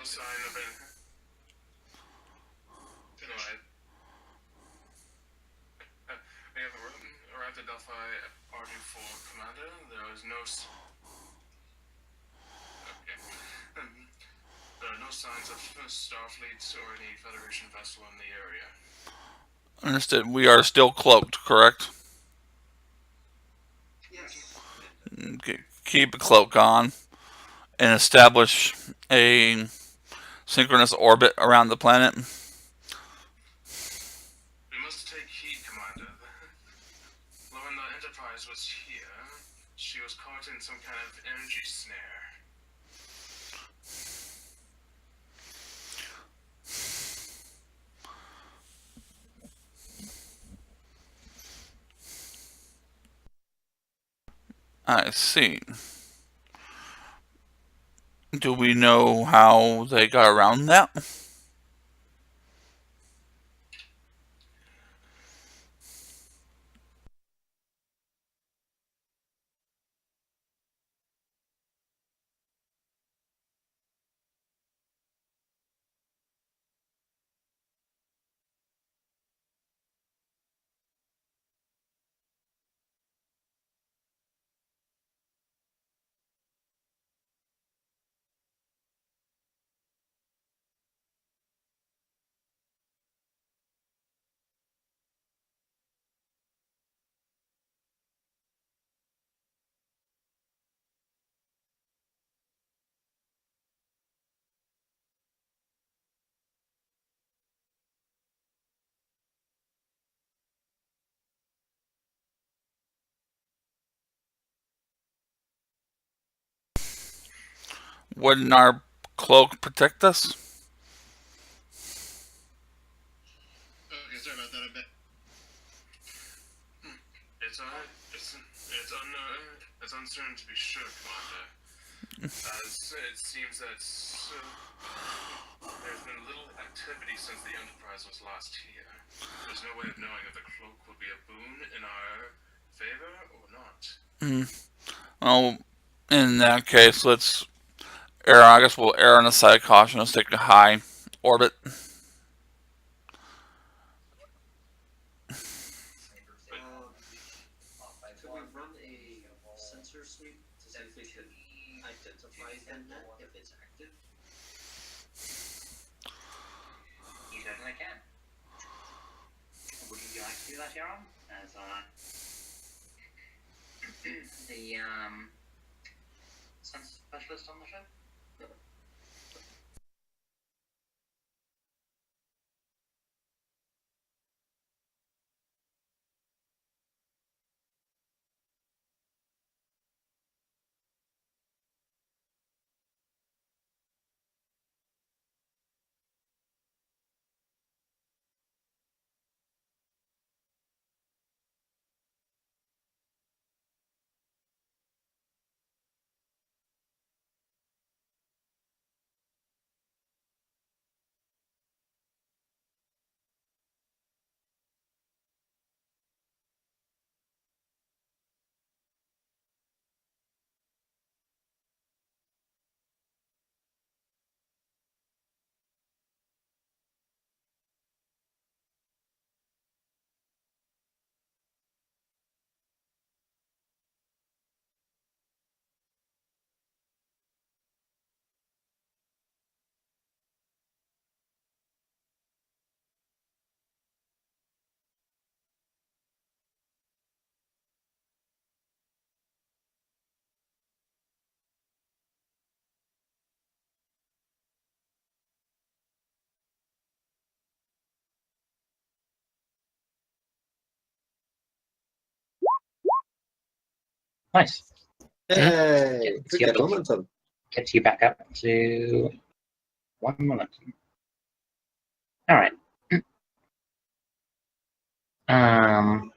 No sign of anything. Go ahead. We have arrived at Delphi Ardu 4, Commander. There is no. Okay. There are no signs of Starfleet or any Federation vessel in the area. Understood. We are still cloaked, correct? Yes. Okay. Keep a cloak on and establish a synchronous orbit around the planet. We must take heed, Commander. When the Enterprise was here, she was caught in some kind of energy snare. I see. Do we know how they got around that? Wouldn't our cloak protect us? Okay, sorry about that. I bet. It's uncertain to be sure, Commander. As it seems that there's been little activity since the Enterprise was last here. There's no way of knowing if the cloak will be a boon in our favor or not. Well, in that case, let's I guess we'll err on the side of caution and stick to high orbit. Could we run a sensor sweep to see if we could identify that if it's active? You certainly can. Would you like to do that, Yaron? As the sensor specialist on the show? Nice. Hey, Yeah, we get momentum. Gets you back up to 1 minute. All right. Um.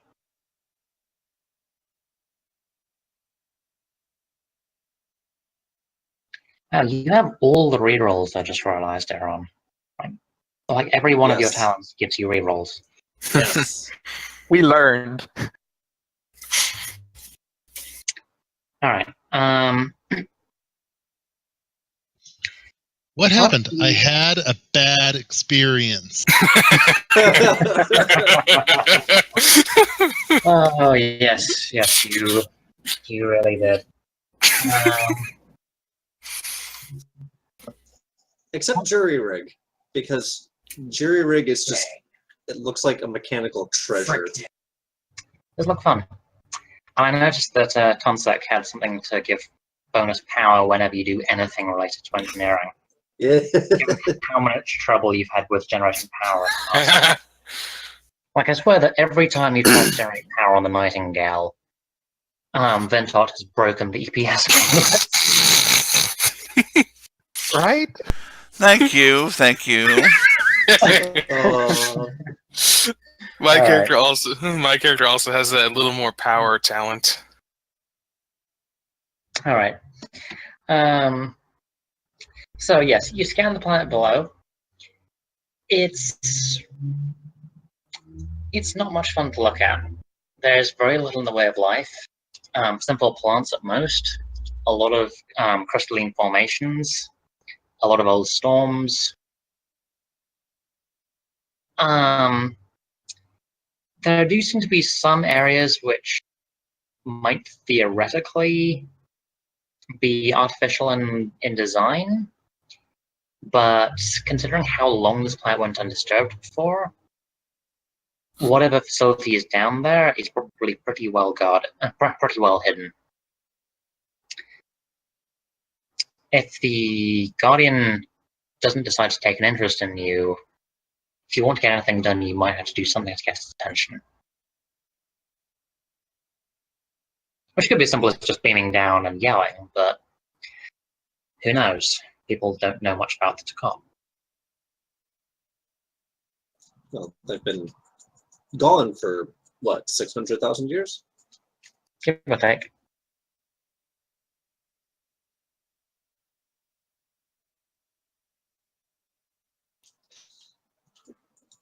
You have all the rerolls. I just realized, Aaron. Like every one of your Yes. talents gives you rerolls. Yes. We learned. All right. What happened? I had a bad experience. Oh yes, you really did. Except jury rig, because jury rig is just, it looks like a mechanical treasure. Does look fun. I noticed that Tonsek had something to give bonus power whenever you do anything related to engineering. Yeah. Given how much trouble you've had with generating power. Like, I swear that every time you try to generate power on the Nightingale, Ventot has broken the EPS. Right? Thank you. My All character also has that little more power talent. All right. So yes, you scan the planet below. It's not much fun to look at. There's very little in the way of life. Simple plants at most. A lot of crystalline formations. A lot of old storms. There do seem to be some areas which might theoretically be artificial in design, but considering how long this planet went undisturbed for, whatever facility is down there is probably pretty well guarded, pretty well hidden. If the Guardian doesn't decide to take an interest in you, if you want to get anything done, you might have to do something to get his attention. Which could be as simple as just beaming down and yelling, but who knows? People don't know much about the Takom. Well, they've been gone for, what, 600,000 years? Give or take.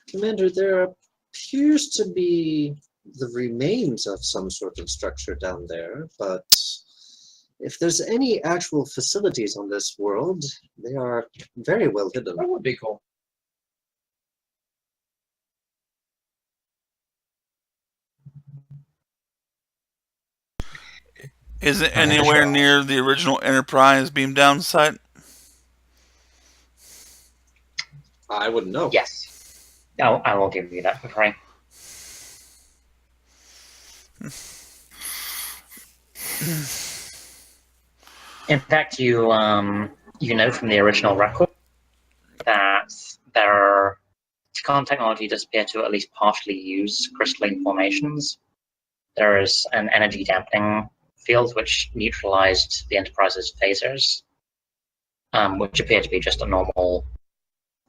Commander, there appears to be the remains of some sort of structure down there, but If there's any actual facilities on this world, they are very well hidden. That would be cool. Is it For anywhere sure. near the original Enterprise beam down site? I wouldn't know. Yes. I will give you that for free. In fact, you know from the original record that their Tikan technology does appear to at least partially use crystalline formations. There is an energy dampening field which neutralized the Enterprise's phasers, which appear to be just a normal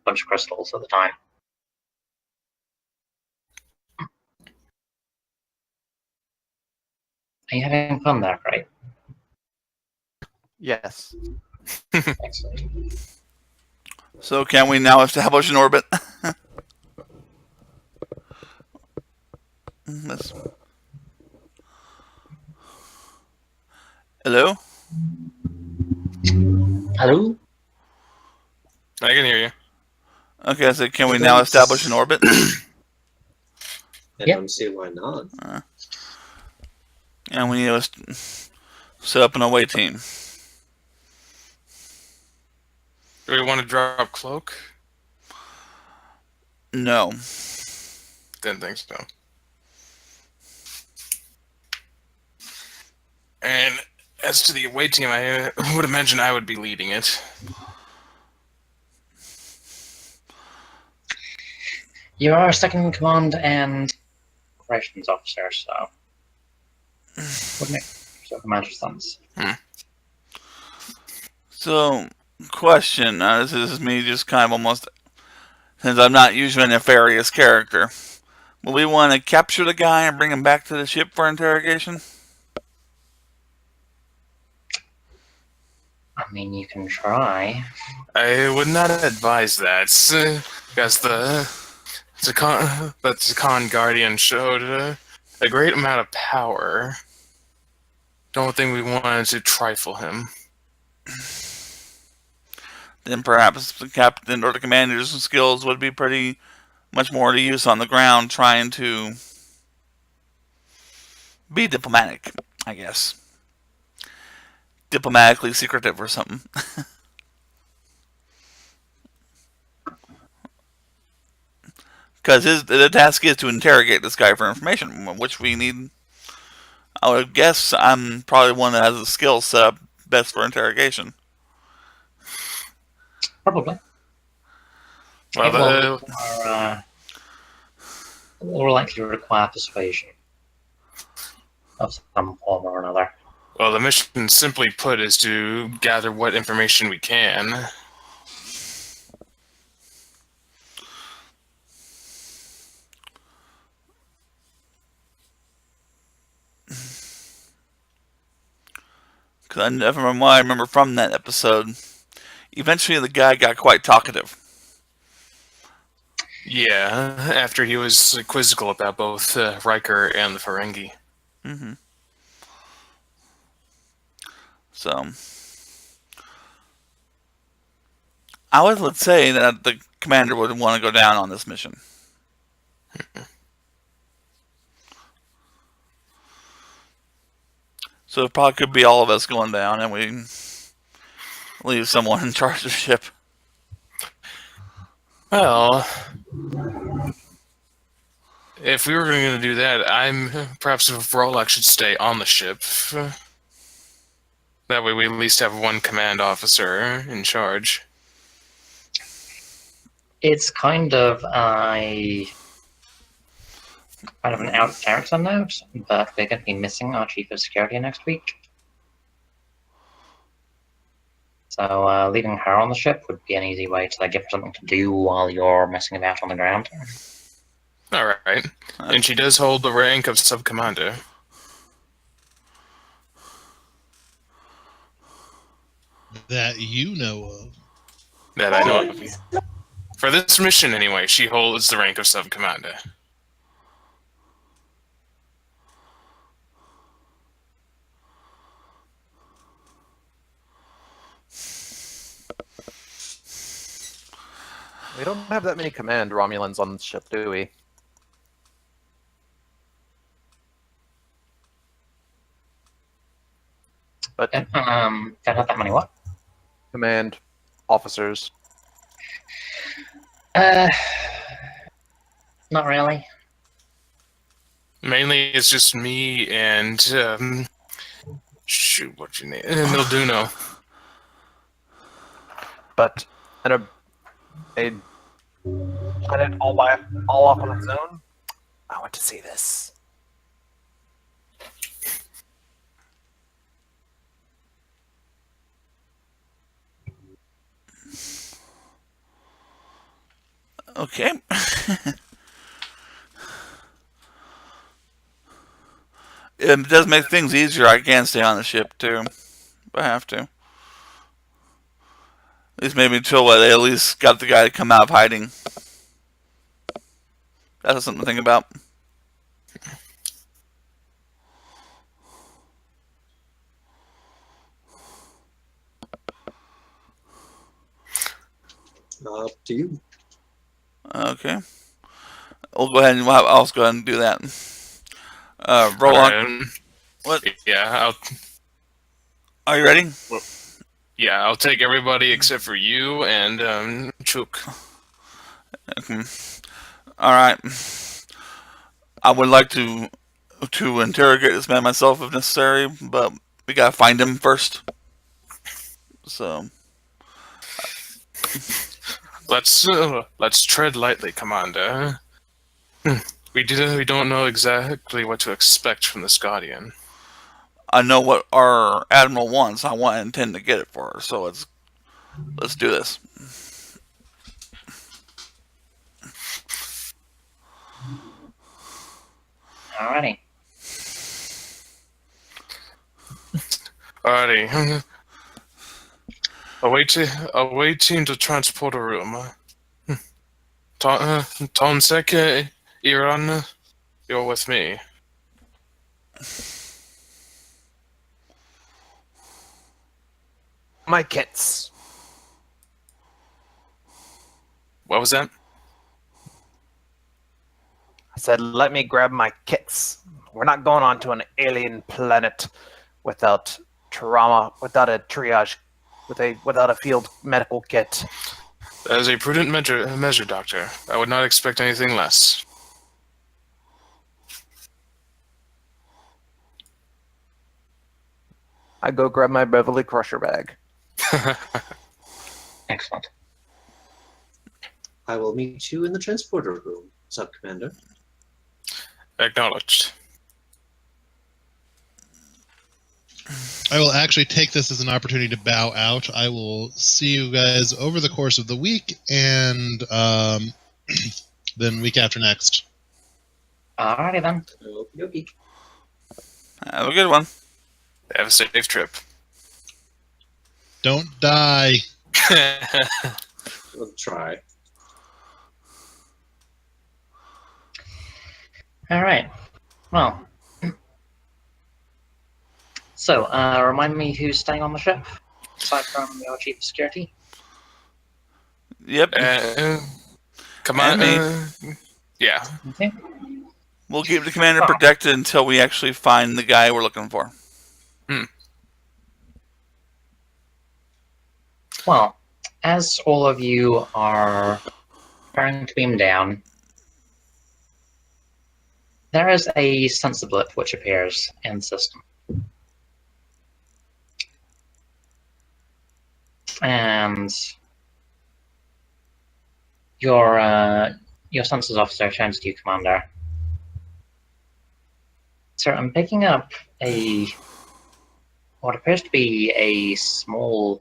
bunch of crystals at the time. Are you having fun there, Craig? Yes. Excellent. So can we now establish an orbit? That's... Hello? Hello? I can hear you. Okay, so can we now establish an orbit? I Yeah. don't see why not. And we need to set up an away team. Do we want to drop cloak? No. Didn't think so. And as to the away team, I would imagine I would be leading it. You are a second in command and operations officer, so wouldn't it sort of make sense? So, question. This is me just kind of almost... Since I'm not usually a nefarious character. Will we want to capture the guy and bring him back to the ship for interrogation? I mean, you can try. I would not advise that, because the Tikan Guardian showed a great amount of power. Don't think we wanted to trifle him. Then perhaps the captain or the commander's skills would be pretty much more to use on the ground trying to be diplomatic, I guess. Diplomatically secretive or something. Because the task is to interrogate this guy for information, which we need. I would guess I'm probably one that has the skills set up best for interrogation. Probably. Well, It will likely require persuasion of some form or another. the mission, simply put, is to gather what information we can. Because I remember from that episode, eventually the guy got quite talkative. Yeah, after he was quizzical about both Riker and the Ferengi. Mm-hmm. So, I would say that the commander would want to go down on this mission. So it probably could be all of us going down, and we leave someone in charge of the ship. Well, if we were going to do that, perhaps Vrolak should stay on the ship. That way we at least have one command officer in charge. It's kind of an out of character note, but we're going to be missing our chief of security next week. So leaving her on the ship would be an easy way to give her something to do while you're messing about on the ground. All right. And she does hold the rank of sub-commander. That you know of. That I know of. For this mission, anyway, she holds the rank of sub-commander. We don't have that many command Romulans on the ship, do we? But Don't have that many what? command officers. Not really. Mainly, it's just me and shoot, what's your name? Milduno. But and a planet all off on its own. I want to see this. Okay. It does make things easier. I can stay on the ship too, if I have to. At least maybe until they at least got the guy to come out of hiding. That's something to think about. Up to you. Okay. We'll go ahead and I'll go ahead and do that. Roll on. Alright. What? Yeah, Are you ready? I'll take everybody except for you and Chook. Okay. All right. I would like to interrogate this man myself if necessary, but we gotta find him first. So let's tread lightly, Commander. We don't know exactly what to expect from this Guardian. I know what our admiral wants. I intend to get it for her. So let's do this. Alrighty. Alrighty. Awaiting the transporter room. Tonsek, Iran, you're with me. My kits. What was that? I said, let me grab my kits. We're not going on to an alien planet without trauma, without a triage, without a field medical kit. That is a prudent measure, Doctor. I would not expect anything less. I go grab my Beverly Crusher bag. Excellent. I will meet you in the transporter room, Sub-Commander. Acknowledged. I will actually take this as an opportunity to bow out. I will see you guys over the course of the week, and then week after next. Alrighty then. Okey-dokey. Have a good one. Have a safe trip. Don't die. We'll try. Alright. Well. So, remind me who's staying on the ship, aside from your chief of security? Yep. Come on. And Yeah. Okay. We'll keep the commander protected until we actually find the guy we're looking for. Well, as all of you are preparing to beam down, there is a sensor blip which appears in the system. And your sensors officer turns to you, Commander. Sir, I'm picking up what appears to be a small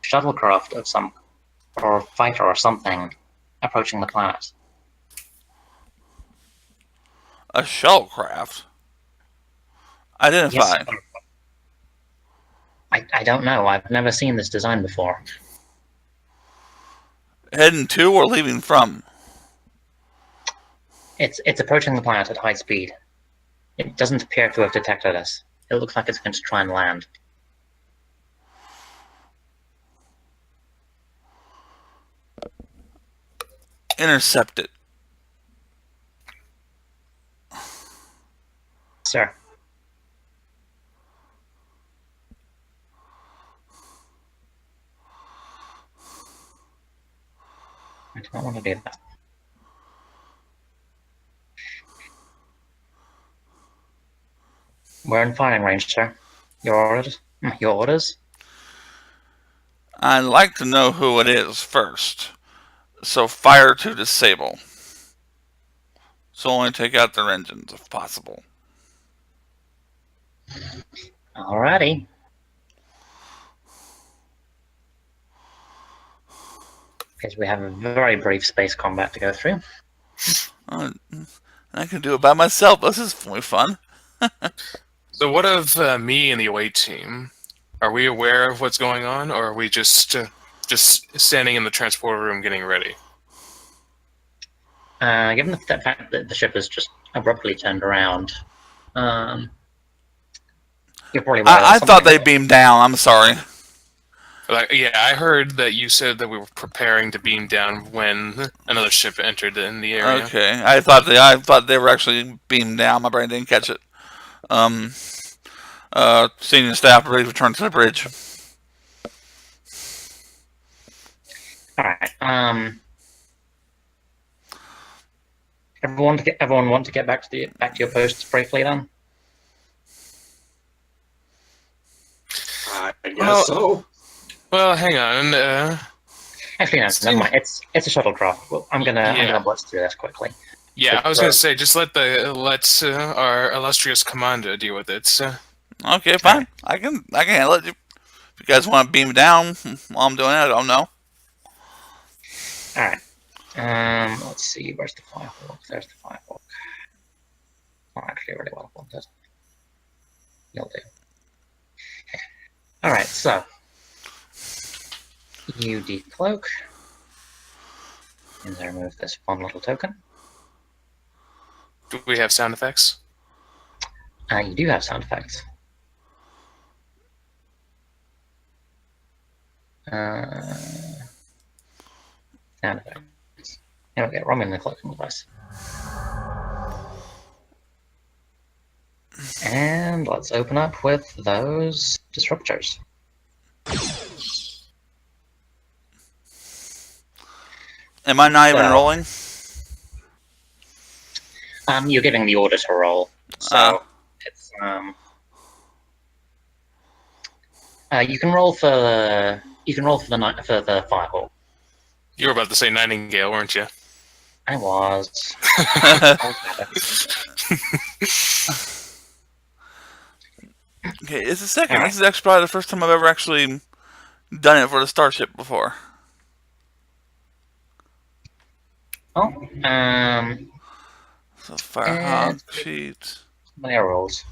shuttlecraft of some, or fighter or something, approaching the planet. A shuttlecraft? Identify. Yes. I don't know. I've never seen this design before. Heading to or leaving from? It's approaching the planet at high speed. It doesn't appear to have detected us. It looks like it's going to try and land. intercept it. Sir. I do not want to do that. We're in firing range, sir. Your orders? Your orders? I'd like to know who it is first. So fire to disable. So only take out their engines if possible. Alrighty. Because we have a very brief space combat to go through. I can do it by myself. This is really fun. So what of me and the away team? Are we aware of what's going on, or are we just standing in the transporter room getting ready? Given the fact that the ship has just abruptly turned around, you're probably aware I that thought they something- beamed down. I'm sorry. Like, yeah, I heard that you said that we were preparing to beam down when another ship entered in the area. Okay, I thought they were actually beamed down. My brain didn't catch it. Senior staff, please return to the bridge. Alright, everyone want to get back to your posts briefly then? I guess Well- so. Well, hang on. Actually, no, never mind. It's a shuttlecraft. Well, I'm gonna blitz through this quickly. Yeah, I was gonna say, just let our illustrious commander deal with it. So. Okay, fine. I can handle it. If you guys want to beam down while I'm doing it, I don't know. Alright. Let's see, where's the firehawk? There's the firehawk. Not actually really well wanted. You'll do. Alright, so you decloak. And I remove this one little token. Do we have sound effects? You do have sound effects. Sound effects. Here we go, roll me in the cloaking device. And let's open up with those disruptors. Am I not even So- rolling? You're giving the order to roll, so it's you can roll for the firehawk. You were about to say Nightingale, weren't you? I was. Okay, it's the second. Alright. This is actually probably the first time I've ever actually done it for the starship before. Oh, So Firehawk And- sheet. many rolls.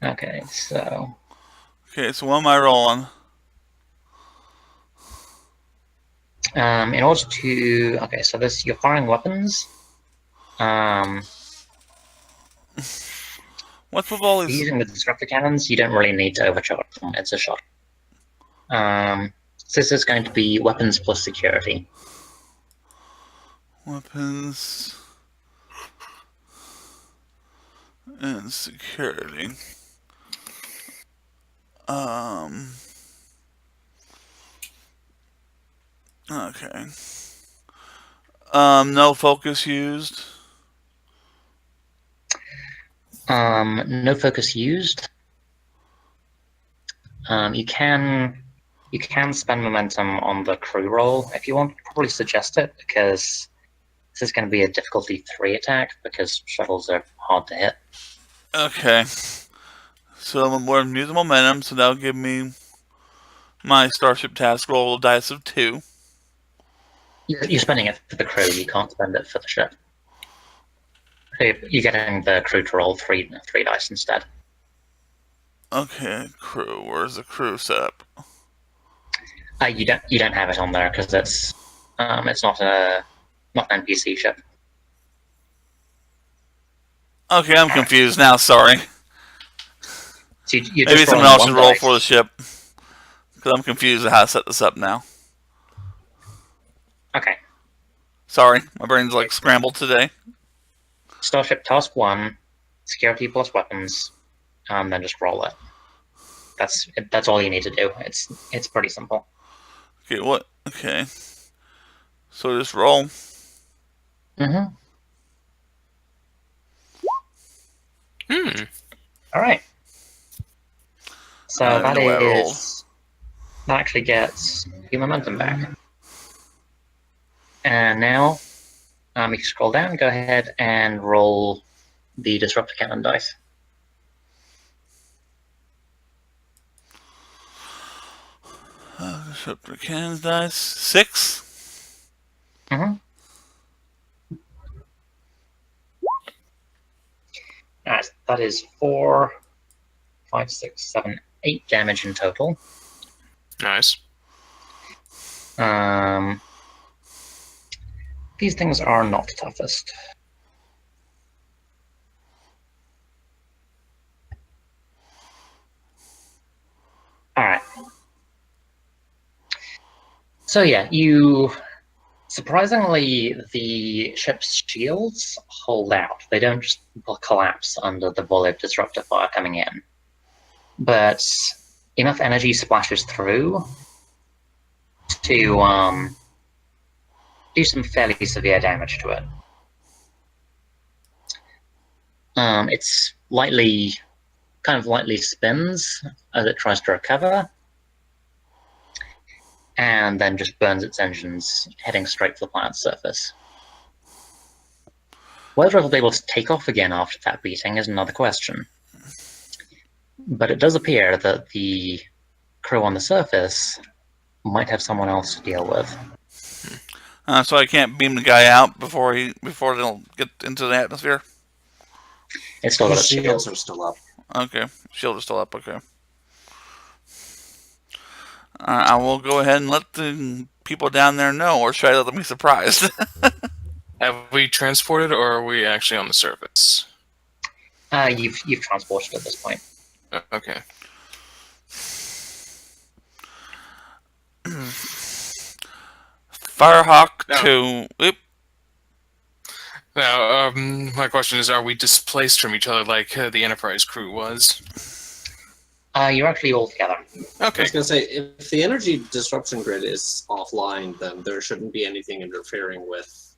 Okay, so Okay, so what am I rolling? in order to so this you're firing weapons. What's with all these? Using the disruptor cannons, you don't really need to overcharge them. It's a shot. So this is going to be weapons plus security. Weapons and security. Okay. No focus used. No focus used. You can spend momentum on the crew roll if you want. Probably suggest it because this is going to be a difficulty 3 attack because shuttles are hard to hit. Okay. So we're using momentum, so that'll give me my starship task roll dice of 2. You're spending it for the crew. You can't spend it for the ship. You're getting the crew to roll three dice instead. Okay, crew. Where's the crew setup? You don't have it on there because it's not an NPC ship. Okay, I'm confused now. Sorry. So you're Maybe just someone rolling else one should roll dice. for the ship. Because I'm confused on how to set this up now. Okay. Sorry, my brain's like scrambled today. Starship Task 1, security plus weapons, and then just roll it. That's all you need to do. It's pretty simple. Okay, what? Okay. So just roll. Mm-hmm. All right. So I don't that know why I rolled. that actually gets your momentum back. And now, you can scroll down. Go ahead and roll the disruptor cannon dice. Disruptor cannons dice. 6. Mm-hmm. All right. That is 4, 5, 6, 7, 8 damage in total. Nice. These things are not toughest. All right. So yeah, surprisingly, the ship's shields hold out. They don't just collapse under the volley of disruptor fire coming in. But enough energy splashes through to do some fairly severe damage to it. It's kind of lightly spins as it tries to recover, and then just burns its engines, heading straight for the planet's surface. Whether it'll be able to take off again after that beating is another question. But it does appear that the crew on the surface might have someone else to deal with. So I can't beam the guy out before they'll get into the atmosphere? It's still got its Shields shields. are still up. Okay. Shield is still up, okay. I will go ahead and let the people down there know, or should I let them be surprised? Have we transported, or are we actually on the surface? You've transported at this point. Okay. Firehawk No. 2. Oop. Now, my question is, are we displaced from each other like the Enterprise crew was? You're actually all together. I Okay. was going to say, if the energy disruption grid is offline, then there shouldn't be anything interfering with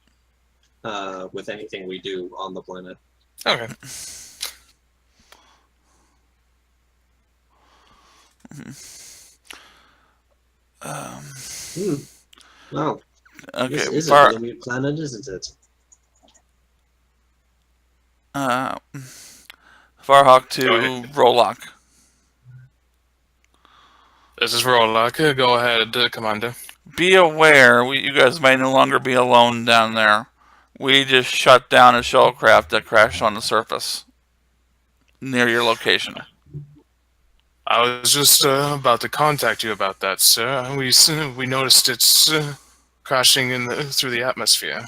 anything we do on the planet. Okay. Well, Okay. this is a Gilmute planet, isn't it? Firehawk Go 2, ahead. roll lock. This is Rollock. Go ahead, Commander. Be aware, you guys may no longer be alone down there. We just shut down a shuttlecraft that crashed on the surface near your location. I was just about to contact you about that, sir. We noticed it's crashing through the atmosphere.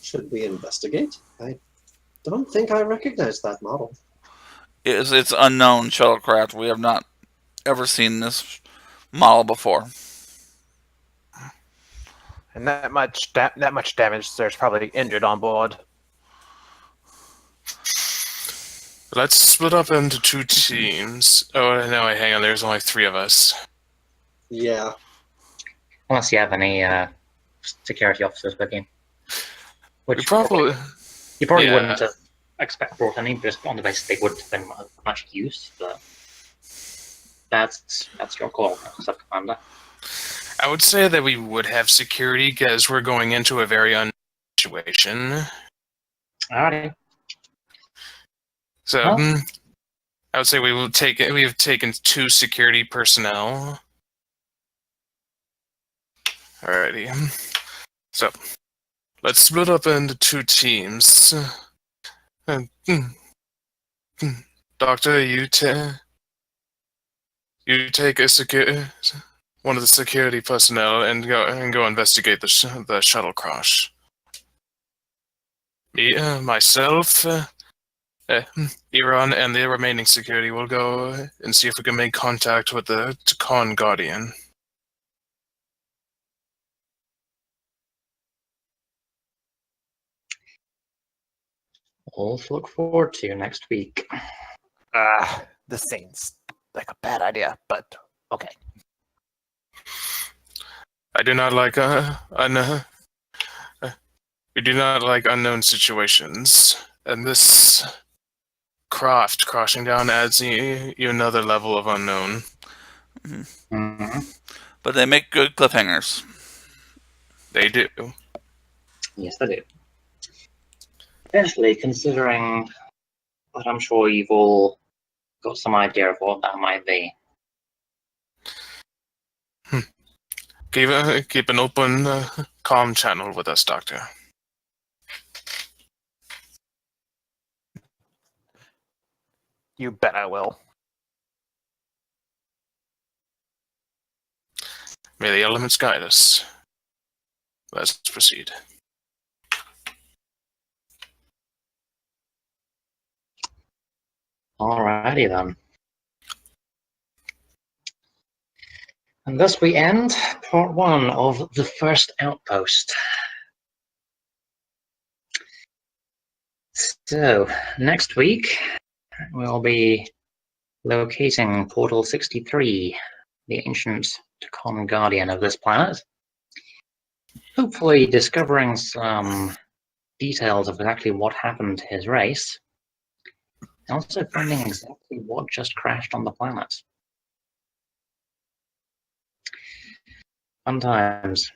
Should we investigate? I don't think I recognize that model. It's unknown shuttlecraft. We have not ever seen this model before. And that much damage, there's probably injured on board. Let's split up into 2 teams. Oh, no, wait, hang on. There's only 3 of us. Yeah. Unless you have any security officers with you. Which We probably... you probably yeah. wouldn't have expect brought any, just on the basis they wouldn't have been of much use, but that's your call, Sub-Commander. I would say that we would have security because we're going into a very unknown situation. Alrighty. So, Huh? I would say we have taken 2 security personnel. Alrighty. So, let's split up into 2 teams. Doctor, you take one of the security personnel and go investigate the shuttle crash. myself, Iran, and the remaining security will go and see if we can make contact with the Takan Guardian. All to look forward to next week. This seems like a bad idea, but okay. I do not like we do not like unknown situations, and this craft crashing down adds you another level of unknown. Mm-hmm. But they make good cliffhangers. They do. Yes, they do. Especially considering that I'm sure you've all got some idea of what that might be. Keep an open, calm channel with us, Doctor. You bet I will. May the elements guide us. Let's proceed. Alrighty then. And thus we end part 1 of the first Outpost. So, next week we'll be locating Portal 63, the ancient Takan Guardian of this planet. Hopefully discovering some details of exactly what happened to his race, and also finding exactly what just crashed on the planet. Fun times.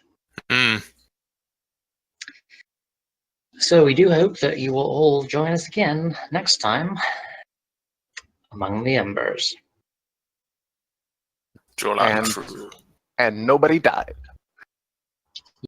So we do hope that you will all join us again next time among the Embers. And nobody died.